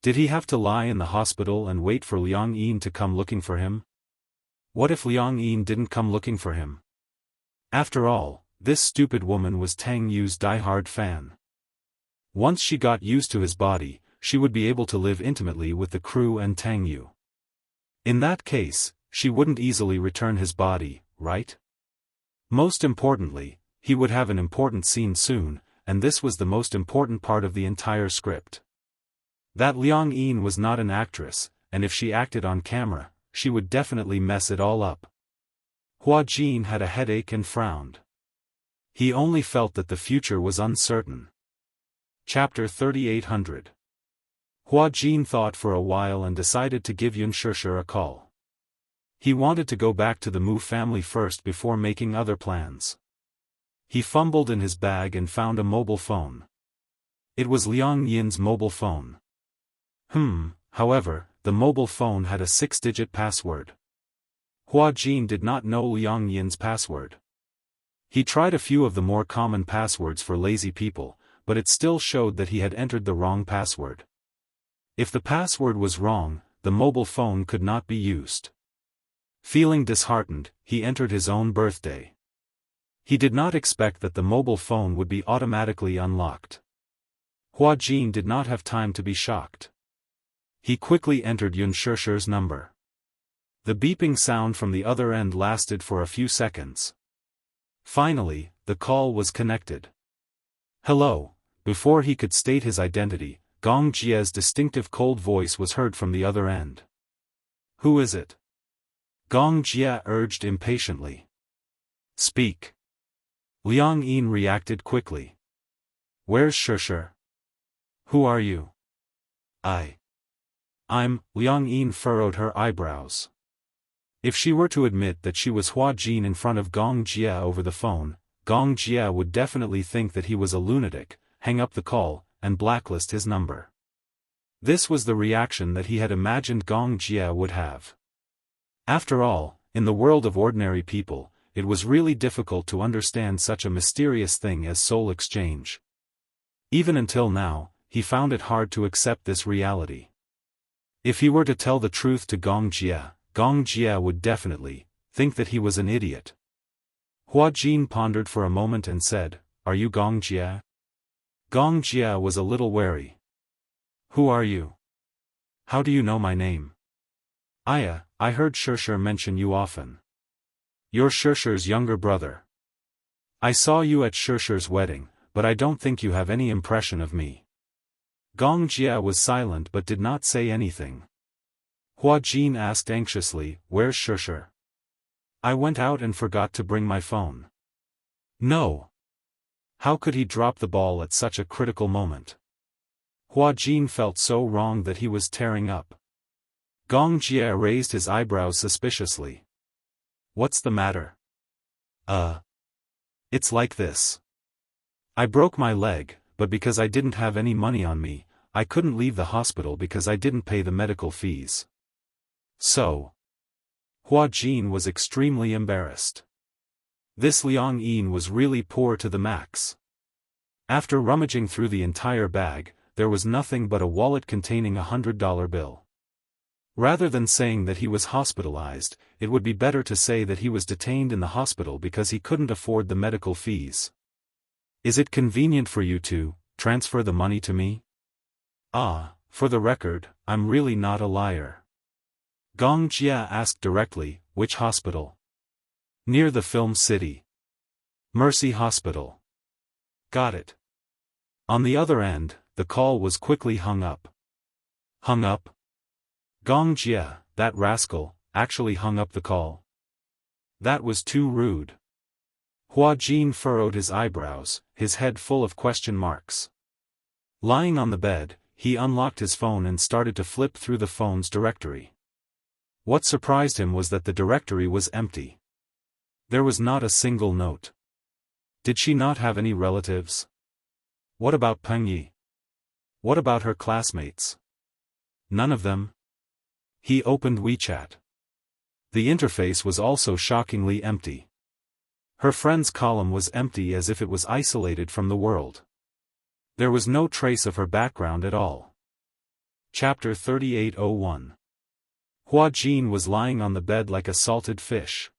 Did he have to lie in the hospital and wait for Liang Yin to come looking for him? What if Liang Yin didn't come looking for him? After all, this stupid woman was Tang Yu's die-hard fan. Once she got used to his body, she would be able to live intimately with the crew and Tang Yu. In that case, she wouldn't easily return his body, right? Most importantly, he would have an important scene soon, and this was the most important part of the entire script. That Liang Yin was not an actress, and if she acted on camera, she would definitely mess it all up. Hua Jin had a headache and frowned. He only felt that the future was uncertain. Chapter 3800. Hua Jin thought for a while and decided to give Yunshishi a call. He wanted to go back to the Mu family first before making other plans. He fumbled in his bag and found a mobile phone. It was Liang Yin's mobile phone. However, the mobile phone had a 6-digit password. Hua Jin did not know Liang Yin's password. He tried a few of the more common passwords for lazy people, but it still showed that he had entered the wrong password. If the password was wrong, the mobile phone could not be used. Feeling disheartened, he entered his own birthday. He did not expect that the mobile phone would be automatically unlocked. Hua Jin did not have time to be shocked. He quickly entered Yunshishi's number. The beeping sound from the other end lasted for a few seconds. Finally, the call was connected. Hello. Before he could state his identity, Gong Jie's distinctive cold voice was heard from the other end. Who is it? Gong Jie urged impatiently. Speak. Liang Yin reacted quickly. Where's Shishi? Who are you? I'm, Liang Yin furrowed her eyebrows. If she were to admit that she was Hua Jin in front of Gong Jie over the phone, Gong Jie would definitely think that he was a lunatic, hang up the call, and blacklist his number. This was the reaction that he had imagined Gong Jie would have. After all, in the world of ordinary people, it was really difficult to understand such a mysterious thing as soul exchange. Even until now, he found it hard to accept this reality. If he were to tell the truth to Gong Jie would definitely think that he was an idiot. Hua Jin pondered for a moment and said, Are you Gong Jie? Gong Jie was a little wary. Who are you? How do you know my name? I heard Shishi mention you often. You're Shishi's younger brother. I saw you at Shishi's wedding, but I don't think you have any impression of me. Gong Jie was silent but did not say anything. Hua Jin asked anxiously, Where's Shishi? I went out and forgot to bring my phone. No. How could he drop the ball at such a critical moment? Hua Jin felt so wrong that he was tearing up. Gong Jie raised his eyebrows suspiciously. What's the matter? It's like this. I broke my leg, but because I didn't have any money on me, I couldn't leave the hospital because I didn't pay the medical fees. So. Hua Jin was extremely embarrassed. This Liang Yin was really poor to the max. After rummaging through the entire bag, there was nothing but a wallet containing $100 bill. Rather than saying that he was hospitalized, it would be better to say that he was detained in the hospital because he couldn't afford the medical fees. Is it convenient for you to transfer the money to me? For the record, I'm really not a liar. Gong Jie asked directly, Which hospital? Near the film city. Mercy Hospital. Got it. On the other end, the call was quickly hung up. Hung up? Gong Jie, that rascal, actually hung up the call. That was too rude. Hua Jin furrowed his eyebrows, his head full of question marks. Lying on the bed, he unlocked his phone and started to flip through the phone's directory. What surprised him was that the directory was empty. There was not a single note. Did she not have any relatives? What about Peng Yi? What about her classmates? None of them? He opened WeChat. The interface was also shockingly empty. Her friends column was empty as if it was isolated from the world. There was no trace of her background at all. Chapter 3801. Hua Jin was lying on the bed like a salted fish.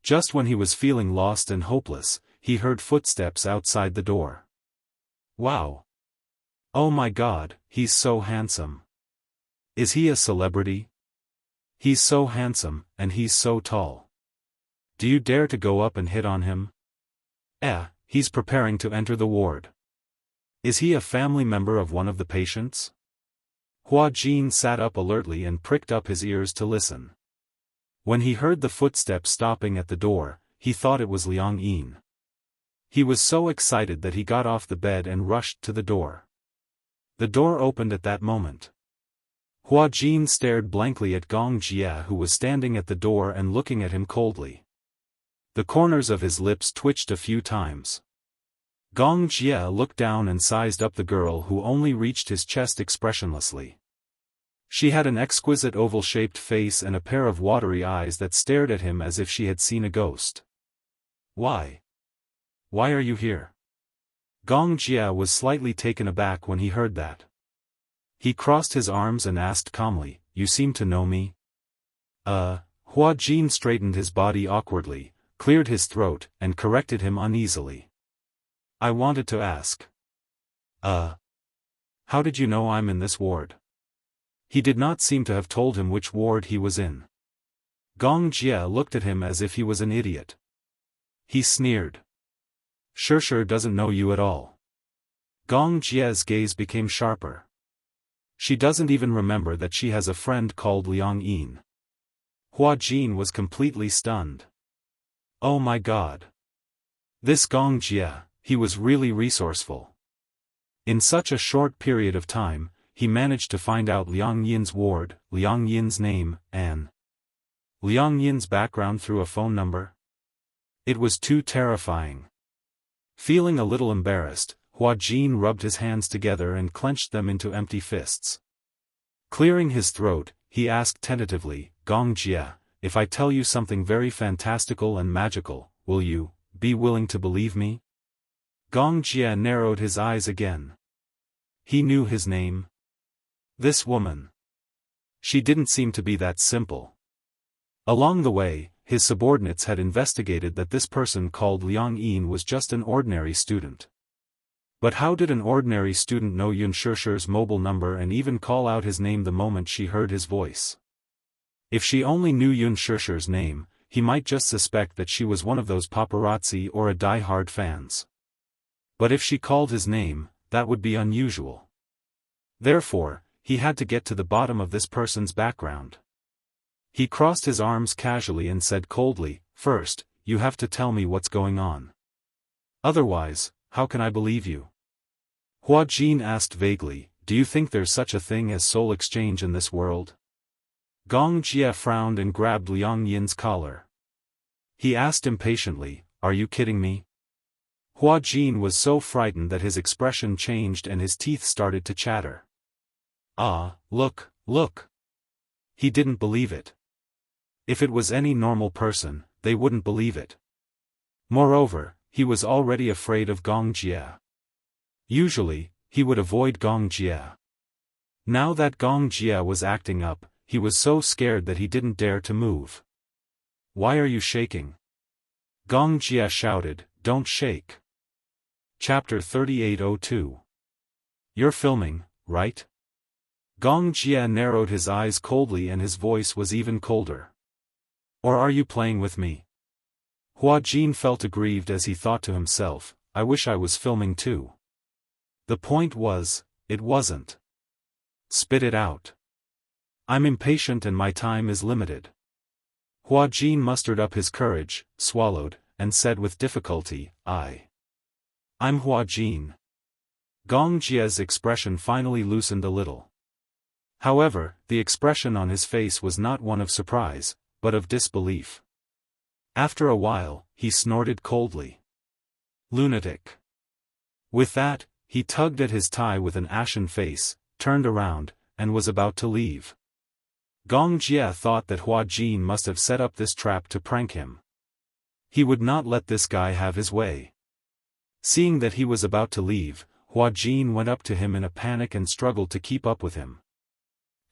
Just when he was feeling lost and hopeless, he heard footsteps outside the door. Wow! Oh my God, he's so handsome. Is he a celebrity? He's so handsome, and he's so tall. Do you dare to go up and hit on him? He's preparing to enter the ward. Is he a family member of one of the patients? Hua Jin sat up alertly and pricked up his ears to listen. When he heard the footsteps stopping at the door, he thought it was Liang Yin. He was so excited that he got off the bed and rushed to the door. The door opened at that moment. Hua Jin stared blankly at Gong Jia, who was standing at the door and looking at him coldly. The corners of his lips twitched a few times. Gong Jia looked down and sized up the girl, who only reached his chest expressionlessly. She had an exquisite oval-shaped face and a pair of watery eyes that stared at him as if she had seen a ghost. Why? Why are you here? Gong Jia was slightly taken aback when he heard that. He crossed his arms and asked calmly, "You seem to know me?" Hua Jin straightened his body awkwardly, cleared his throat, and corrected him uneasily. "I wanted to ask. How did you know I'm in this ward?" He did not seem to have told him which ward he was in. Gong Jia looked at him as if he was an idiot. He sneered. Sure doesn't know you at all." Gong Jia's gaze became sharper. She doesn't even remember that she has a friend called Liang Yin. Hua Jin was completely stunned. Oh my God. This Gong Jia, he was really resourceful. In such a short period of time, he managed to find out Liang Yin's ward, Liang Yin's name, and Liang Yin's background through a phone number. It was too terrifying. Feeling a little embarrassed, Hua Jin rubbed his hands together and clenched them into empty fists. Clearing his throat, he asked tentatively, "Gong Jia, if I tell you something very fantastical and magical, will you be willing to believe me?" Gong Jia narrowed his eyes again. He knew his name. This woman. She didn't seem to be that simple. Along the way, his subordinates had investigated that this person called Liang Yin was just an ordinary student. But how did an ordinary student know Yun Shishir's mobile number and even call out his name the moment she heard his voice? If she only knew Yun Shishir's name, he might just suspect that she was one of those paparazzi or a die-hard fans. But if she called his name, that would be unusual. Therefore, he had to get to the bottom of this person's background. He crossed his arms casually and said coldly, "First, you have to tell me what's going on. Otherwise, how can I believe you?" Hua Jin asked vaguely, "Do you think there's such a thing as soul exchange in this world?" Gong Jia frowned and grabbed Liang Yin's collar. He asked impatiently, "Are you kidding me?" Hua Jin was so frightened that his expression changed and his teeth started to chatter. Look. He didn't believe it. If it was any normal person, they wouldn't believe it. Moreover, he was already afraid of Gong Jia. Usually, he would avoid Gong Jia. Now that Gong Jia was acting up, he was so scared that he didn't dare to move. "Why are you shaking?" Gong Jia shouted, "Don't shake." Chapter 3802. You're filming, right? Gong Jia narrowed his eyes coldly and his voice was even colder. Or are you playing with me? Hua Jin felt aggrieved as he thought to himself, "I wish I was filming too." The point was, it wasn't. Spit it out. I'm impatient and my time is limited. Hua Jin mustered up his courage, swallowed, and said with difficulty, I'm Hua Jin. Gong Jia's expression finally loosened a little. However, the expression on his face was not one of surprise, but of disbelief. After a while, he snorted coldly. Lunatic. With that, he tugged at his tie with an ashen face, turned around, and was about to leave. Gong Jia thought that Hua Jin must have set up this trap to prank him. He would not let this guy have his way. Seeing that he was about to leave, Hua Jin went up to him in a panic and struggled to keep up with him.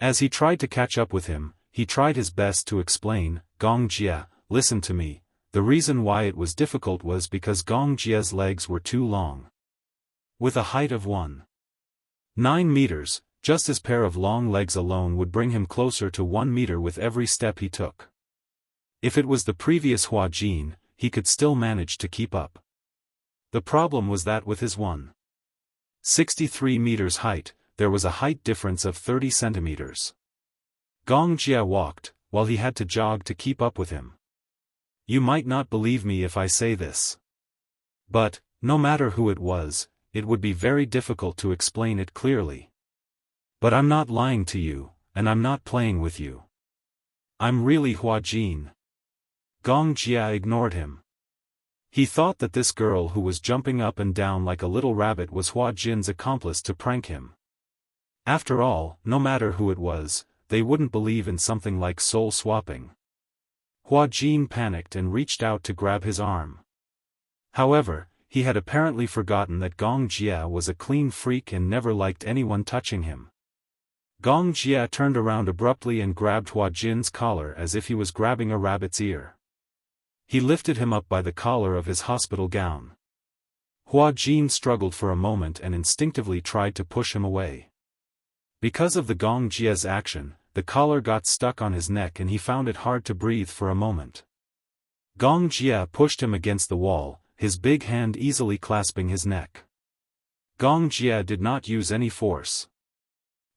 As he tried to catch up with him, he tried his best to explain, "Gong Jia, listen to me, the reason why it was difficult was because Gong Jia's legs were too long. With a height of 1.9 meters, just his pair of long legs alone would bring him closer to 1 meter with every step he took. If it was the previous Hua Jin, he could still manage to keep up. The problem was that with his 1.63 meters height, there was a height difference of 30 centimeters. Gong Jia walked, while he had to jog to keep up with him. You might not believe me if I say this. But, no matter who it was, it would be very difficult to explain it clearly. But I'm not lying to you, and I'm not playing with you. I'm really Hua Jin. Gong Jia ignored him. He thought that this girl who was jumping up and down like a little rabbit was Hua Jin's accomplice to prank him. After all, no matter who it was, they wouldn't believe in something like soul swapping. Hua Jin panicked and reached out to grab his arm. However, he had apparently forgotten that Gong Jia was a clean freak and never liked anyone touching him. Gong Jia turned around abruptly and grabbed Hua Jin's collar as if he was grabbing a rabbit's ear. He lifted him up by the collar of his hospital gown. Hua Jin struggled for a moment and instinctively tried to push him away. Because of the Gong Jia's action, the collar got stuck on his neck and he found it hard to breathe for a moment. Gong Jia pushed him against the wall, his big hand easily clasping his neck. Gong Jia did not use any force.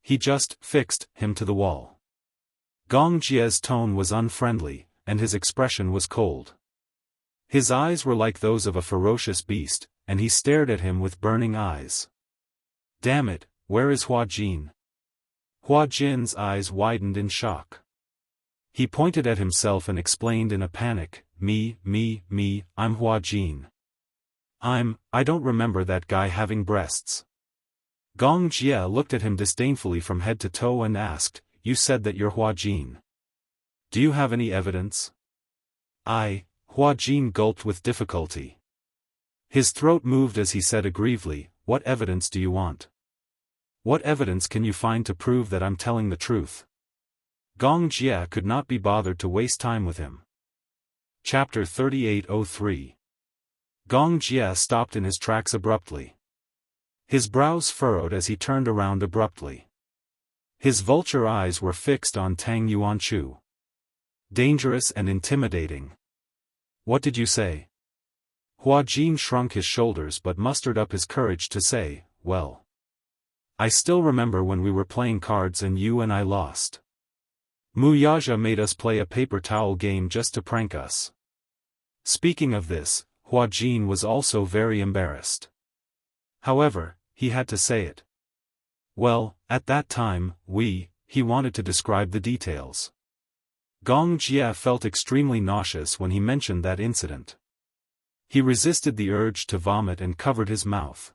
He just fixed him to the wall. Gong Jia's tone was unfriendly, and his expression was cold. His eyes were like those of a ferocious beast, and he stared at him with burning eyes. Damn it, where is Hua Jin? Hua Jin's eyes widened in shock. He pointed at himself and explained in a panic, me, I'm Hua Jin. I don't remember that guy having breasts. Gong Jia looked at him disdainfully from head to toe and asked, you said that you're Hua Jin. Do you have any evidence? Hua Jin gulped with difficulty. His throat moved as he said aggrievedly, what evidence do you want? What evidence can you find to prove that I'm telling the truth? Gong Jia could not be bothered to waste time with him. Chapter 3803. Gong Jia stopped in his tracks abruptly. His brows furrowed as he turned around abruptly. His vulture eyes were fixed on Tang Yuanchu. Dangerous and intimidating. What did you say? Hua Jin shrunk his shoulders but mustered up his courage to say, well. I still remember when we were playing cards and you and I lost. Mu Yaja made us play a paper towel game just to prank us. Speaking of this, Hua Jin was also very embarrassed. However, he had to say it. Well, at that time, he wanted to describe the details. Gong Jia felt extremely nauseous when he mentioned that incident. He resisted the urge to vomit and covered his mouth.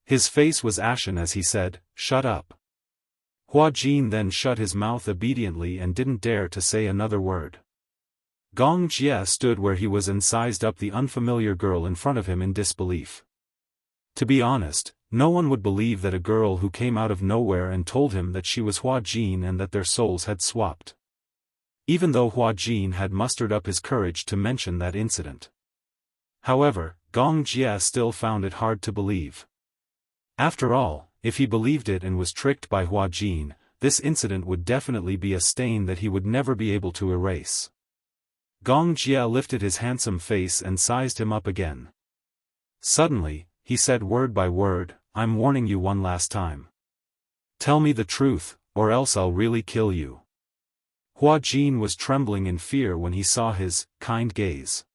His face was ashen as he said, shut up. Hua Jin then shut his mouth obediently and didn't dare to say another word. Gong Jia stood where he was and sized up the unfamiliar girl in front of him in disbelief. To be honest, no one would believe that a girl who came out of nowhere and told him that she was Hua Jin and that their souls had swapped. Even though Hua Jin had mustered up his courage to mention that incident. However, Gong Jia still found it hard to believe. After all, if he believed it and was tricked by Hua Jin, this incident would definitely be a stain that he would never be able to erase. Gong Jia lifted his handsome face and sized him up again. Suddenly, he said word by word, I'm warning you one last time. Tell me the truth, or else I'll really kill you. Hua Jin was trembling in fear when he saw his kind gaze.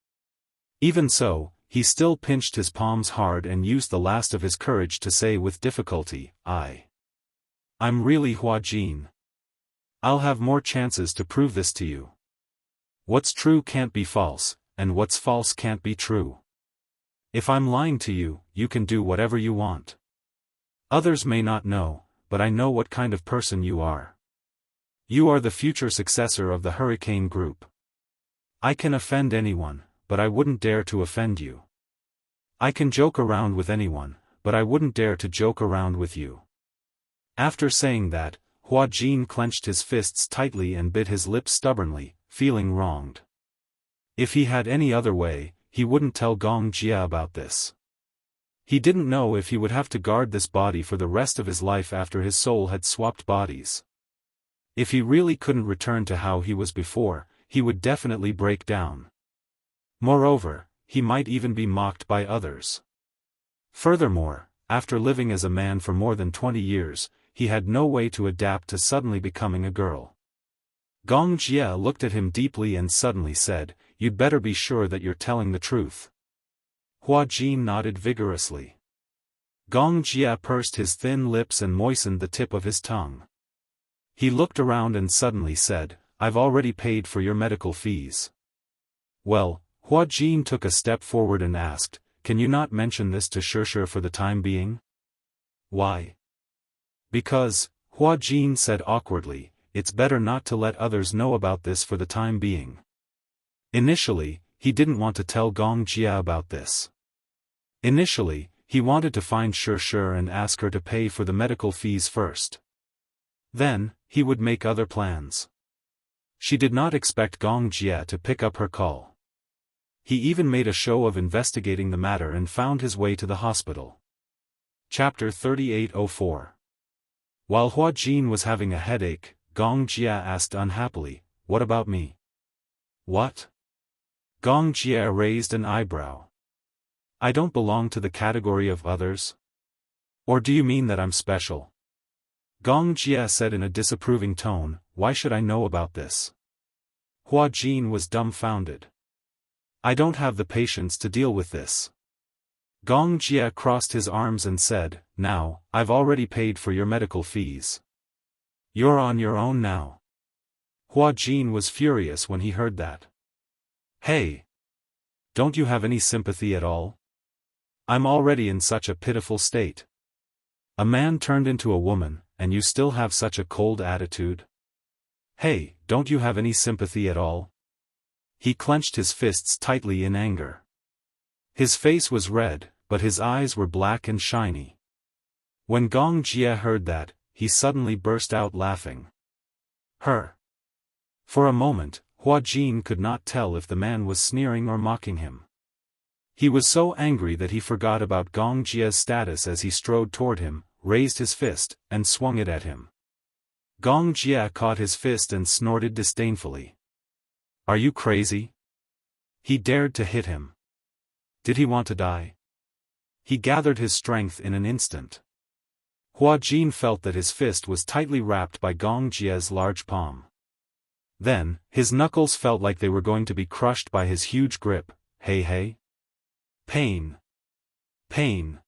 Even so, he still pinched his palms hard and used the last of his courage to say with difficulty, I'm really Hua Jin. I'll have more chances to prove this to you. What's true can't be false, and what's false can't be true. If I'm lying to you, you can do whatever you want. Others may not know, but I know what kind of person you are. You are the future successor of the Hurricane Group. I can offend anyone, but I wouldn't dare to offend you. I can joke around with anyone, but I wouldn't dare to joke around with you. After saying that, Hua Jin clenched his fists tightly and bit his lips stubbornly, feeling wronged. If he had any other way, he wouldn't tell Gong Jia about this. He didn't know if he would have to guard this body for the rest of his life after his soul had swapped bodies. If he really couldn't return to how he was before, he would definitely break down. Moreover, he might even be mocked by others. Furthermore, after living as a man for more than 20 years, he had no way to adapt to suddenly becoming a girl. Gong Jia looked at him deeply and suddenly said, "You'd better be sure that you're telling the truth." Hua Jin nodded vigorously. Gong Jia pursed his thin lips and moistened the tip of his tongue. He looked around and suddenly said, "I've already paid for your medical fees." Well, Hua Jin took a step forward and asked, "Can you not mention this to Xianxia for the time being?" "Why?" "Because," Hua Jin said awkwardly, "it's better not to let others know about this for the time being." Initially, he didn't want to tell Gong Jia about this. Initially, he wanted to find Xianxia and ask her to pay for the medical fees first. Then, he would make other plans. She did not expect Gong Jia to pick up her call. He even made a show of investigating the matter and found his way to the hospital. Chapter 3804. While Hua Jin was having a headache, Gong Jia asked unhappily, "What about me?" "What?" Gong Jia raised an eyebrow. "I don't belong to the category of others? Or do you mean that I'm special?" Gong Jia said in a disapproving tone, "Why should I know about this?" Hua Jin was dumbfounded. "I don't have the patience to deal with this." Gong Jia crossed his arms and said, "Now, I've already paid for your medical fees. You're on your own now." Hua Jin was furious when he heard that. "Hey! Don't you have any sympathy at all? I'm already in such a pitiful state. A man turned into a woman, and you still have such a cold attitude? Hey, don't you have any sympathy at all?" He clenched his fists tightly in anger. His face was red, but his eyes were black and shiny. When Gong Jia heard that, he suddenly burst out laughing. Her. For a moment, Hua Jin could not tell if the man was sneering or mocking him. He was so angry that he forgot about Gong Jia's status as he strode toward him, raised his fist, and swung it at him. Gong Jia caught his fist and snorted disdainfully. "Are you crazy?" He dared to hit him. Did he want to die? He gathered his strength in an instant. Hua Jin felt that his fist was tightly wrapped by Gong Jia's large palm. Then, his knuckles felt like they were going to be crushed by his huge grip. Hey. Pain. Pain.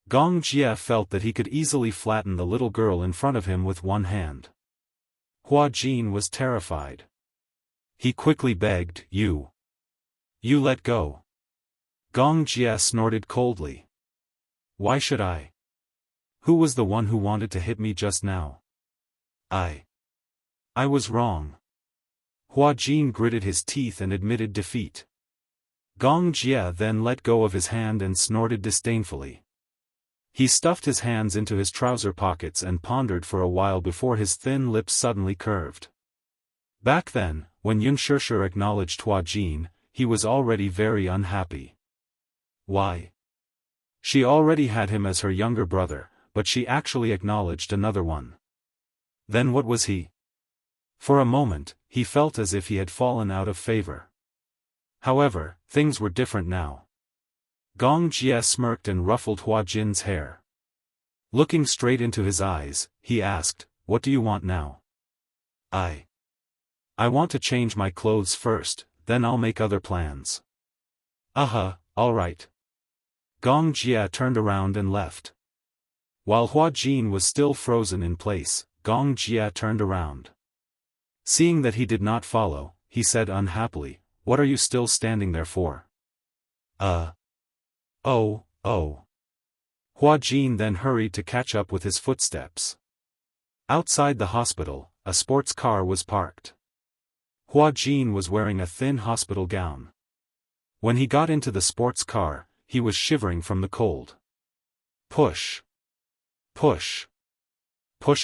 Gong Jia felt that he could easily flatten the little girl in front of him with one hand. Hua Jin was terrified. He quickly begged, You let go." Gong Jia snorted coldly. "Why should I? Who was the one who wanted to hit me just now? I was wrong." Hua Jin gritted his teeth and admitted defeat. Gong Jia then let go of his hand and snorted disdainfully. He stuffed his hands into his trouser pockets and pondered for a while before his thin lips suddenly curved. Back then, when Xianxia acknowledged Hua Jin, he was already very unhappy. Why? She already had him as her younger brother, but she actually acknowledged another one. Then what was he? For a moment, he felt as if he had fallen out of favor. However, things were different now. Gong Jia smirked and ruffled Hua Jin's hair. Looking straight into his eyes, he asked, "What do you want now?" I want to change my clothes first, then I'll make other plans." All right." Gong Jia turned around and left. While Hua Jin was still frozen in place, Gong Jia turned around. Seeing that he did not follow, he said unhappily, "What are you still standing there for?" Oh. Hua Jin then hurried to catch up with his footsteps. Outside the hospital, a sports car was parked. Hua Jin was wearing a thin hospital gown. When he got into the sports car, he was shivering from the cold. Push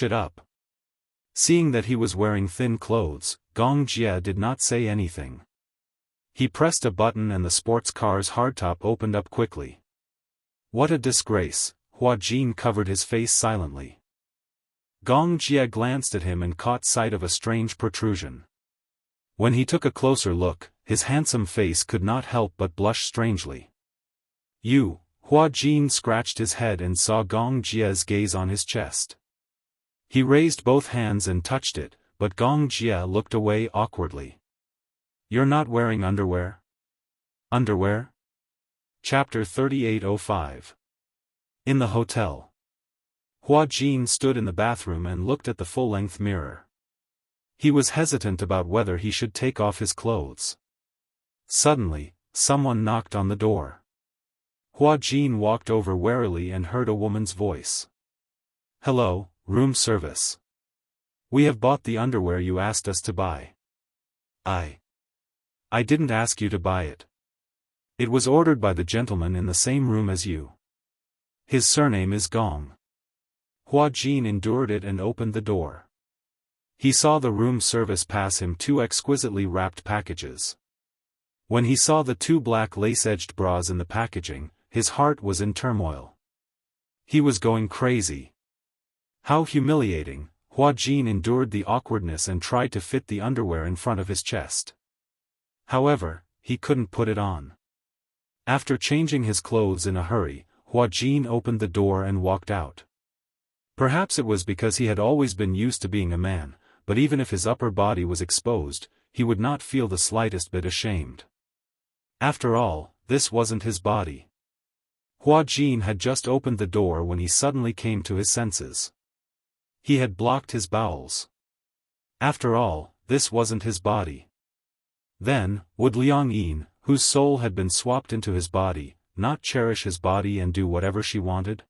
it up." Seeing that he was wearing thin clothes, Gong Jia did not say anything. He pressed a button and the sports car's hardtop opened up quickly. What a disgrace, Hua Jin covered his face silently. Gong Jie glanced at him and caught sight of a strange protrusion. When he took a closer look, his handsome face could not help but blush strangely. You, Hua Jin scratched his head and saw Gong Jie's gaze on his chest. He raised both hands and touched it, but Gong Jie looked away awkwardly. You're not wearing underwear? Underwear? Chapter 3805. In the hotel. Hua Jin stood in the bathroom and looked at the full-length mirror. He was hesitant about whether he should take off his clothes. Suddenly, someone knocked on the door. Hua Jin walked over warily and heard a woman's voice. Hello, room service. We have bought the underwear you asked us to buy. I didn't ask you to buy it. It was ordered by the gentleman in the same room as you. His surname is Gong. Hua Jin endured it and opened the door. He saw the room service pass him 2 exquisitely wrapped packages. When he saw the 2 black lace-edged bras in the packaging, his heart was in turmoil. He was going crazy. How humiliating. Hua Jin endured the awkwardness and tried to fit the underwear in front of his chest. However, he couldn't put it on. After changing his clothes in a hurry, Hua Jin opened the door and walked out. Perhaps it was because he had always been used to being a man, but even if his upper body was exposed, he would not feel the slightest bit ashamed. After all, this wasn't his body. Hua Jin had just opened the door when he suddenly came to his senses. He had blocked his bowels. After all, this wasn't his body. Then, would Liang Yin, whose soul had been swapped into his body, not cherish his body and do whatever she wanted?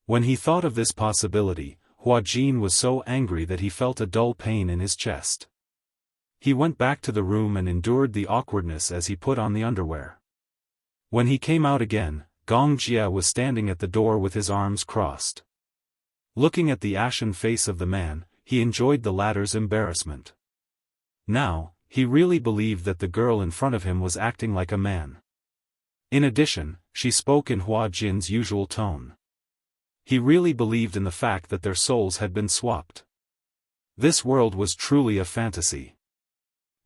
When he thought of this possibility, Hua Jin was so angry that he felt a dull pain in his chest. He went back to the room and endured the awkwardness as he put on the underwear. When he came out again, Gong Jie was standing at the door with his arms crossed. Looking at the ashen face of the man, he enjoyed the latter's embarrassment. Now, he really believed that the girl in front of him was acting like a man. In addition, she spoke in Hua Jin's usual tone. He really believed in the fact that their souls had been swapped. This world was truly a fantasy.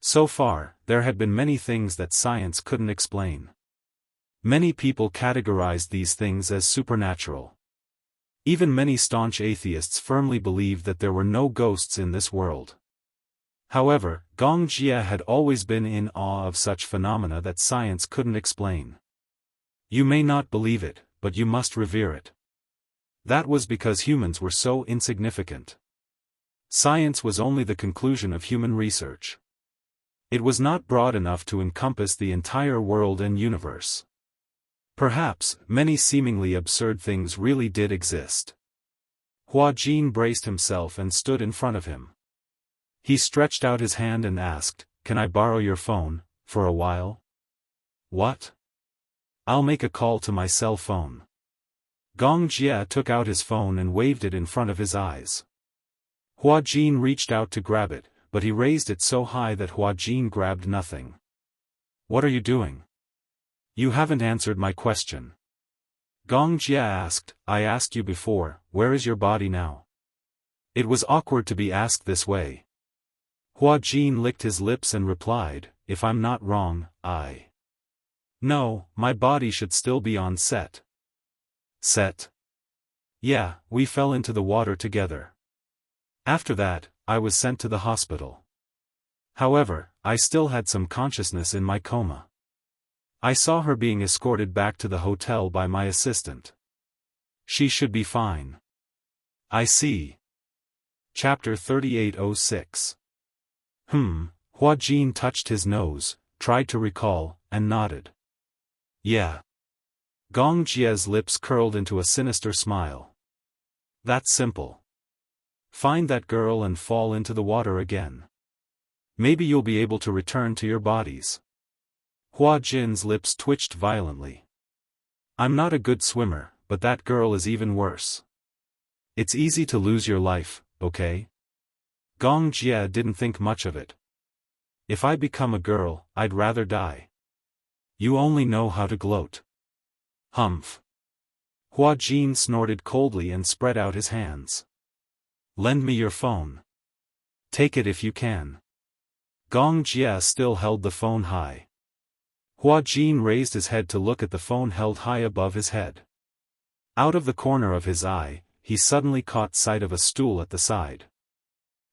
So far, there had been many things that science couldn't explain. Many people categorized these things as supernatural. Even many staunch atheists firmly believed that there were no ghosts in this world. However, Gong Jie had always been in awe of such phenomena that science couldn't explain. You may not believe it, but you must revere it. That was because humans were so insignificant. Science was only the conclusion of human research. It was not broad enough to encompass the entire world and universe. Perhaps, many seemingly absurd things really did exist. Hua Jin braced himself and stood in front of him. He stretched out his hand and asked, "Can I borrow your phone, for a while?" "What?" "I'll make a call to my cell phone." Gong Jie took out his phone and waved it in front of his eyes. Hua Jin reached out to grab it, but he raised it so high that Hua Jin grabbed nothing. "What are you doing? You haven't answered my question." Gong Jie asked, "I asked you before, where is your body now?" It was awkward to be asked this way. Hua Jin licked his lips and replied, "If I'm not wrong, No, my body should still be on set." "Set?" "Yeah, we fell into the water together. After that, I was sent to the hospital. However, I still had some consciousness in my coma. I saw her being escorted back to the hotel by my assistant. She should be fine." "I see." Chapter 3806. Hua Jin touched his nose, tried to recall, and nodded. "Yeah." Gong Jie's lips curled into a sinister smile. "That's simple. Find that girl and fall into the water again. Maybe you'll be able to return to your bodies." Hua Jin's lips twitched violently. "I'm not a good swimmer, but that girl is even worse. It's easy to lose your life, okay?" Gong Jie didn't think much of it. If I become a girl, I'd rather die. You only know how to gloat. Humph. Hua Jin snorted coldly and spread out his hands. Lend me your phone. Take it if you can. Gong Jia still held the phone high. Hua Jin raised his head to look at the phone held high above his head. Out of the corner of his eye, he suddenly caught sight of a stool at the side.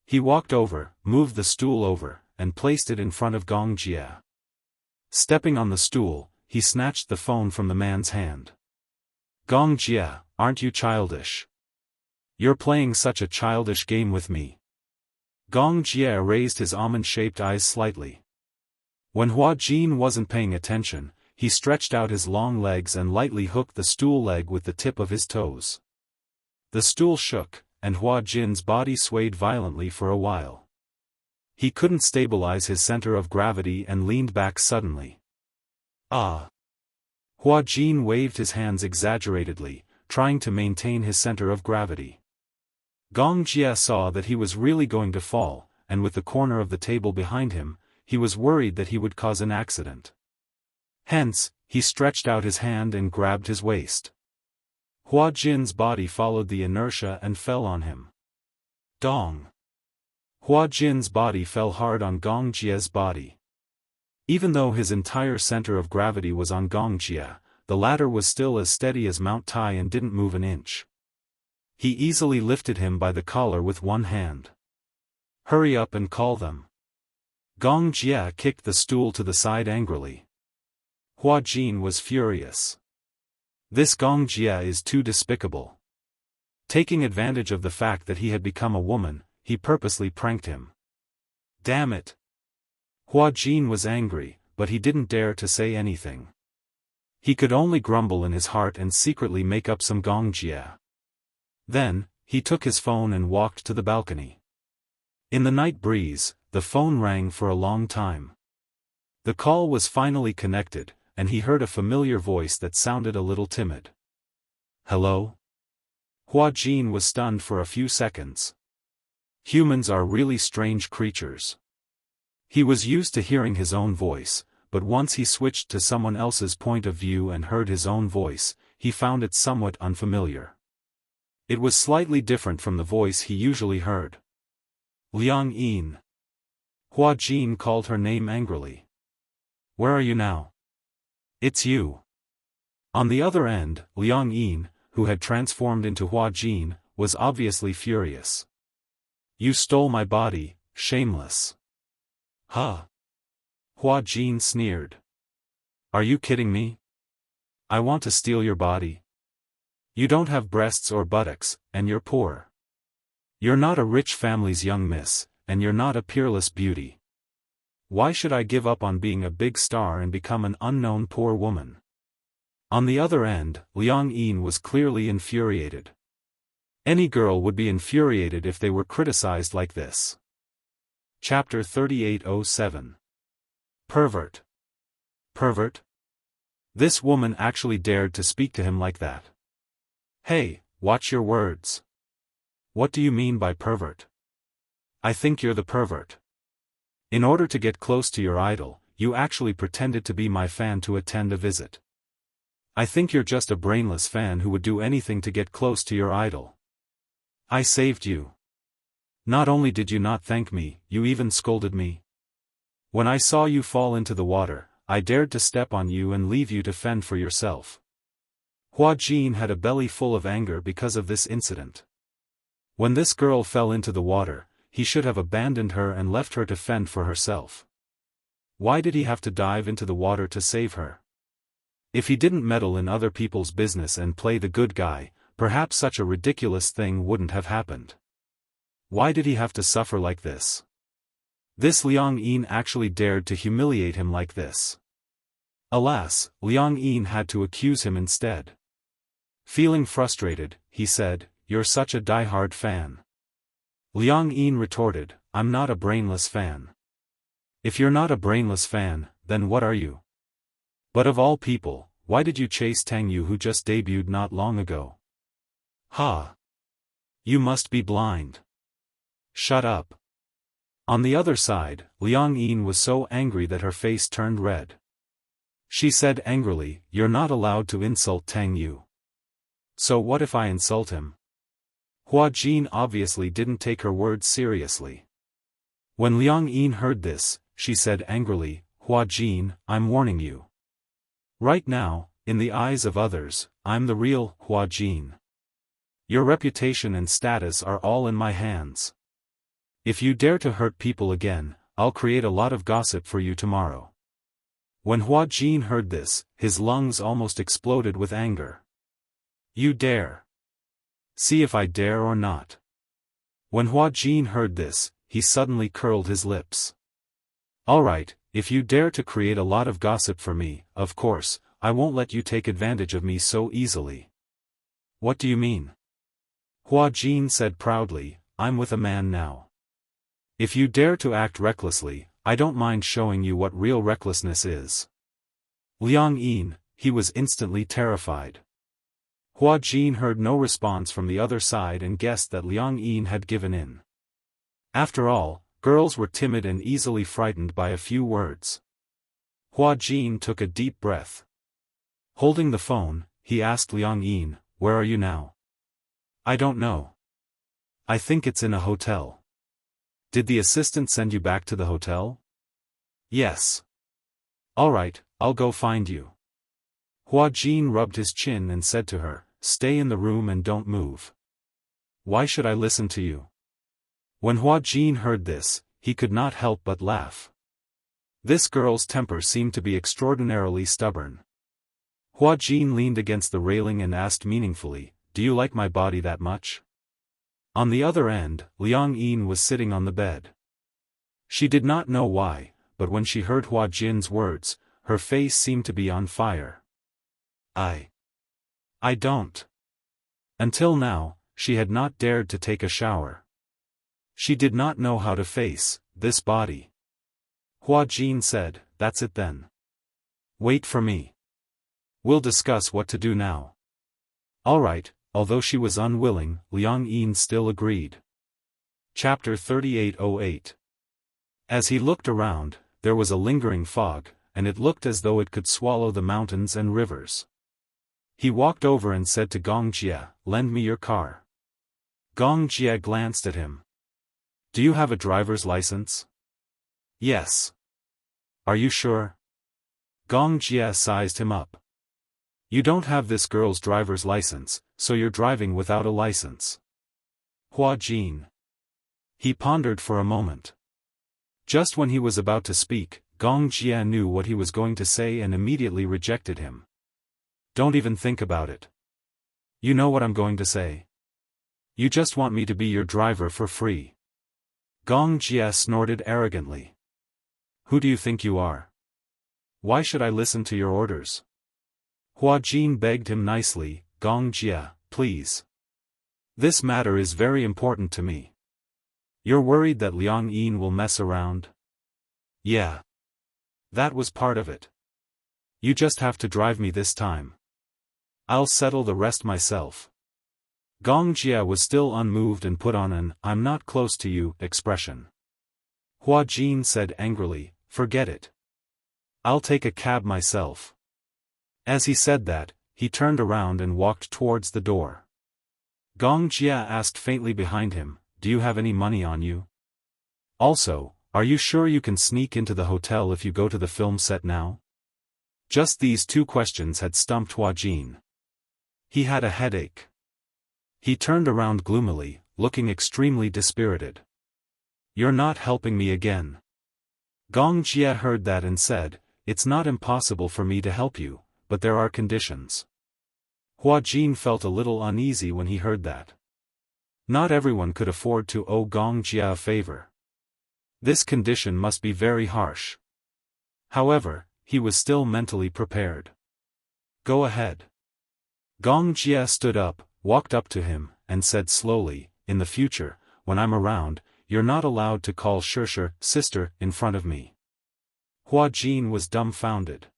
He walked over, moved the stool over, and placed it in front of Gong Jia. Stepping on the stool, he snatched the phone from the man's hand. Gong Jia, aren't you childish? You're playing such a childish game with me. Gong Jia raised his almond-shaped eyes slightly. When Hua Jin wasn't paying attention, he stretched out his long legs and lightly hooked the stool leg with the tip of his toes. The stool shook, and Hua Jin's body swayed violently for a while. He couldn't stabilize his center of gravity and leaned back suddenly. Ah! Hua Jin waved his hands exaggeratedly, trying to maintain his center of gravity. Gong Jia saw that he was really going to fall, and with the corner of the table behind him, he was worried that he would cause an accident. Hence, he stretched out his hand and grabbed his waist. Hua Jin's body followed the inertia and fell on him. Dong! Hua Jin's body fell hard on Gong Jia's body. Even though his entire center of gravity was on Gong Jia, the latter was still as steady as Mount Tai and didn't move an inch. He easily lifted him by the collar with one hand. Hurry up and call them. Gong Jia kicked the stool to the side angrily. Hua Jin was furious. This Gong Jia is too despicable. Taking advantage of the fact that he had become a woman, he purposely pranked him. Damn it! Hua Jin was angry, but he didn't dare to say anything. He could only grumble in his heart and secretly make up some Gong Jia. Then, he took his phone and walked to the balcony. In the night breeze, the phone rang for a long time. The call was finally connected, and he heard a familiar voice that sounded a little timid. Hello? Hua Jin was stunned for a few seconds. Humans are really strange creatures. He was used to hearing his own voice, but once he switched to someone else's point of view and heard his own voice, he found it somewhat unfamiliar. It was slightly different from the voice he usually heard. Liang Yin. Hua Jin called her name angrily. Where are you now? It's you. On the other end, Liang Yin, who had transformed into Hua Jin, was obviously furious. You stole my body, shameless. Huh? Hua Jin sneered. Are you kidding me? I want to steal your body. You don't have breasts or buttocks, and you're poor. You're not a rich family's young miss, and you're not a peerless beauty. Why should I give up on being a big star and become an unknown poor woman? On the other end, Liang Yin was clearly infuriated. Any girl would be infuriated if they were criticized like this. Chapter 3807. Pervert. Pervert? This woman actually dared to speak to him like that. Hey, watch your words. What do you mean by pervert? I think you're the pervert. In order to get close to your idol, you actually pretended to be my fan to attend a visit. I think you're just a brainless fan who would do anything to get close to your idol. I saved you. Not only did you not thank me, you even scolded me. When I saw you fall into the water, I dared to step on you and leave you to fend for yourself. Hua Jin had a belly full of anger because of this incident. When this girl fell into the water, he should have abandoned her and left her to fend for herself. Why did he have to dive into the water to save her? If he didn't meddle in other people's business and play the good guy, perhaps such a ridiculous thing wouldn't have happened. Why did he have to suffer like this? This Liang Yin actually dared to humiliate him like this. Alas, Liang Yin had to accuse him instead. Feeling frustrated, he said, "You're such a die-hard fan." Liang Yin retorted, "I'm not a brainless fan." If you're not a brainless fan, then what are you? But of all people, why did you chase Tang Yu who just debuted not long ago? Ha! You must be blind. Shut up. On the other side, Liang Yin was so angry that her face turned red. She said angrily, "You're not allowed to insult Tang Yu." "So what if I insult him?" Hua Jin obviously didn't take her words seriously. When Liang Yin heard this, she said angrily, "Hua Jin, I'm warning you. Right now, in the eyes of others, I'm the real Hua Jin. Your reputation and status are all in my hands. If you dare to hurt people again, I'll create a lot of gossip for you tomorrow." When Hua Jin heard this, his lungs almost exploded with anger. "You dare? See if I dare or not." When Hua Jin heard this, he suddenly curled his lips. "All right, if you dare to create a lot of gossip for me, of course, I won't let you take advantage of me so easily." "What do you mean?" Hua Jin said proudly, "I'm with a man now. If you dare to act recklessly, I don't mind showing you what real recklessness is." Liang Yin, he was instantly terrified. Hua Jin heard no response from the other side and guessed that Liang Yin had given in. After all, girls were timid and easily frightened by a few words. Hua Jin took a deep breath. Holding the phone, he asked Liang Yin, "Where are you now?" "I don't know. I think it's in a hotel." "Did the assistant send you back to the hotel?" "Yes." "All right, I'll go find you." Hua Jin rubbed his chin and said to her, "Stay in the room and don't move." "Why should I listen to you?" When Hua Jin heard this, he could not help but laugh. This girl's temper seemed to be extraordinarily stubborn. Hua Jin leaned against the railing and asked meaningfully, "Do you like my body that much?" On the other end, Liang Yin was sitting on the bed. She did not know why, but when she heard Hua Jin's words, her face seemed to be on fire. I don't." Until now, she had not dared to take a shower. She did not know how to face this body. Hua Jin said, "That's it then. Wait for me. We'll discuss what to do now." All right. Although she was unwilling, Liang Yin still agreed. Chapter 3808. As he looked around, there was a lingering fog, and it looked as though it could swallow the mountains and rivers. He walked over and said to Gong Jia, "Lend me your car." Gong Jia glanced at him. "Do you have a driver's license?" "Yes." "Are you sure?" Gong Jia sized him up. "You don't have this girl's driver's license, so you're driving without a license." Hua Jin. He pondered for a moment. Just when he was about to speak, Gong Jia knew what he was going to say and immediately rejected him. "Don't even think about it. You know what I'm going to say. You just want me to be your driver for free." Gong Jia snorted arrogantly. "Who do you think you are? Why should I listen to your orders?" Hua Jin begged him nicely, "Gong Jia, please. This matter is very important to me." "You're worried that Liang Yin will mess around?" "Yeah. That was part of it. You just have to drive me this time. I'll settle the rest myself." Gong Jia was still unmoved and put on an "I'm not close to you" expression. Hua Jin said angrily, "Forget it. I'll take a cab myself." As he said that, he turned around and walked towards the door. Gong Jia asked faintly behind him, "Do you have any money on you? Also, are you sure you can sneak into the hotel if you go to the film set now?" Just these two questions had stumped Hua Jin. He had a headache. He turned around gloomily, looking extremely dispirited. "You're not helping me again." Gong Jia heard that and said, "It's not impossible for me to help you, but there are conditions." Hua Jin felt a little uneasy when he heard that. Not everyone could afford to owe Gong Jia a favor. This condition must be very harsh. However, he was still mentally prepared. "Go ahead." Gong Jia stood up, walked up to him, and said slowly, "In the future, when I'm around, you're not allowed to call Shishir, sister, in front of me." Hua Jin was dumbfounded.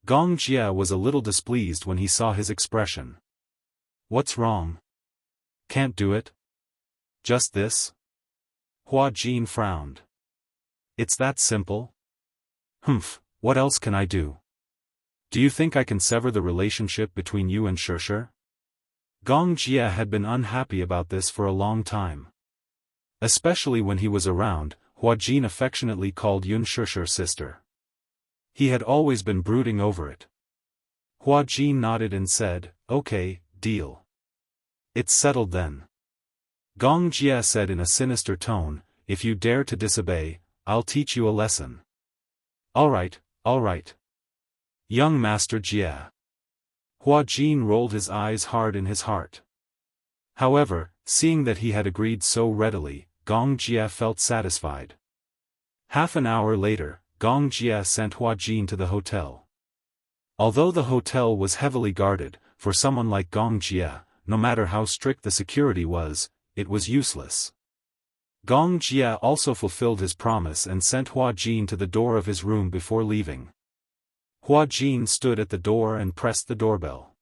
Gong Jia was a little displeased when he saw his expression. "What's wrong? Can't do it? Just this?" Hua Jin frowned. It's that simple? Humph, what else can I do? Do you think I can sever the relationship between you and Shishir? Gong Jie had been unhappy about this for a long time. Especially when he was around, Hua Jin affectionately called Yun Shishir sister. He had always been brooding over it. Hua Jin nodded and said, "Okay, deal. It's settled then." Gong Jie said in a sinister tone, "If you dare to disobey, I'll teach you a lesson." All right. Young Master Jie. Hua Jin rolled his eyes hard in his heart. However, seeing that he had agreed so readily, Gong Jie felt satisfied. Half an hour later, Gong Jie sent Hua Jin to the hotel. Although the hotel was heavily guarded, for someone like Gong Jie, no matter how strict the security was, it was useless. Gong Jie also fulfilled his promise and sent Hua Jin to the door of his room before leaving. Hua Jin stood at the door and pressed the doorbell.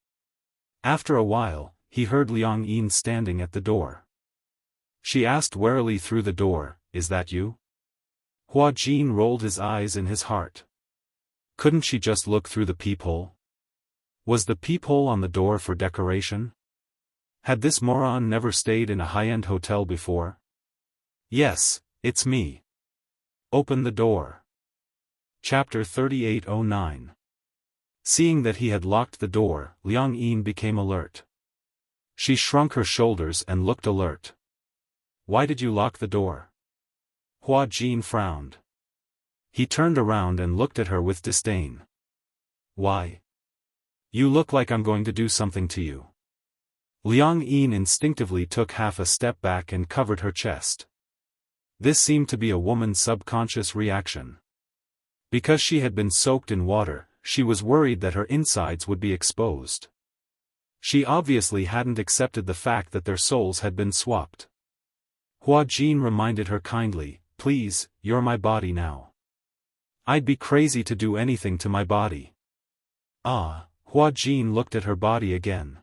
After a while, he heard Liang Yin standing at the door. She asked warily through the door, "Is that you?" Hua Jin rolled his eyes in his heart. Couldn't she just look through the peephole? Was the peephole on the door for decoration? Had this moron never stayed in a high-end hotel before? "Yes, it's me. Open the door." Chapter 3809. Seeing that he had locked the door, Liang Yin became alert. She shrunk her shoulders and looked alert. "Why did you lock the door?" Hua Jin frowned. He turned around and looked at her with disdain. "Why? You look like I'm going to do something to you." Liang Yin instinctively took half a step back and covered her chest. This seemed to be a woman's subconscious reaction. Because she had been soaked in water, she was worried that her insides would be exposed. She obviously hadn't accepted the fact that their souls had been swapped. Hua Jin reminded her kindly, "Please, you're my body now. I'd be crazy to do anything to my body." Hua Jin looked at her body again.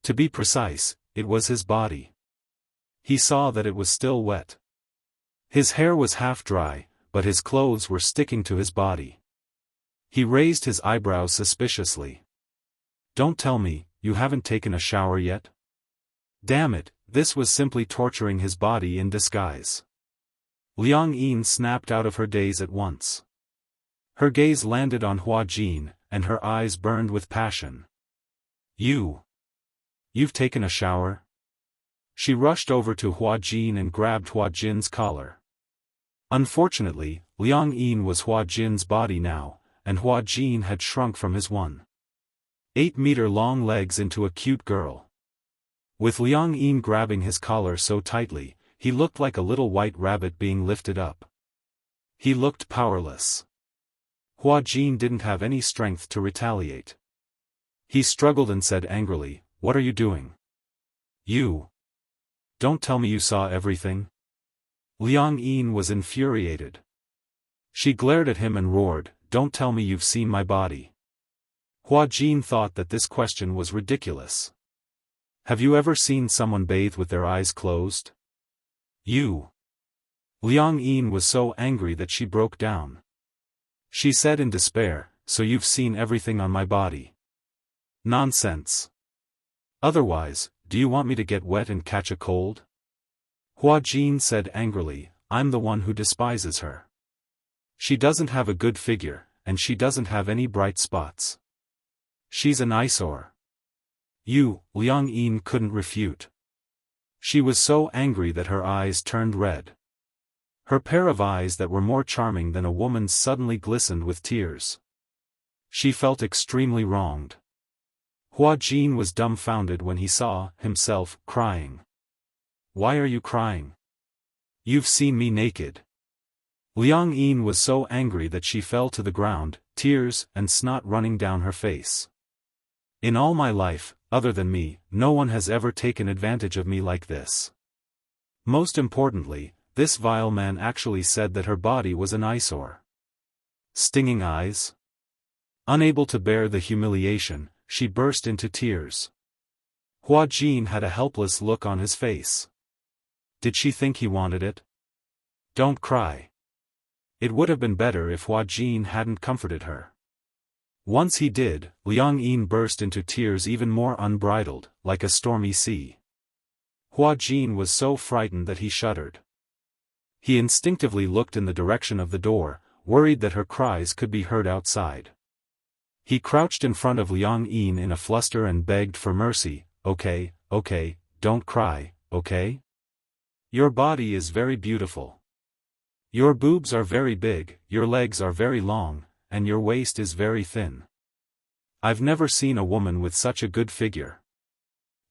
To be precise, it was his body. He saw that it was still wet. His hair was half dry, but his clothes were sticking to his body. He raised his eyebrows suspiciously. "Don't tell me, you haven't taken a shower yet?" Damn it, this was simply torturing his body in disguise. Liang Yin snapped out of her daze at once. Her gaze landed on Hua Jin, and her eyes burned with passion. You've taken a shower?" She rushed over to Hua Jin and grabbed Hua Jin's collar. Unfortunately, Liang Yin was Hua Jin's body now, and Hua Jin had shrunk from his 1.8-meter-long legs into a cute girl. With Liang Yin grabbing his collar so tightly, he looked like a little white rabbit being lifted up. He looked powerless. Hua Jin didn't have any strength to retaliate. He struggled and said angrily, "What are you doing? You don't tell me you saw everything?" Liang Yin was infuriated. She glared at him and roared, "Don't tell me you've seen my body." Hua Jin thought that this question was ridiculous. Have you ever seen someone bathe with their eyes closed? Liang Yin was so angry that she broke down. She said in despair, "So you've seen everything on my body?" "Nonsense. Otherwise, do you want me to get wet and catch a cold?" Hua Jin said angrily, "I'm the one who despises her. She doesn't have a good figure, and she doesn't have any bright spots. She's an eyesore." Liang Yin couldn't refute. She was so angry that her eyes turned red. Her pair of eyes that were more charming than a woman's suddenly glistened with tears. She felt extremely wronged. Hua Jin was dumbfounded when he saw himself crying. "Why are you crying? You've seen me naked." Liang Yin was so angry that she fell to the ground, tears and snot running down her face. "In all my life, other than me, no one has ever taken advantage of me like this. Most importantly, this vile man actually said that her body was an eyesore." Stinging eyes? Unable to bear the humiliation, she burst into tears. Hua Jin had a helpless look on his face. Did she think he wanted it? Don't cry. It would have been better if Hua Jin hadn't comforted her. Once he did, Liang Yin burst into tears even more unbridled, like a stormy sea. Hua Jin was so frightened that he shuddered. He instinctively looked in the direction of the door, worried that her cries could be heard outside. He crouched in front of Liang Yin in a fluster and begged for mercy. Okay, don't cry, okay? Your body is very beautiful. Your boobs are very big, your legs are very long, and your waist is very thin. I've never seen a woman with such a good figure.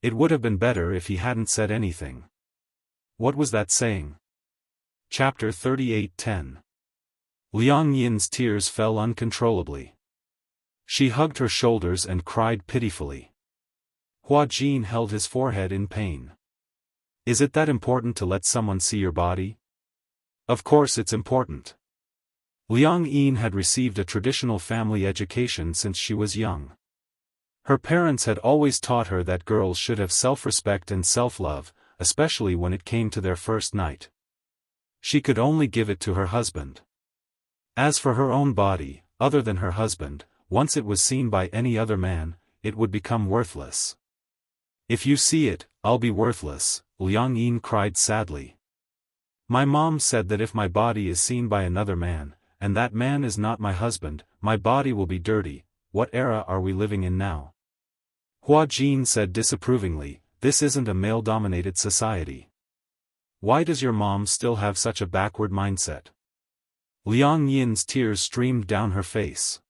It would have been better if he hadn't said anything. What was that saying? Chapter 38:10. Liang Yin's tears fell uncontrollably. She hugged her shoulders and cried pitifully. Hua Jin held his forehead in pain. Is it that important to let someone see your body? Of course it's important. Liang Yin had received a traditional family education since she was young. Her parents had always taught her that girls should have self-respect and self-love, especially when it came to their first night. She could only give it to her husband. As for her own body, other than her husband, once it was seen by any other man, it would become worthless. If you see it, I'll be worthless, Liang Yin cried sadly. My mom said that if my body is seen by another man, and that man is not my husband, my body will be dirty. What era are we living in now? Hua Jin said disapprovingly, this isn't a male-dominated society. Why does your mom still have such a backward mindset? Liang Yin's tears streamed down her face.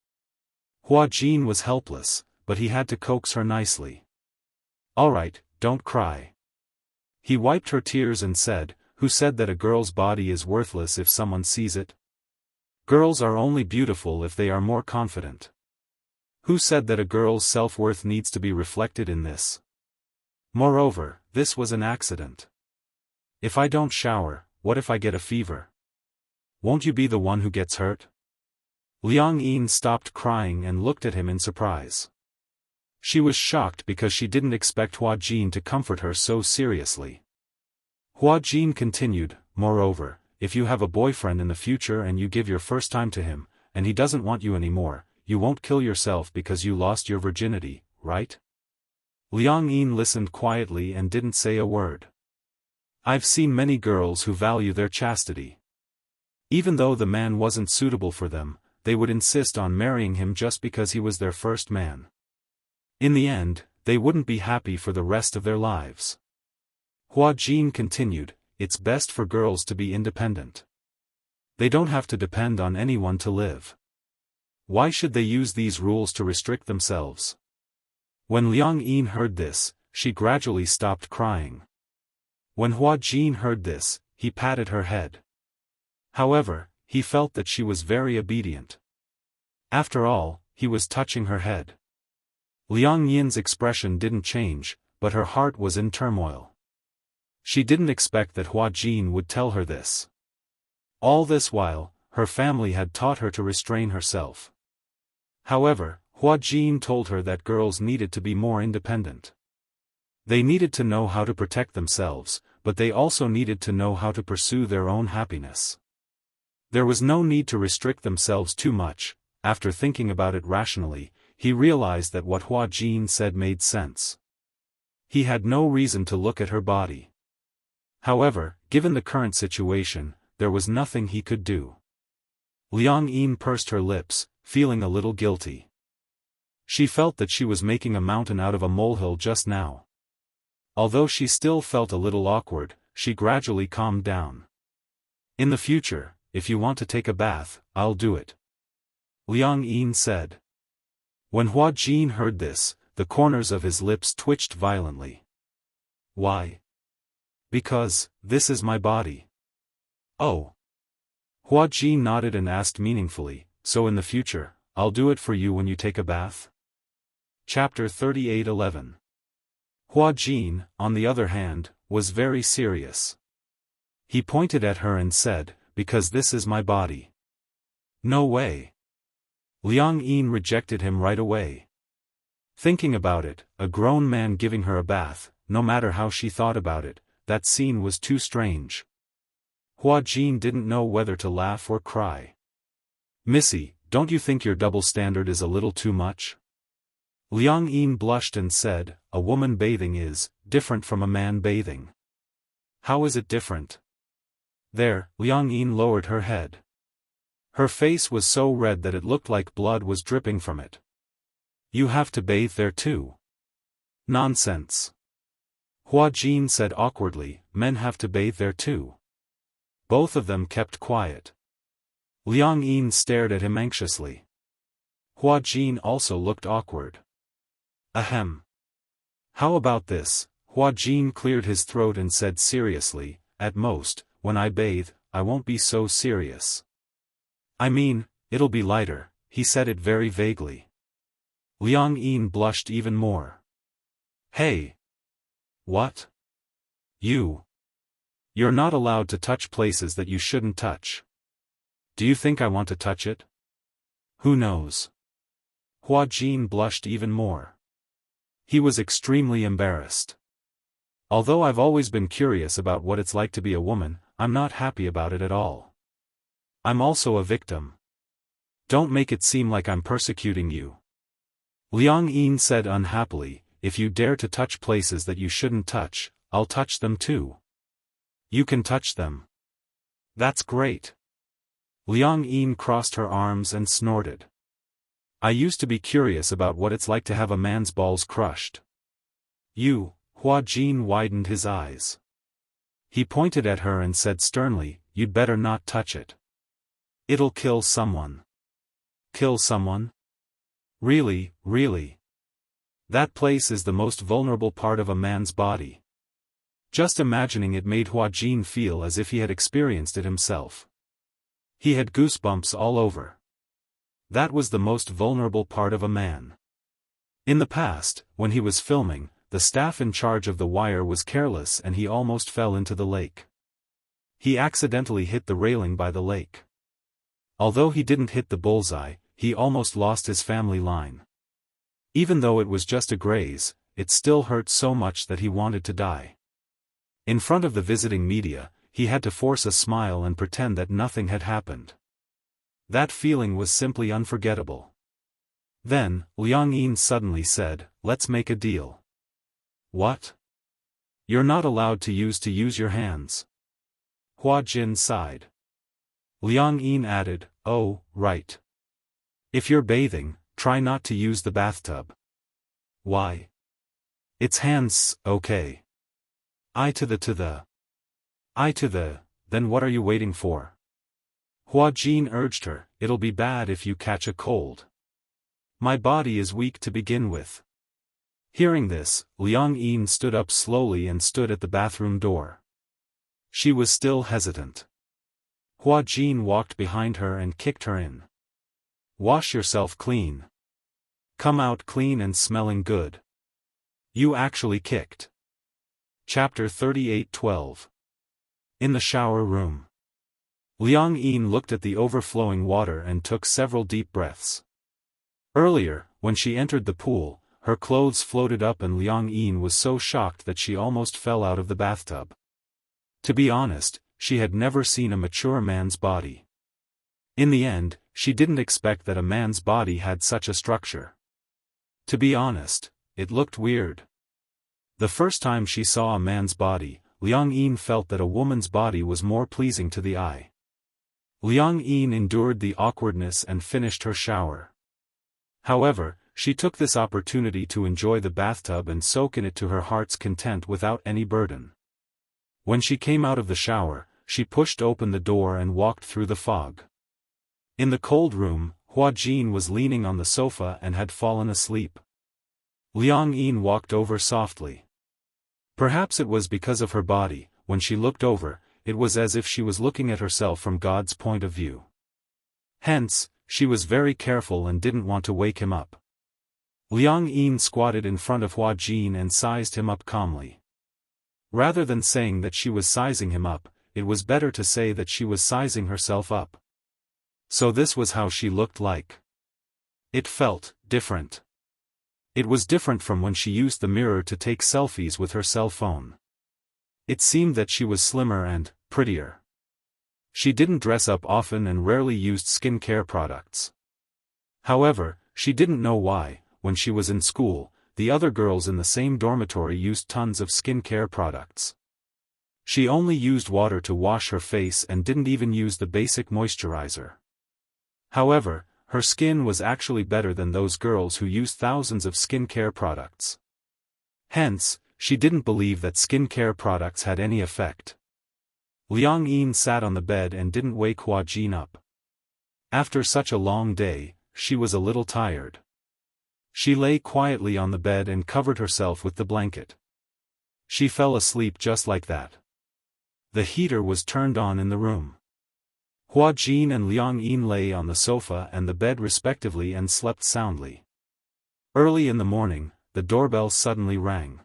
Hua Jin was helpless, but he had to coax her nicely. All right, don't cry. He wiped her tears and said, who said that a girl's body is worthless if someone sees it? Girls are only beautiful if they are more confident. Who said that a girl's self-worth needs to be reflected in this? Moreover, this was an accident. If I don't shower, what if I get a fever? Won't you be the one who gets hurt? Liang Yin stopped crying and looked at him in surprise. She was shocked because she didn't expect Hua Jin to comfort her so seriously. Hua Jin continued, moreover, if you have a boyfriend in the future and you give your first time to him, and he doesn't want you anymore, you won't kill yourself because you lost your virginity, right? Liang Yin listened quietly and didn't say a word. I've seen many girls who value their chastity. Even though the man wasn't suitable for them, they would insist on marrying him just because he was their first man. In the end, they wouldn't be happy for the rest of their lives. Hua Jin continued, it's best for girls to be independent. They don't have to depend on anyone to live. Why should they use these rules to restrict themselves? When Liang Yin heard this, she gradually stopped crying. When Hua Jin heard this, he patted her head. However, he felt that she was very obedient. After all, he was touching her head. Liang Yin's expression didn't change, but her heart was in turmoil. She didn't expect that Hua Jin would tell her this. All this while, her family had taught her to restrain herself. However, Hua Jin told her that girls needed to be more independent. They needed to know how to protect themselves, but they also needed to know how to pursue their own happiness. There was no need to restrict themselves too much. After thinking about it rationally, he realized that what Hua Jin said made sense. He had no reason to look at her body. However, given the current situation, there was nothing he could do. Liang Yin pursed her lips, feeling a little guilty. She felt that she was making a mountain out of a molehill just now. Although she still felt a little awkward, she gradually calmed down. In the future, if you want to take a bath, I'll do it. Liang Yin said. When Hua Jin heard this, the corners of his lips twitched violently. Why? Because, this is my body. Oh. Hua Jin nodded and asked meaningfully, so in the future, I'll do it for you when you take a bath? Chapter 38:11. Hua Jin, on the other hand, was very serious. He pointed at her and said, because this is my body. No way. Liang Yin rejected him right away. Thinking about it, a grown man giving her a bath, no matter how she thought about it, that scene was too strange. Hua Jin didn't know whether to laugh or cry. Missy, don't you think your double standard is a little too much? Liang Yin blushed and said, a woman bathing is different from a man bathing. How is it different? There, Liang Yin lowered her head. Her face was so red that it looked like blood was dripping from it. You have to bathe there too. Nonsense. Hua Jin said awkwardly, men have to bathe there too. Both of them kept quiet. Liang Yin stared at him anxiously. Hua Jin also looked awkward. Ahem. How about this? Hua Jin cleared his throat and said seriously, at most, when I bathe, I won't be so serious. I mean, it'll be lighter, he said it very vaguely. Liang Yin blushed even more. Hey! What? You're not allowed to touch places that you shouldn't touch. Do you think I want to touch it? Who knows? Hua Jin blushed even more. He was extremely embarrassed. Although I've always been curious about what it's like to be a woman, I'm not happy about it at all. I'm also a victim. Don't make it seem like I'm persecuting you. Liang Yin said unhappily, if you dare to touch places that you shouldn't touch, I'll touch them too. You can touch them. That's great. Liang Yin crossed her arms and snorted. I used to be curious about what it's like to have a man's balls crushed. Hua Jin widened his eyes. He pointed at her and said sternly, you'd better not touch it. It'll kill someone. Kill someone? Really, really? That place is the most vulnerable part of a man's body. Just imagining it made Hua Jin feel as if he had experienced it himself. He had goosebumps all over. That was the most vulnerable part of a man. In the past, when he was filming, the staff in charge of the wire was careless and he almost fell into the lake. He accidentally hit the railing by the lake. Although he didn't hit the bullseye, he almost lost his family line. Even though it was just a graze, it still hurt so much that he wanted to die. In front of the visiting media, he had to force a smile and pretend that nothing had happened. That feeling was simply unforgettable. Then, Liang Yin suddenly said, let's make a deal. What? You're not allowed to use your hands. Hua Jin sighed. Liang Yin added, oh, right. If you're bathing, try not to use the bathtub. Why? It's hands, okay. I to the. Then what are you waiting for? Hua Jin urged her, it'll be bad if you catch a cold. My body is weak to begin with. Hearing this, Liang Yin stood up slowly and stood at the bathroom door. She was still hesitant. Hua Jin walked behind her and kicked her in. Wash yourself clean. Come out clean and smelling good. You actually kicked. Chapter 38:12. In the shower room. Liang Yin looked at the overflowing water and took several deep breaths. Earlier, when she entered the pool, her clothes floated up and Liang Yin was so shocked that she almost fell out of the bathtub. To be honest, she had never seen a mature man's body. In the end, she didn't expect that a man's body had such a structure. To be honest, it looked weird. The first time she saw a man's body, Liang Yin felt that a woman's body was more pleasing to the eye. Liang Yin endured the awkwardness and finished her shower. However, she took this opportunity to enjoy the bathtub and soak in it to her heart's content without any burden. When she came out of the shower, she pushed open the door and walked through the fog. In the cold room, Hua Jin was leaning on the sofa and had fallen asleep. Liang Yin walked over softly. Perhaps it was because of her body, when she looked over, it was as if she was looking at herself from God's point of view. Hence, she was very careful and didn't want to wake him up. Liang Yin squatted in front of Hua Jin and sized him up calmly. Rather than saying that she was sizing him up, it was better to say that she was sizing herself up. So this was how she looked like. It felt different. It was different from when she used the mirror to take selfies with her cell phone. It seemed that she was slimmer and prettier. She didn't dress up often and rarely used skincare products. However, she didn't know why, when she was in school, the other girls in the same dormitory used tons of skincare products. She only used water to wash her face and didn't even use the basic moisturizer. However, her skin was actually better than those girls who used thousands of skincare products. Hence, she didn't believe that skincare products had any effect. Liang Yin sat on the bed and didn't wake Hua Jin up. After such a long day, she was a little tired. She lay quietly on the bed and covered herself with the blanket. She fell asleep just like that. The heater was turned on in the room. Hua Jin and Liang Yin lay on the sofa and the bed respectively and slept soundly. Early in the morning, the doorbell suddenly rang.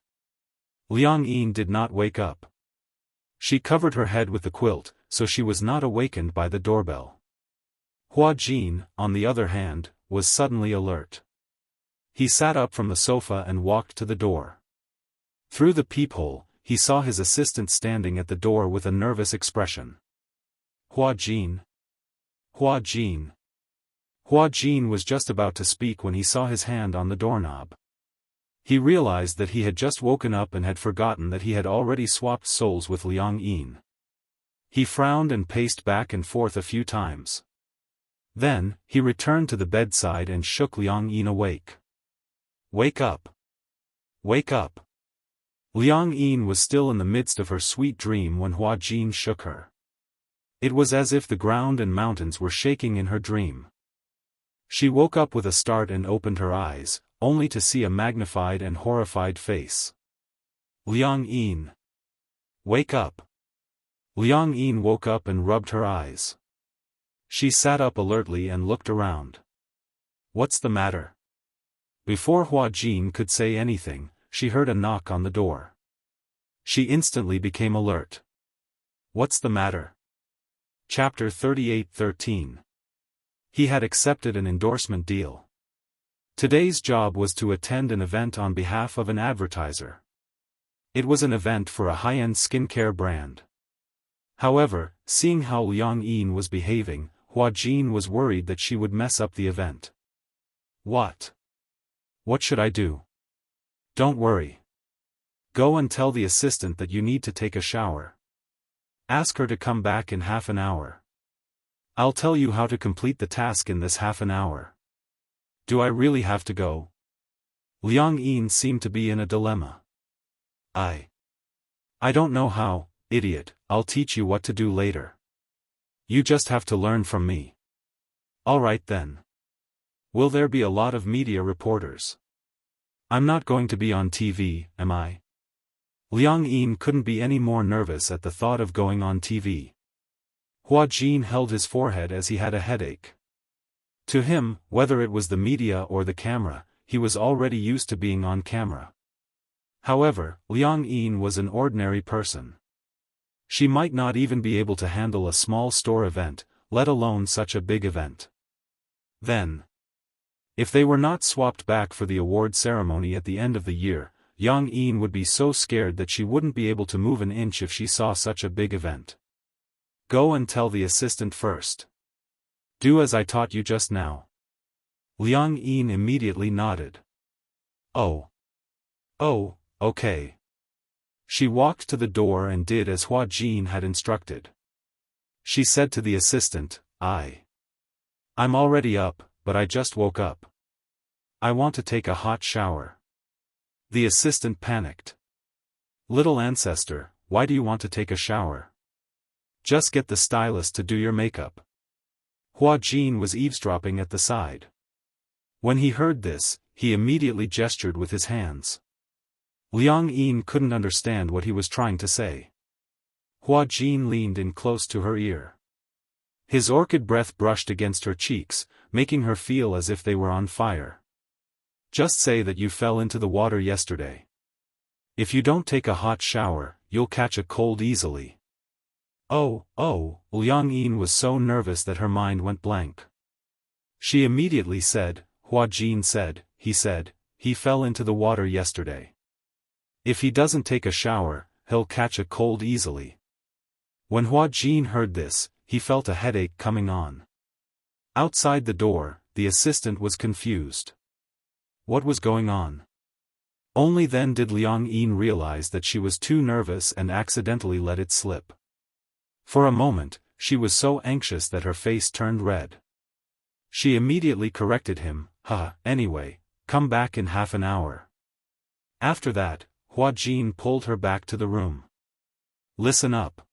Liang Yin did not wake up. She covered her head with the quilt, so she was not awakened by the doorbell. Hua Jin, on the other hand, was suddenly alert. He sat up from the sofa and walked to the door. Through the peephole, he saw his assistant standing at the door with a nervous expression. Hua Jin. Hua Jin. Hua Jin was just about to speak when he saw his hand on the doorknob. He realized that he had just woken up and had forgotten that he had already swapped souls with Liang Yin. He frowned and paced back and forth a few times. Then, he returned to the bedside and shook Liang Yin awake. Wake up. Wake up. Liang Yin was still in the midst of her sweet dream when Hua Jin shook her. It was as if the ground and mountains were shaking in her dream. She woke up with a start and opened her eyes, only to see a magnified and horrified face. Liang Yin. Wake up. Liang Yin woke up and rubbed her eyes. She sat up alertly and looked around. What's the matter? Before Hua Jin could say anything, she heard a knock on the door. She instantly became alert. What's the matter? Chapter 38:13. He had accepted an endorsement deal. Today's job was to attend an event on behalf of an advertiser. It was an event for a high-end skincare brand. However, seeing how Liang Yin was behaving, Hua Jin was worried that she would mess up the event. What? What should I do? Don't worry. Go and tell the assistant that you need to take a shower. Ask her to come back in half an hour. I'll tell you how to complete the task in this half an hour. Do I really have to go? Liang Yin seemed to be in a dilemma. I don't know how, idiot, I'll teach you what to do later. You just have to learn from me. Alright then. Will there be a lot of media reporters? I'm not going to be on TV, am I? Liang Yin couldn't be any more nervous at the thought of going on TV. Hua Jin held his forehead as he had a headache. To him, whether it was the media or the camera, he was already used to being on camera. However, Liang Yin was an ordinary person. She might not even be able to handle a small store event, let alone such a big event. Then, if they were not swapped back for the award ceremony at the end of the year, Liang Yin would be so scared that she wouldn't be able to move an inch if she saw such a big event. Go and tell the assistant first. Do as I taught you just now. Liang Yin immediately nodded. Oh, okay. She walked to the door and did as Hua Jin had instructed. She said to the assistant, I'm already up, but I just woke up. I want to take a hot shower. The assistant panicked. Little ancestor, why do you want to take a shower? Just get the stylist to do your makeup. Hua Jin was eavesdropping at the side. When he heard this, he immediately gestured with his hands. Liang Yin couldn't understand what he was trying to say. Hua Jin leaned in close to her ear. His orchid breath brushed against her cheeks, making her feel as if they were on fire. Just say that you fell into the water yesterday. If you don't take a hot shower, you'll catch a cold easily. Oh, Liang Yin was so nervous that her mind went blank. She immediately said, Hua Jin said, he fell into the water yesterday. If he doesn't take a shower, he'll catch a cold easily. When Hua Jin heard this, he felt a headache coming on. Outside the door, the assistant was confused. What was going on? Only then did Liang Yin realize that she was too nervous and accidentally let it slip. For a moment, she was so anxious that her face turned red. She immediately corrected him, anyway, come back in half an hour. After that, Hua Jin pulled her back to the room. Listen up.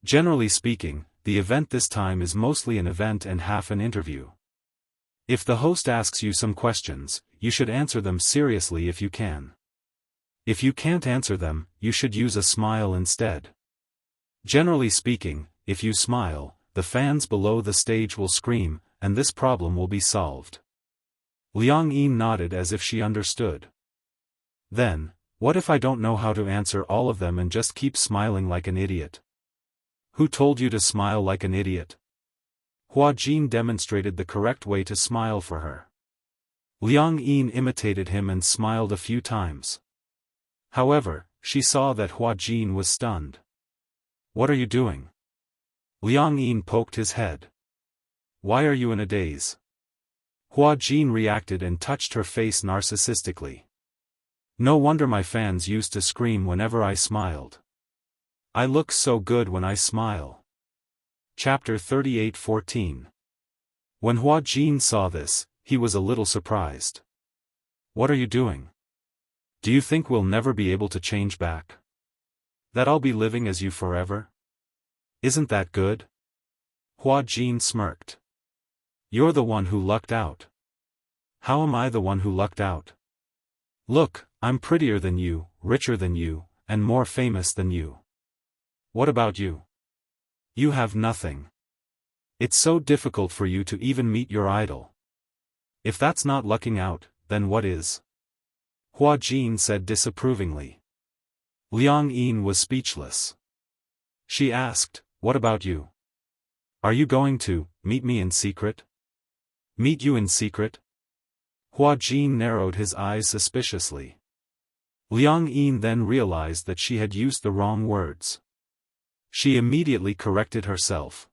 Generally speaking, the event this time is mostly an event and half an interview. If the host asks you some questions, you should answer them seriously if you can. If you can't answer them, you should use a smile instead. Generally speaking, if you smile, the fans below the stage will scream, and this problem will be solved. Liang Yin nodded as if she understood. Then, what if I don't know how to answer all of them and just keep smiling like an idiot? Who told you to smile like an idiot? Hua Jin demonstrated the correct way to smile for her. Liang Yin imitated him and smiled a few times. However, she saw that Hua Jin was stunned. What are you doing? Liang Yin poked his head. Why are you in a daze? Hua Jin reacted and touched her face narcissistically. No wonder my fans used to scream whenever I smiled. I look so good when I smile. Chapter 38:14. When Hua Jin saw this, he was a little surprised. What are you doing? Do you think we'll never be able to change back? That I'll be living as you forever? Isn't that good? Hua Jin smirked. You're the one who lucked out. How am I the one who lucked out? Look, I'm prettier than you, richer than you, and more famous than you. What about you? You have nothing. It's so difficult for you to even meet your idol. If that's not lucking out, then what is? Hua Jin said disapprovingly. Liang Yin was speechless. She asked, what about you? Are you going to meet me in secret? Meet you in secret? Hua Jin narrowed his eyes suspiciously. Liang Yin then realized that she had used the wrong words. She immediately corrected herself.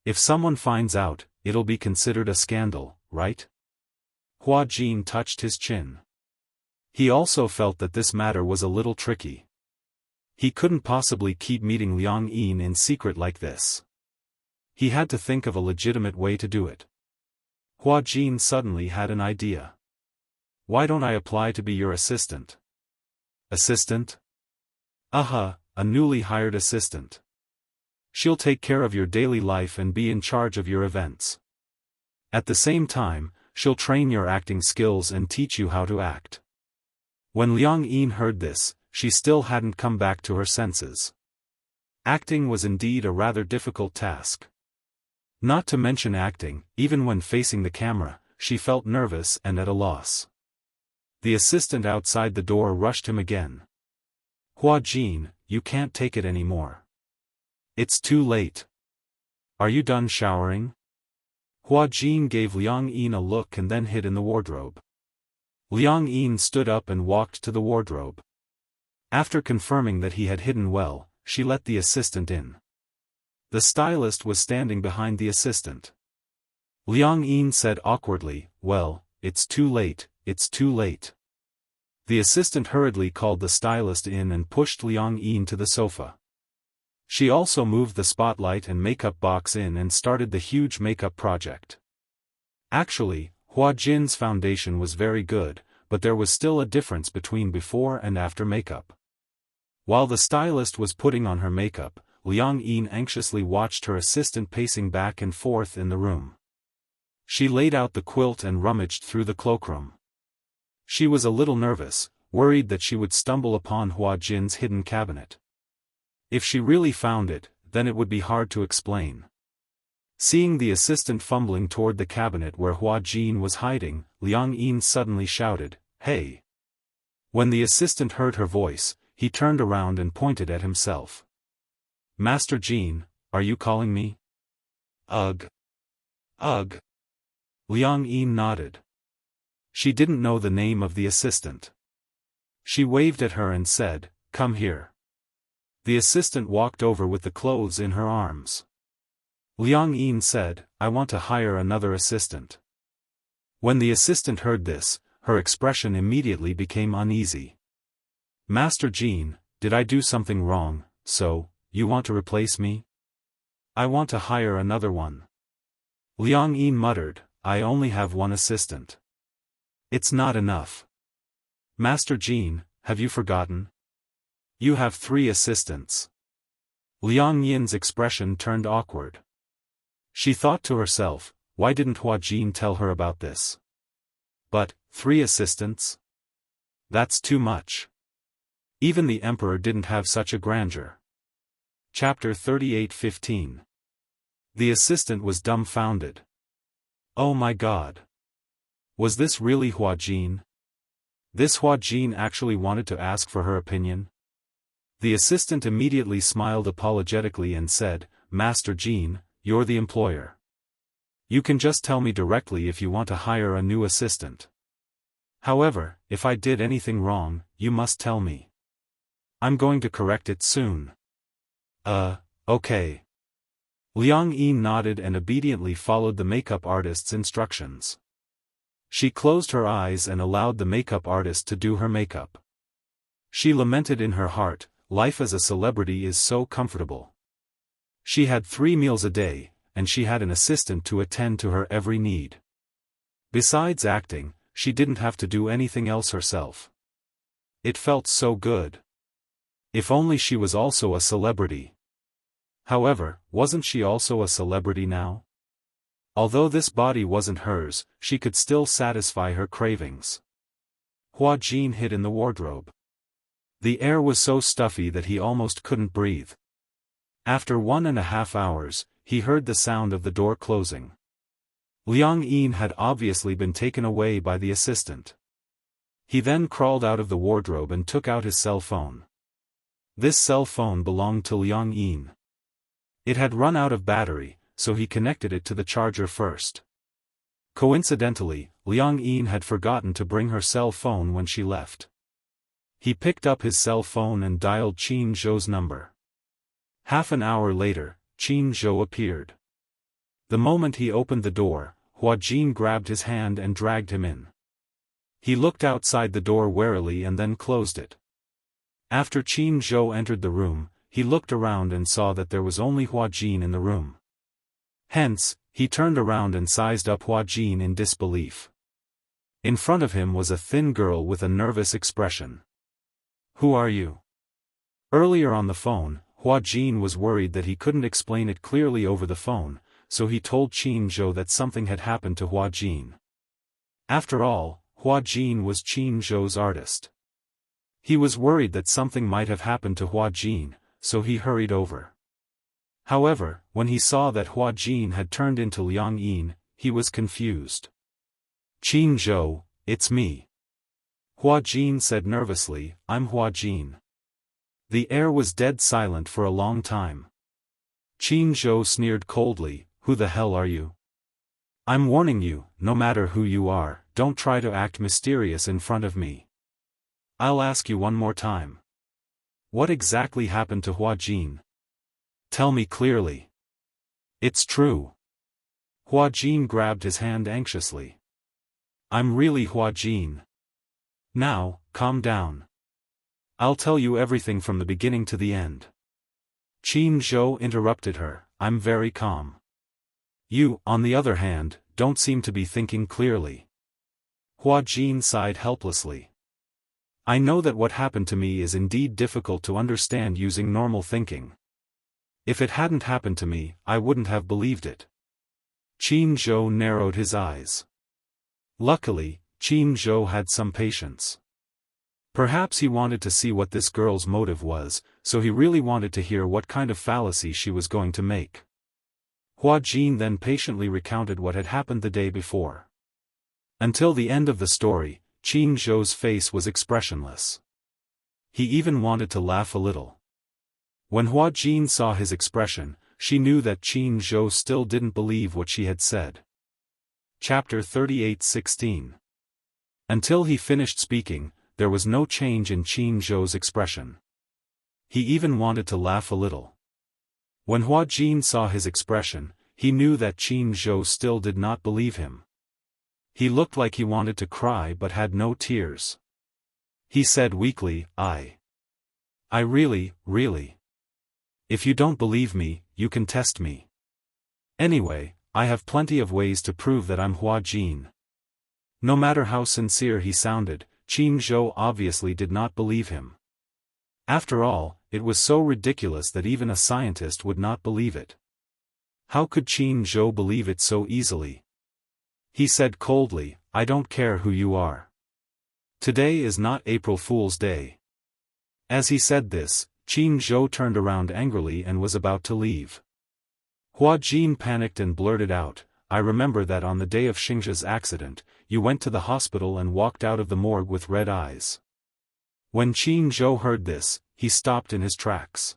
If someone finds out, it'll be considered a scandal, right? Hua Jin touched his chin. He also felt that this matter was a little tricky. He couldn't possibly keep meeting Liang Yin in secret like this. He had to think of a legitimate way to do it. Hua Jin suddenly had an idea. Why don't I apply to be your assistant? Assistant? A newly hired assistant. She'll take care of your daily life and be in charge of your events. At the same time, she'll train your acting skills and teach you how to act. When Liang Yin heard this, she still hadn't come back to her senses. Acting was indeed a rather difficult task. Not to mention acting, even when facing the camera, she felt nervous and at a loss. The assistant outside the door rushed him again. Hua Jin, you can't take it anymore. It's too late. Are you done showering? Hua Jin gave Liang Yin a look and then hid in the wardrobe. Liang Yin stood up and walked to the wardrobe. After confirming that he had hidden well, she let the assistant in. The stylist was standing behind the assistant. Liang Yin said awkwardly, well, it's too late, it's too late. The assistant hurriedly called the stylist in and pushed Liang Yin to the sofa. She also moved the spotlight and makeup box in and started the huge makeup project. Actually, Hua Jin's foundation was very good, but there was still a difference between before and after makeup. While the stylist was putting on her makeup, Liang Yin anxiously watched her assistant pacing back and forth in the room. She laid out the quilt and rummaged through the cloakroom. She was a little nervous, worried that she would stumble upon Hua Jin's hidden cabinet. If she really found it, then it would be hard to explain. Seeing the assistant fumbling toward the cabinet where Hua Jin was hiding, Liang Yin suddenly shouted, "Hey!" When the assistant heard her voice, he turned around and pointed at himself. "Master Jin, are you calling me?" "Ugh. Ugh." Liang Yin nodded. She didn't know the name of the assistant. She waved at her and said, "Come here." The assistant walked over with the clothes in her arms. Liang Yin said, I want to hire another assistant. When the assistant heard this, her expression immediately became uneasy. Master Jin, did I do something wrong, so, you want to replace me? I want to hire another one. Liang Yin muttered, I only have one assistant. It's not enough. Master Jin, have you forgotten? You have 3 assistants. Liang Yin's expression turned awkward. She thought to herself, why didn't Hua Jin tell her about this? But, 3 assistants? That's too much. Even the emperor didn't have such a grandeur. Chapter 38:15. The assistant was dumbfounded. Oh my god. Was this really Hua Jin? This Hua Jin actually wanted to ask for her opinion? The assistant immediately smiled apologetically and said, Master Jin, you're the employer. You can just tell me directly if you want to hire a new assistant. However, if I did anything wrong, you must tell me. I'm going to correct it soon. Okay. Liang Yin nodded and obediently followed the makeup artist's instructions. She closed her eyes and allowed the makeup artist to do her makeup. She lamented in her heart, life as a celebrity is so comfortable. She had 3 meals a day, and she had an assistant to attend to her every need. Besides acting, she didn't have to do anything else herself. It felt so good. If only she was also a celebrity. However, wasn't she also a celebrity now? Although this body wasn't hers, she could still satisfy her cravings. Hua Jin hid in the wardrobe. The air was so stuffy that he almost couldn't breathe. After 1.5 hours, he heard the sound of the door closing. Liang Yin had obviously been taken away by the assistant. He then crawled out of the wardrobe and took out his cell phone. This cell phone belonged to Liang Yin. It had run out of battery, so he connected it to the charger first. Coincidentally, Liang Yin had forgotten to bring her cell phone when she left. He picked up his cell phone and dialed Qin Zhou's number. Half an hour later, Qin Zhou appeared. The moment he opened the door, Hua Jin grabbed his hand and dragged him in. He looked outside the door warily and then closed it. After Qin Zhou entered the room, he looked around and saw that there was only Hua Jin in the room. Hence, he turned around and sized up Hua Jin in disbelief. In front of him was a thin girl with a nervous expression. Who are you? Earlier on the phone, Hua Jin was worried that he couldn't explain it clearly over the phone, so he told Qin Zhou that something had happened to Hua Jin. After all, Hua Jin was Qin Zhou's artist. He was worried that something might have happened to Hua Jin, so he hurried over. However, when he saw that Hua Jin had turned into Liang Yin, he was confused. Qin Zhou, it's me. Hua Jin said nervously, I'm Hua Jin. The air was dead silent for a long time. Qin Zhou sneered coldly, who the hell are you? I'm warning you, no matter who you are, don't try to act mysterious in front of me. I'll ask you one more time. What exactly happened to Hua Jin? Tell me clearly. It's true. Hua Jin grabbed his hand anxiously. I'm really Hua Jin. Now, calm down. I'll tell you everything from the beginning to the end. Qin Zhou interrupted her, I'm very calm. You, on the other hand, don't seem to be thinking clearly. Hua Jin sighed helplessly. I know that what happened to me is indeed difficult to understand using normal thinking. If it hadn't happened to me, I wouldn't have believed it. Qin Zhou narrowed his eyes. Luckily, Qin Zhou had some patience. Perhaps he wanted to see what this girl's motive was, so he really wanted to hear what kind of fallacy she was going to make. Hua Jin then patiently recounted what had happened the day before. Until the end of the story, Qin Zhou's face was expressionless. He even wanted to laugh a little. When Hua Jin saw his expression, she knew that Qin Zhou still didn't believe what she had said. Chapter 38:16. Until he finished speaking, there was no change in Qin Zhou's expression. He even wanted to laugh a little. When Hua Jin saw his expression, he knew that Qin Zhou still did not believe him. He looked like he wanted to cry but had no tears. He said weakly, I really. If you don't believe me, you can test me. Anyway, I have plenty of ways to prove that I'm Hua Jin. No matter how sincere he sounded, Qin Zhou obviously did not believe him. After all, it was so ridiculous that even a scientist would not believe it. How could Qin Zhou believe it so easily? He said coldly, I don't care who you are. Today is not April Fool's Day. As he said this, Qin Zhou turned around angrily and was about to leave. Hua Jin panicked and blurted out, I remember that on the day of Xianxia's accident, you went to the hospital and walked out of the morgue with red eyes. When Qin Zhou heard this, he stopped in his tracks.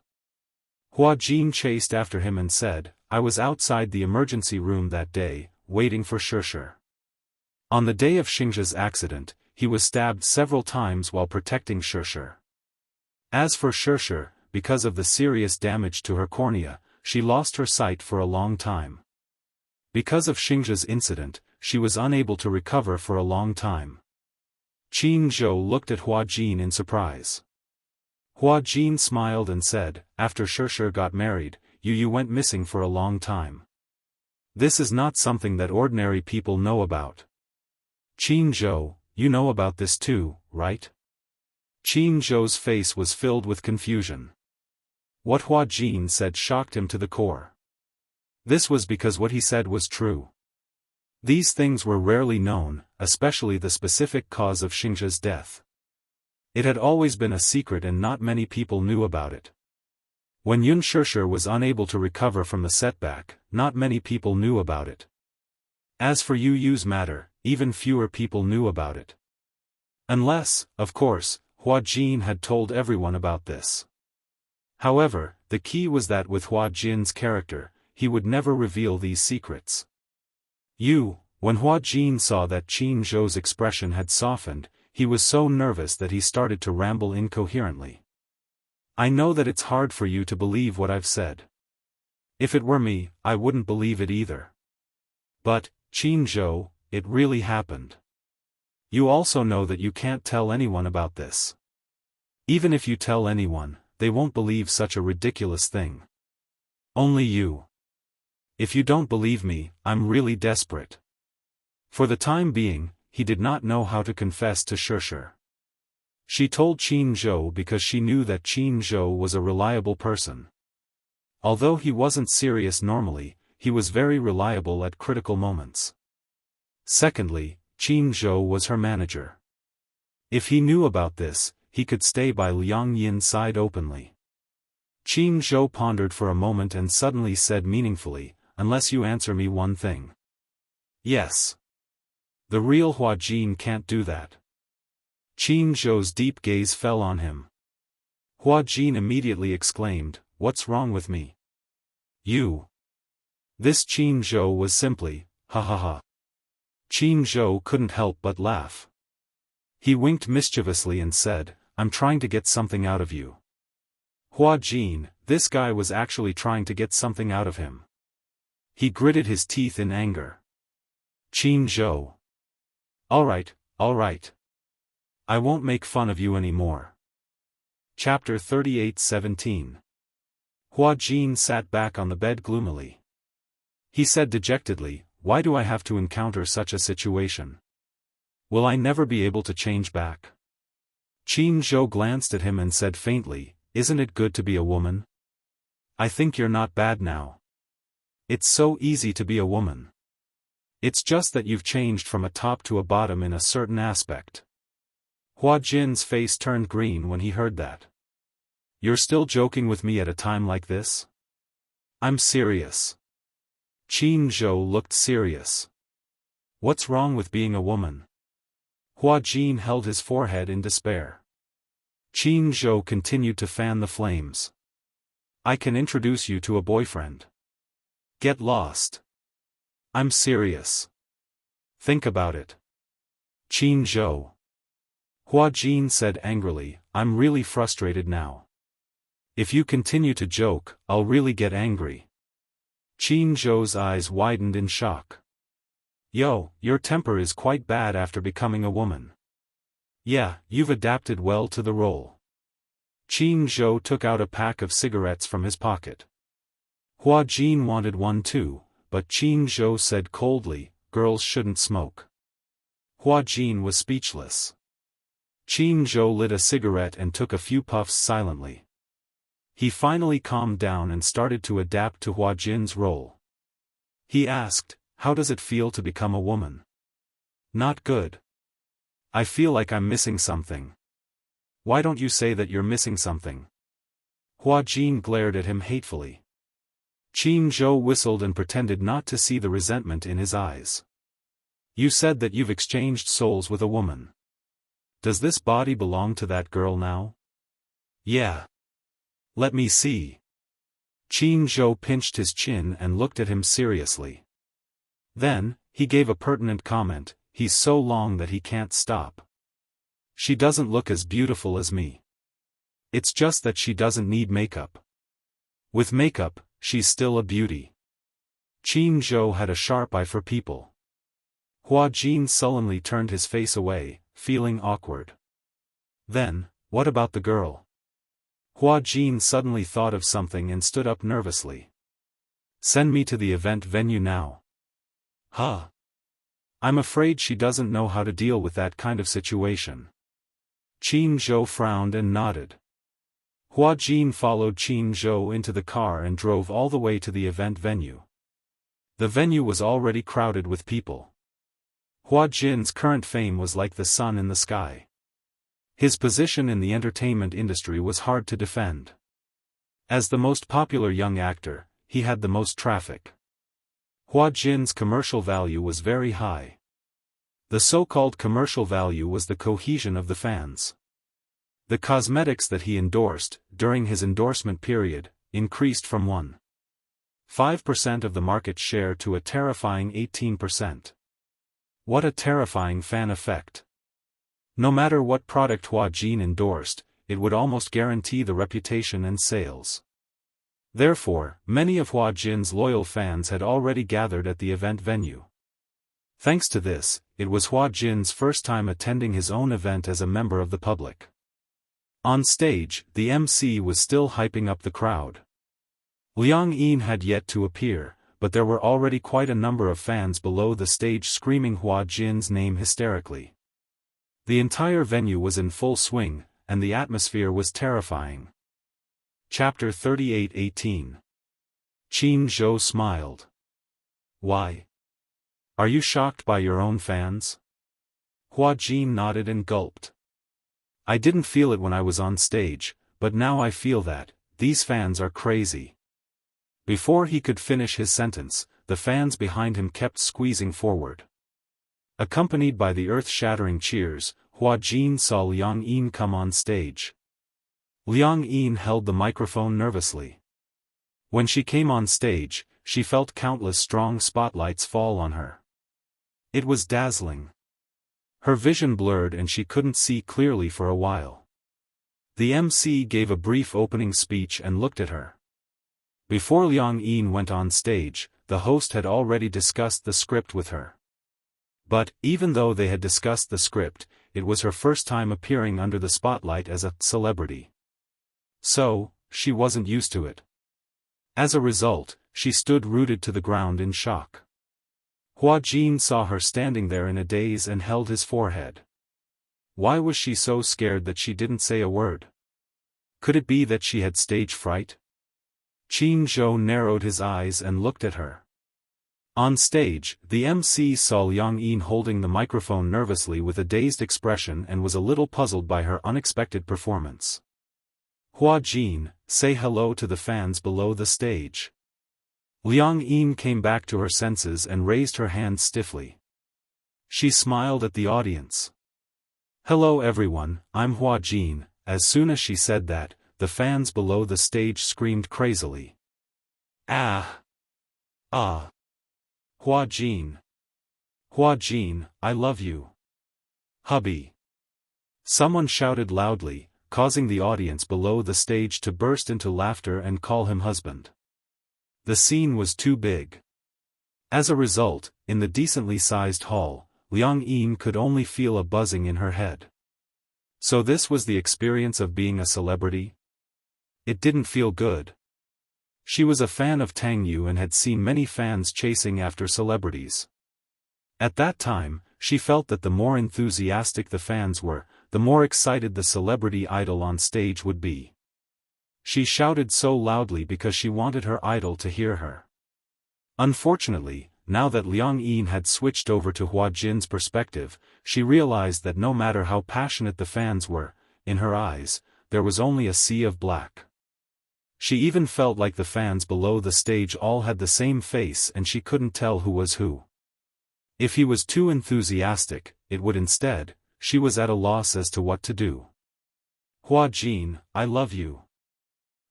Hua Jin chased after him and said, I was outside the emergency room that day, waiting for Shishir. On the day of Xianxia's accident, he was stabbed several times while protecting Shishir. As for Shishir, because of the serious damage to her cornea, she lost her sight for a long time. Because of Xianxia's incident, she was unable to recover for a long time. Qin Zhou looked at Hua Jin in surprise. Hua Jin smiled and said, after Shishir got married, you went missing for a long time. This is not something that ordinary people know about. Qin Zhou, you know about this too, right? Qin Zhou's face was filled with confusion. What Hua Jin said shocked him to the core. This was because what he said was true. These things were rarely known, especially the specific cause of Xianxia's death. It had always been a secret and not many people knew about it. When Yun Shishir was unable to recover from the setback, not many people knew about it. As for Yu Yu's matter, even fewer people knew about it. Unless, of course, Hua Jin had told everyone about this. However, the key was that with Hua Jin's character, he would never reveal these secrets. When Hua Jin saw that Qin Zhou's expression had softened, he was so nervous that he started to ramble incoherently. I know that it's hard for you to believe what I've said. If it were me, I wouldn't believe it either. But, Qin Zhou, it really happened. You also know that you can't tell anyone about this. Even if you tell anyone, they won't believe such a ridiculous thing. Only you. If you don't believe me, I'm really desperate. For the time being, he did not know how to confess to Shishir. She told Qin Zhou because she knew that Qin Zhou was a reliable person. Although he wasn't serious normally, he was very reliable at critical moments. Secondly, Qin Zhou was her manager. If he knew about this, he could stay by Liang Yin's side openly. Qin Zhou pondered for a moment and suddenly said meaningfully, unless you answer me one thing. Yes. The real Hua Jin can't do that. Qin Zhou's deep gaze fell on him. Hua Jin immediately exclaimed, what's wrong with me? You. This Qin Zhou was simply, ha ha ha. Qin Zhou couldn't help but laugh. He winked mischievously and said, I'm trying to get something out of you. Hua Jin, this guy was actually trying to get something out of him. He gritted his teeth in anger. Qin Zhou. All right. I won't make fun of you anymore. Chapter 38:17. Hua Jin sat back on the bed gloomily. He said dejectedly, why do I have to encounter such a situation? Will I never be able to change back? Qin Zhou glanced at him and said faintly, isn't it good to be a woman? I think you're not bad now. It's so easy to be a woman. It's just that you've changed from a top to a bottom in a certain aspect. Hua Jin's face turned green when he heard that. You're still joking with me at a time like this? I'm serious. Qin Zhou looked serious. What's wrong with being a woman? Hua Jin held his forehead in despair. Qin Zhou continued to fan the flames. I can introduce you to a boyfriend. Get lost. I'm serious. Think about it. Qin Zhou. Hua Jin said angrily, I'm really frustrated now. If you continue to joke, I'll really get angry. Qin Zhou's eyes widened in shock. Yo, your temper is quite bad after becoming a woman. Yeah, you've adapted well to the role. Qin Zhou took out a pack of cigarettes from his pocket. Hua Jin wanted one too, but Qin Zhou said coldly, girls shouldn't smoke. Hua Jin was speechless. Qin Zhou lit a cigarette and took a few puffs silently. He finally calmed down and started to adapt to Hua Jin's role. He asked, how does it feel to become a woman? Not good. I feel like I'm missing something. Why don't you say that you're missing something? Hua Jin glared at him hatefully. Qin Zhou whistled and pretended not to see the resentment in his eyes. You said that you've exchanged souls with a woman. Does this body belong to that girl now? Yeah. Let me see. Qin Zhou pinched his chin and looked at him seriously. Then, he gave a pertinent comment, he's so long that he can't stop. She doesn't look as beautiful as me. It's just that she doesn't need makeup. With makeup, she's still a beauty. Qin Zhou had a sharp eye for people. Hua Jin sullenly turned his face away, feeling awkward. Then, what about the girl? Hua Jin suddenly thought of something and stood up nervously. Send me to the event venue now. Huh? I'm afraid she doesn't know how to deal with that kind of situation. Qin Zhou frowned and nodded. Hua Jin followed Qin Zhou into the car and drove all the way to the event venue. The venue was already crowded with people. Hua Jin's current fame was like the sun in the sky. His position in the entertainment industry was hard to defend. As the most popular young actor, he had the most traffic. Hua Jin's commercial value was very high. The so-called commercial value was the cohesion of the fans. The cosmetics that he endorsed, during his endorsement period, increased from 1.5% of the market share to a terrifying 18%. What a terrifying fan effect. No matter what product Hua Jin endorsed, it would almost guarantee the reputation and sales. Therefore, many of Hua Jin's loyal fans had already gathered at the event venue. Thanks to this, it was Hua Jin's first time attending his own event as a member of the public. On stage, the MC was still hyping up the crowd. Liang Yin had yet to appear, but there were already quite a number of fans below the stage screaming Hua Jin's name hysterically. The entire venue was in full swing, and the atmosphere was terrifying. Chapter 38:18. Qin Zhou smiled. Why? Are you shocked by your own fans? Hua Jin nodded and gulped. I didn't feel it when I was on stage, but now I feel that, these fans are crazy. Before he could finish his sentence, the fans behind him kept squeezing forward. Accompanied by the earth-shattering cheers, Hua Jin saw Liang Yin come on stage. Liang Yin held the microphone nervously. When she came on stage, she felt countless strong spotlights fall on her. It was dazzling. Her vision blurred and she couldn't see clearly for a while. The MC gave a brief opening speech and looked at her. Before Liang Yin went on stage, the host had already discussed the script with her. But, even though they had discussed the script, it was her first time appearing under the spotlight as a celebrity. So, she wasn't used to it. As a result, she stood rooted to the ground in shock. Hua Jin saw her standing there in a daze and held his forehead. Why was she so scared that she didn't say a word? Could it be that she had stage fright? Qin Zhou narrowed his eyes and looked at her. On stage, the MC saw Liang Yin holding the microphone nervously with a dazed expression and was a little puzzled by her unexpected performance. Hua Jin, say hello to the fans below the stage. Liang Yin came back to her senses and raised her hand stiffly. She smiled at the audience. Hello everyone, I'm Hua Jin. As soon as she said that, the fans below the stage screamed crazily. Ah! Ah! Hua Jin! Hua Jin, I love you! Hubby! Someone shouted loudly, causing the audience below the stage to burst into laughter and call him husband. The scene was too big. As a result, in the decently sized hall, Liang Yin could only feel a buzzing in her head. So this was the experience of being a celebrity? It didn't feel good. She was a fan of Tang Yu and had seen many fans chasing after celebrities. At that time, she felt that the more enthusiastic the fans were, the more excited the celebrity idol on stage would be. She shouted so loudly because she wanted her idol to hear her. Unfortunately, now that Liang Yin had switched over to Hua Jin's perspective, she realized that no matter how passionate the fans were, in her eyes, there was only a sea of black. She even felt like the fans below the stage all had the same face and she couldn't tell who was who. If he was too enthusiastic, it would instead, she was at a loss as to what to do. Hua Jin, I love you.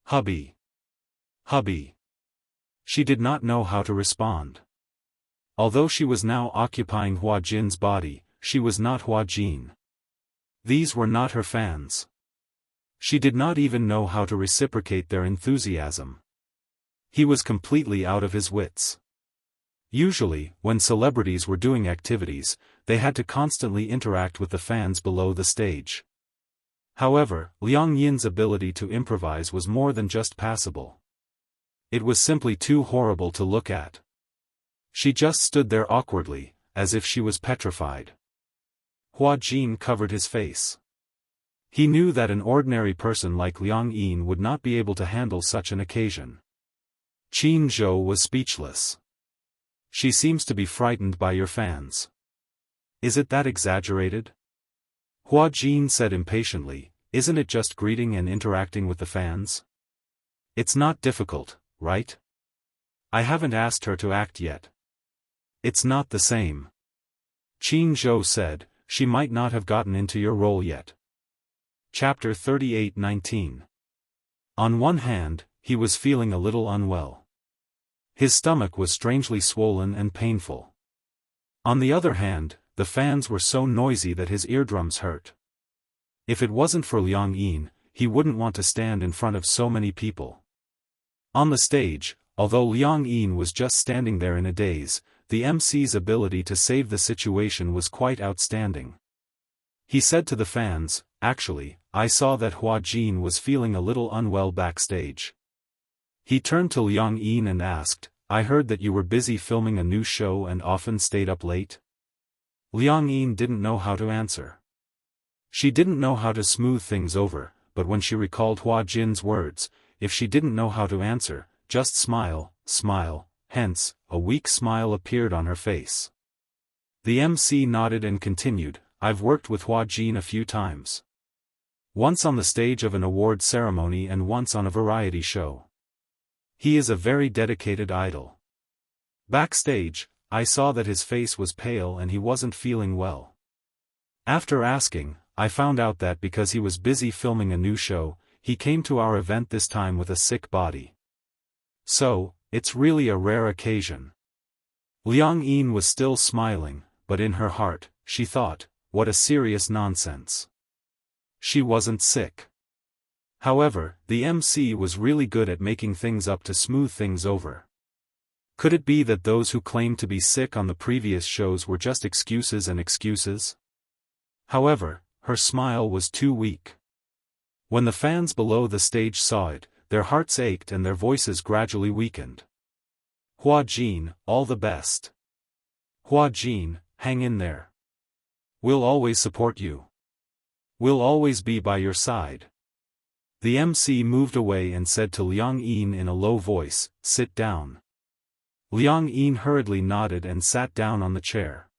Hubby. Hubby. She did not know how to respond. Although she was now occupying Hua Jin's body, she was not Hua Jin. These were not her fans. She did not even know how to reciprocate their enthusiasm. He was completely out of his wits. Usually, when celebrities were doing activities, they had to constantly interact with the fans below the stage. However, Liang Yin's ability to improvise was more than just passable. It was simply too horrible to look at. She just stood there awkwardly, as if she was petrified. Hua Jin covered his face. He knew that an ordinary person like Liang Yin would not be able to handle such an occasion. Qin Zhou was speechless. She seems to be frightened by your fans. Is it that exaggerated? Hua Jin said impatiently, isn't it just greeting and interacting with the fans? It's not difficult, right? I haven't asked her to act yet. It's not the same. Qin Zhou said, she might not have gotten into your role yet. Chapter 38:19. On one hand, he was feeling a little unwell. His stomach was strangely swollen and painful. On the other hand, the fans were so noisy that his eardrums hurt. If it wasn't for Liang Yin, he wouldn't want to stand in front of so many people. On the stage, although Liang Yin was just standing there in a daze, the MC's ability to save the situation was quite outstanding. He said to the fans, actually, I saw that Hua Jin was feeling a little unwell backstage. He turned to Liang Yin and asked, I heard that you were busy filming a new show and often stayed up late? Liang Yin didn't know how to answer. She didn't know how to smooth things over, but when she recalled Hua Jin's words, if she didn't know how to answer, just smile, smile, hence, a weak smile appeared on her face. The MC nodded and continued, I've worked with Hua Jin a few times. Once on the stage of an award ceremony and once on a variety show. He is a very dedicated idol. Backstage, I saw that his face was pale and he wasn't feeling well. After asking, I found out that because he was busy filming a new show, he came to our event this time with a sick body. So, it's really a rare occasion. Liang Yin was still smiling, but in her heart, she thought, what a serious nonsense. She wasn't sick. However, the MC was really good at making things up to smooth things over. Could it be that those who claimed to be sick on the previous shows were just excuses and excuses? However, her smile was too weak. When the fans below the stage saw it, their hearts ached and their voices gradually weakened. Hua Jin, all the best. Hua Jin, hang in there. We'll always support you. We'll always be by your side. The MC moved away and said to Liang Yin in a low voice, sit down. Liang Yin hurriedly nodded and sat down on the chair.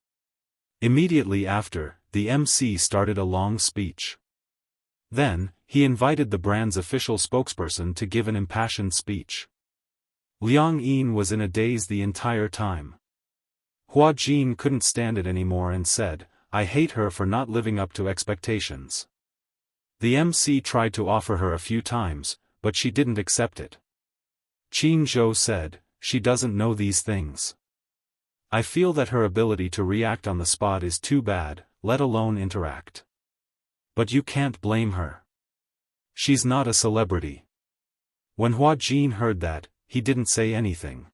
Immediately after, the MC started a long speech. Then, he invited the brand's official spokesperson to give an impassioned speech. Liang Yin was in a daze the entire time. Hua Jin couldn't stand it anymore and said, I hate her for not living up to expectations. The MC tried to offer her a few times, but she didn't accept it. Qin Zhou said, she doesn't know these things. I feel that her ability to react on the spot is too bad, let alone interact. But you can't blame her. She's not a celebrity. When Hua Jin heard that, he didn't say anything.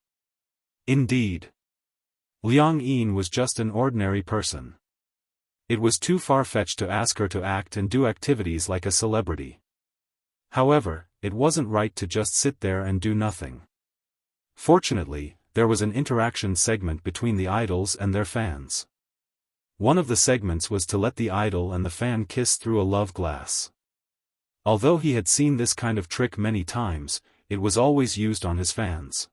Indeed, Liang Yin was just an ordinary person. It was too far-fetched to ask her to act and do activities like a celebrity. However, it wasn't right to just sit there and do nothing. Fortunately, there was an interaction segment between the idols and their fans. One of the segments was to let the idol and the fan kiss through a love glass. Although he had seen this kind of trick many times, it was always used on his fans.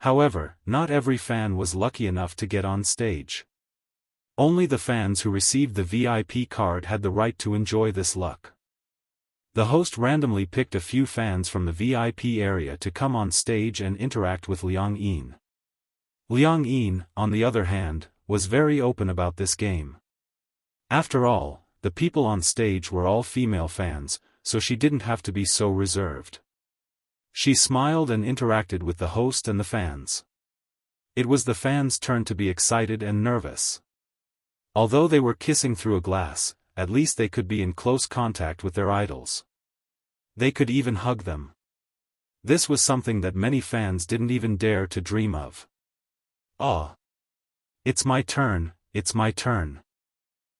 However, not every fan was lucky enough to get on stage. Only the fans who received the VIP card had the right to enjoy this luck. The host randomly picked a few fans from the VIP area to come on stage and interact with Liang Yin. Liang Yin, on the other hand, was very open about this game. After all, the people on stage were all female fans, so she didn't have to be so reserved. She smiled and interacted with the host and the fans. It was the fans' turn to be excited and nervous. Although they were kissing through a glass, at least they could be in close contact with their idols. They could even hug them. This was something that many fans didn't even dare to dream of. "Oh! It's my turn, it's my turn."